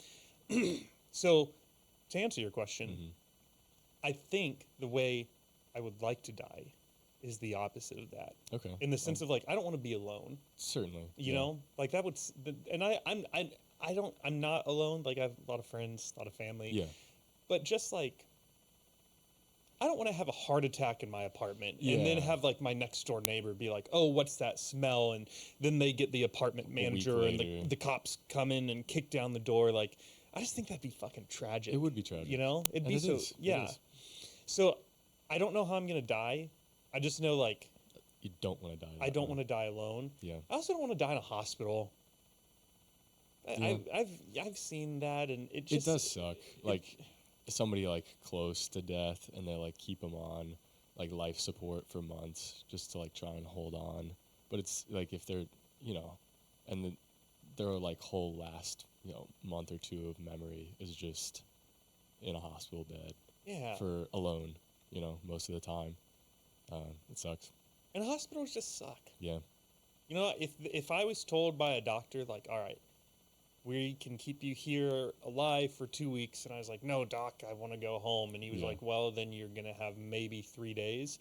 So to answer your question, I think the way I would like to die is the opposite of that. Okay. In the sense of like, I don't want to be alone, Certainly. you yeah. know, like that would, and I'm not alone. Like I have a lot of friends, a lot of family, Yeah. but just like, I don't want to have a heart attack in my apartment and then Yeah. have like my next door neighbor be like, oh, what's that smell? And then they get the apartment manager and later. the cops come in and kick down the door. Like, I just think that'd be fucking tragic. It would be tragic. You know, it'd And be it so, is. It yeah. is. So I don't know how I'm going to die. I just know like, You don't want to die. I don't want to die alone. Yeah. I also don't want to die in a hospital. Yeah. I've seen that, and it just, It does suck. Like somebody like close to death, and they like keep them on like life support for months just to like try and hold on. But it's like if they're, you know, and their like whole last, you know, month or two of memory is just in a hospital bed yeah. for alone, you know, most of the time. It sucks. And hospitals just suck. Yeah. You know, if I was told by a doctor, like, all right, we can keep you here alive for 2 weeks, and I was like, no, doc, I want to go home, and he was Yeah. like, well, then you're gonna have maybe 3 days,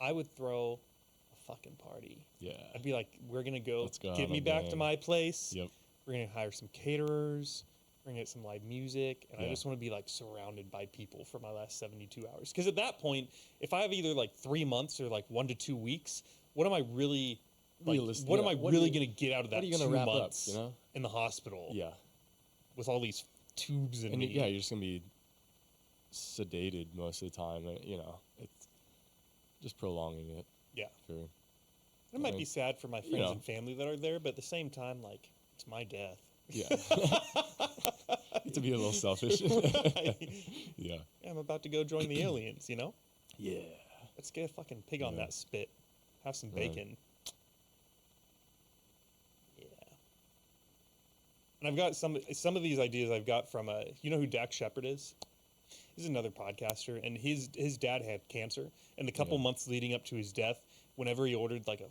I would throw a fucking party. Yeah. I'd be like, we're gonna go, Let's go get have me a back to bang. my place. Yep. We're gonna hire some caterers. We're gonna get some live music, and I Yeah. just want to be like surrounded by people for my last 72 hours. Because at that point, if I have either like 3 months or like 1 to 2 weeks, what am I really like? Realistic- What am yeah, I what are really you- gonna get out of that what are you gonna 2 wrap up, months you know? in the hospital? Yeah. With all these tubes in And me. yeah, you're just gonna be sedated most of the time. You know, it's just prolonging it. Yeah. For It might I be mean, sad for my friends know. and family that are there, but at the same time, like, it's my death. yeah. To be a little selfish. Yeah. I'm about to go join the aliens, you know? Yeah. Let's get a fucking pig on Yeah. that spit. Have some Yeah. bacon. Yeah. And I've got some of these ideas I've got from you know who Dak Shepard is? He's another podcaster, and his dad had cancer, and the couple Yeah. months leading up to his death, whenever he ordered like a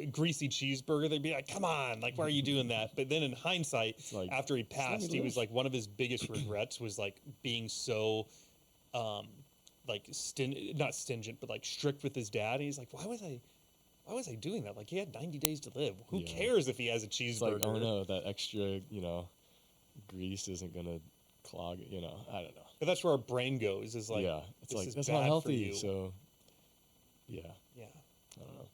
greasy cheeseburger, they'd be like, "Come on, like, why are you doing that?" But then in hindsight, like, after he let me passed, he was live. like, one of his biggest regrets was like being so, like not stingent, but like strict with his dad. And he's like, why was I doing that? Like, he had 90 days to live. Who Yeah. cares if he has a It's cheeseburger? like, oh no, that extra, you know, grease isn't gonna clog it. You know, I don't know. But that's where our brain goes. Is like, yeah. It's this like is that's bad not for healthy. you. So. Yeah. Yeah. I don't know.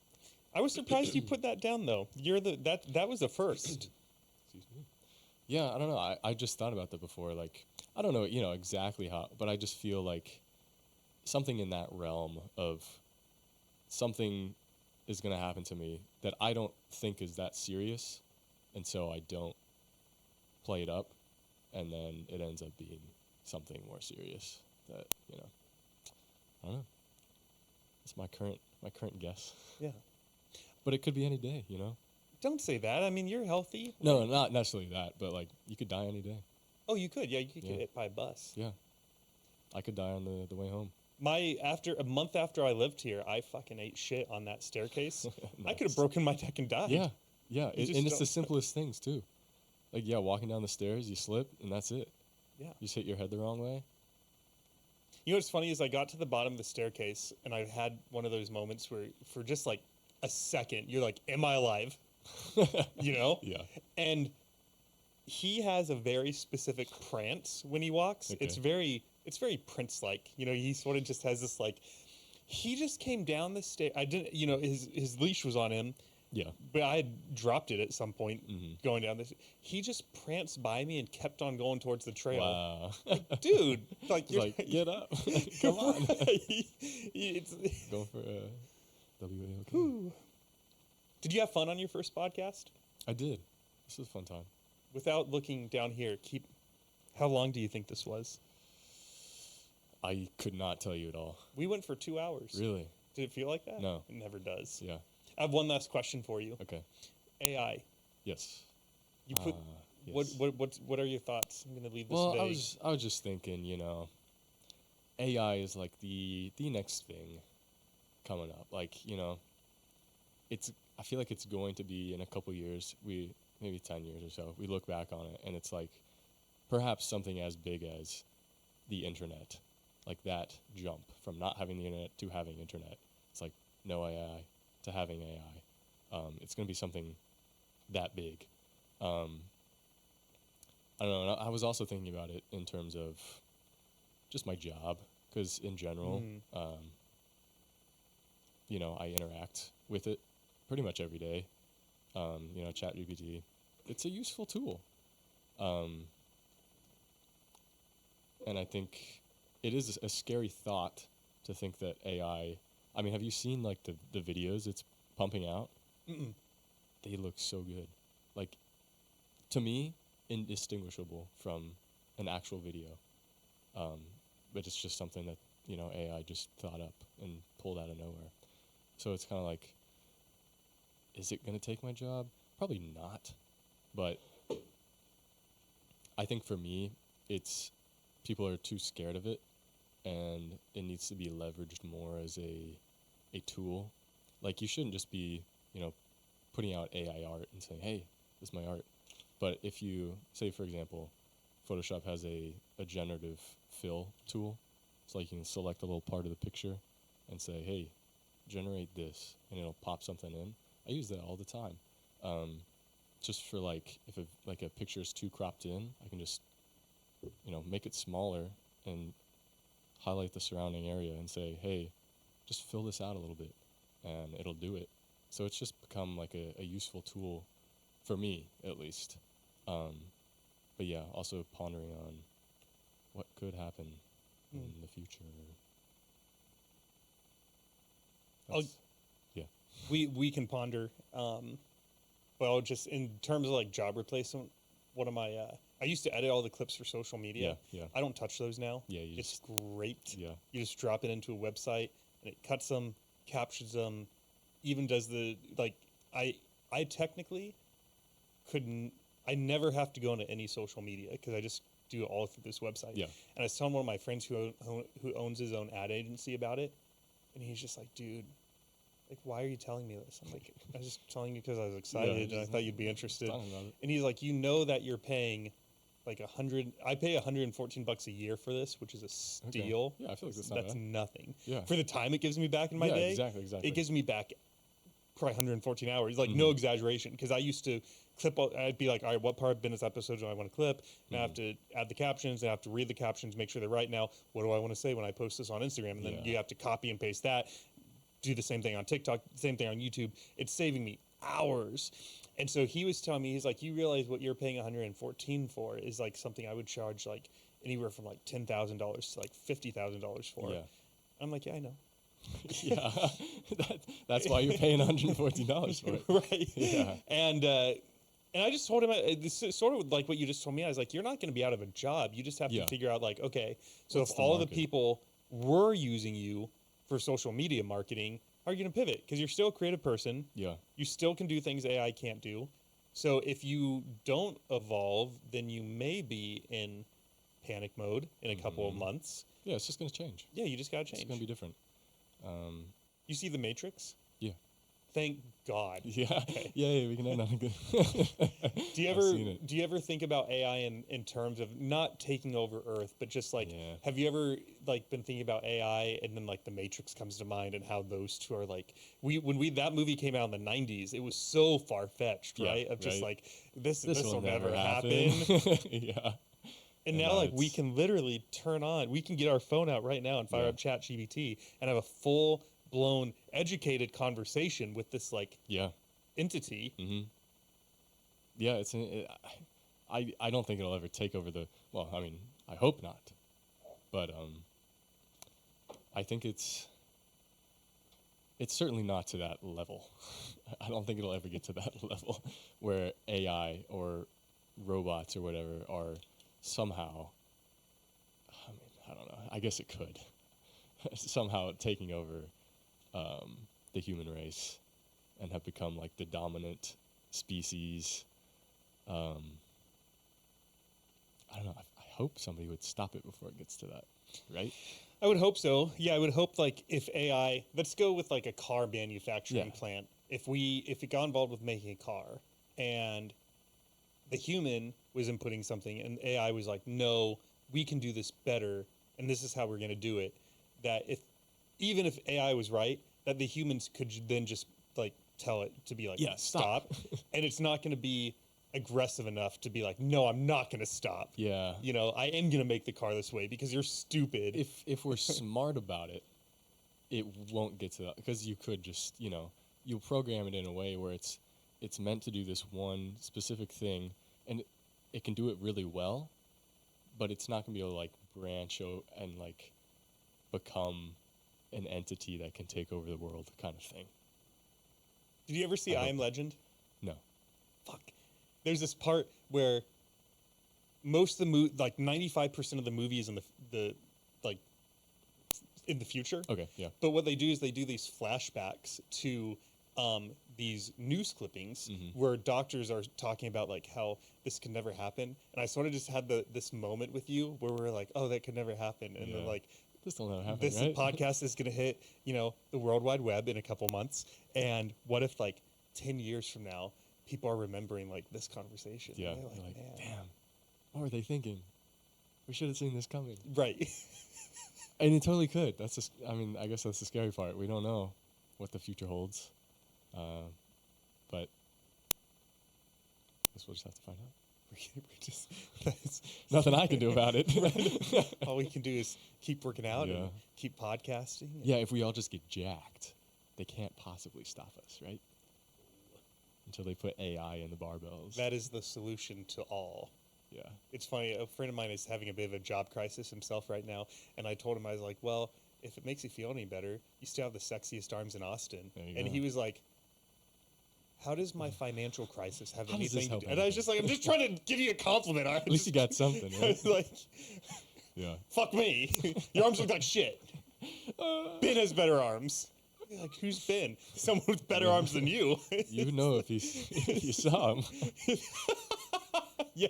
I was surprised you put that down though. That was a first. Excuse me. Yeah, I don't know. I just thought about that before. Like, I don't know, you know, exactly how, but I just feel like something in that realm of something is going to happen to me that I don't think is that serious, and so I don't play it up, and then it ends up being something more serious that, you know, I don't know. It's my current guess. Yeah. But it could be any day, you know? Don't say that. I mean, you're healthy. No, not necessarily that, but like you could die any day. Oh, you could. Yeah, you could Yeah. get hit by a bus. Yeah. I could die on the way home. After a month after I lived here, I fucking ate shit on that staircase. I Nice. could have broken my neck and died. Yeah. Yeah. You just And it's the don't- simplest things too. Like, yeah, walking down the stairs, you slip and that's it. Yeah. You just hit your head the wrong way. You know what's funny is I got to the bottom of the staircase and I had one of those moments where for just like a second you're like, am I alive? You know? Yeah. And he has a very specific prance when he walks. Okay. It's very Prince-like. You know, he sort of just has this like. He just came down the stairs. I didn't. You know, his leash was on him. Yeah. But I had dropped it at some point going down this. He just pranced by me and kept on going towards the trail. Wow. Like, dude, like He's like, get up. Come on. It's, Go for a WAOK. did you have fun on your first podcast? I did. This was a fun time. Without looking down here, how long do you think this was? I could not tell you at all. We went for 2 hours. Really? Did it feel like that? No. It never does. Yeah. I have one last question for you. Okay. AI. Yes. You put Yes. what are your thoughts? I'm gonna leave this Well, vague. I was just thinking, you know, AI is like the next thing coming up. Like, you know, I feel like it's going to be in a couple years, maybe 10 years or so, we look back on it and it's like perhaps something as big as the internet. Like that jump from not having the internet to having internet. It's like no AI to having AI. It's going to be something that big. I don't know. I was also thinking about it in terms of just my job, because in general, you know, I interact with it pretty much every day. You know, ChatGPT, it's a useful tool. And I think it is a scary thought to think that AI, I mean, have you seen like the videos it's pumping out? Mm-mm. They look so good. Like, to me, indistinguishable from an actual video. But it's just something that, you know, AI just thought up and pulled out of nowhere. So it's kind of like, is it going to take my job? Probably not. But I think for me, people are too scared of it, and it needs to be leveraged more as a tool. Like, you shouldn't just be, you know, putting out AI art and saying, hey, this is my art. But if you, say, for example, Photoshop has a generative fill tool. It's like you can select a little part of the picture and say, hey, generate this, and it'll pop something in. I use that all the time. Just for like, if a picture is too cropped in, I can just, you know, make it smaller and highlight the surrounding area and say, hey, just fill this out a little bit, and it'll do it. So it's just become like a useful tool for me, at least. But yeah, also pondering on what could happen in the future. Yeah. We can ponder. Well, just in terms of like job replacement, one of my I used to edit all the clips for social media. Yeah. I don't touch those now. Yeah, it's great. Yeah. You just drop it into a website and it cuts them, captures them, even does the like. I technically couldn't. I never have to go into any social media because I just do it all through this website. Yeah. And I was telling one of my friends who owns his own ad agency about it, and he's just like, dude, like, why are you telling me this? I'm like, I was just telling you because I was excited and I thought you'd be interested. And he's like, you know that you're paying like I pay $114 a year for this, which is a steal. Okay. Yeah, I feel like that's That's nothing. Yeah. For the time it gives me back in my day. Exactly. It gives me back probably 114 hours. Like, no exaggeration. Because I used to clip, I'd be like, all right, what part of business episodes do I want to clip? And I have to add the captions. And I have to read the captions, make sure they're right. Now, what do I want to say when I post this on Instagram? And then you have to copy and paste that. Do the same thing on TikTok, same thing on YouTube. It's saving me hours. And so he was telling me, he's like, you realize what you're paying 114 for is like something I would charge like anywhere from like $10,000 to like $50,000 for. Yeah. I'm like, yeah, I know. Yeah. That's why you're paying $114 for it. Right. Yeah. And I just told him, this is sort of like what you just told me. I was like, you're not going to be out of a job. You just have to figure out like, okay, so What's if the all the market? people were using you for social media marketing, how are you going to pivot? Because you're still a creative person. Yeah. You still can do things AI can't do. So if you don't evolve, then you may be in panic mode in a couple of months. Yeah, it's just going to change. Yeah, you just got to change. It's going to be different. You see The Matrix? Yeah. Thank God. Yeah, Okay. yeah, we can end on a good. Do you I've ever seen it. do you ever think about AI in terms of not taking over Earth, but just like Yeah. have you ever like been thinking about AI and then like The Matrix comes to mind and how those two are like when that movie came out in the 90s, it was so far fetched, Yeah, right? Of just right. like this will never happen. happen. Yeah. And And now, now like, we it's- can literally we can get our phone out right now and fire Yeah. up ChatGPT and have a full blown educated conversation with this like Yeah. entity. Mm-hmm. Yeah, I don't think it'll ever take over the. Well, I mean, I hope not, but I think it's certainly not to that level. I don't think it'll ever get to that level where AI or robots or whatever are somehow. I mean, I don't know. I guess it could somehow taking over the human race and have become like the dominant species. I don't know. I hope somebody would stop it before it gets to that, right? I would hope so. Yeah, I would hope like if AI, let's go with like a car manufacturing Yeah. plant. If it got involved with making a car and the human was inputting something and AI was like, no, we can do this better and this is how we're going to do it. That even if AI was right, that the humans could then just like tell it to be like, Yeah, stop. and it's not going to be aggressive enough to be like, no, I'm not going to stop. Yeah. You know, I am going to make the car this way because you're stupid. If we're smart about it, it won't get to that because you could just you'll program it in a way where it's meant to do this one specific thing, and it can do it really well, but it's not gonna be able to like branch out and like become an entity that can take over the world, kind of thing. Did you ever see I Am Legend? No. Fuck. There's this part where most of the like 95% of the movie is in the like in the future. Okay. Yeah. But what they do is they do these flashbacks to these news clippings where doctors are talking about like how this could never happen. And I sort of just had this moment with you where we're like, oh, that could never happen. And then like, this will never happen, this right? podcast is going to hit, the World Wide Web in a couple months. And what if like 10 years from now, people are remembering like this conversation? Yeah. And they're Like, man. damn, what were they thinking? We should have seen this coming. Right. And it totally could. I guess that's the scary part. We don't know what the future holds. But I guess we'll just have to find out. Nothing I can do about it. All we can do is keep working out Yeah. and keep podcasting. Yeah, if we all just get jacked, they can't possibly stop us, right? Until they put AI in the barbells. That is the solution to all. Yeah. It's funny, a friend of mine is having a bit of a job crisis himself right now, and I told him, I was like, well, if it makes you feel any better, you still have the sexiest arms in Austin. There you And go. he was like, how does my financial crisis have How does this anything to help do? And I was just like, I'm just trying to give you a compliment. At least you got something, right? like, Yeah. fuck me. Your arms look like shit. Ben has better arms. You're like, who's Ben? Someone with better arms than you. You know if you saw him. Yeah.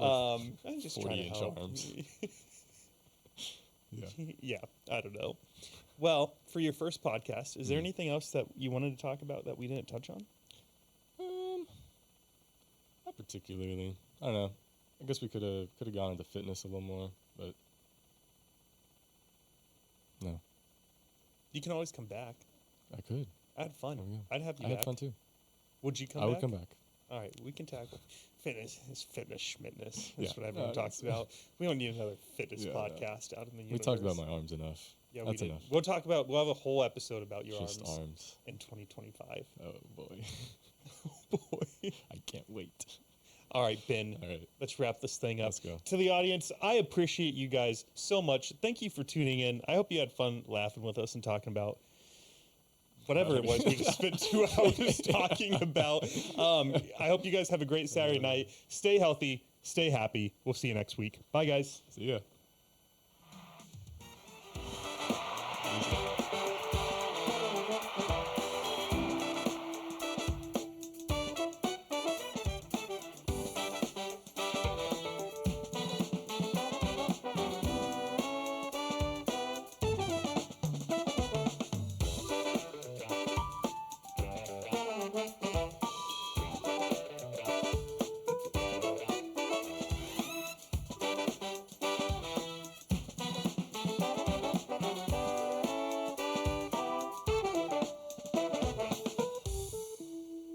I'm just trying to 40-inch help. arms. Yeah. Yeah, I don't know. Well, for your first podcast, is there anything else that you wanted to talk about that we didn't touch on? Not particularly. I don't know. I guess we could have gone into fitness a little more, but no. You can always come back. I could. I had fun. There we go. I'd have you I back. had fun too. Would you come I back? would come back. All right, we can tackle fitness. It's fitness schmitness. That's Yeah. what everyone No, talks about. We don't need another fitness Yeah, no. podcast out in the universe. We talked about my arms enough. Yeah, That's we did. enough. We'll have a whole episode about your Just arms arms. in 2025. Oh boy. Boy. I can't wait. All right, Ben. All right. Let's wrap this thing up. Let's go. To the audience, I appreciate you guys so much. Thank you for tuning in. I hope you had fun laughing with us and talking about whatever it was we just spent 2 hours talking about. I hope you guys have a great Saturday night. Stay healthy. Stay happy. We'll see you next week. Bye, guys. See ya. Bye.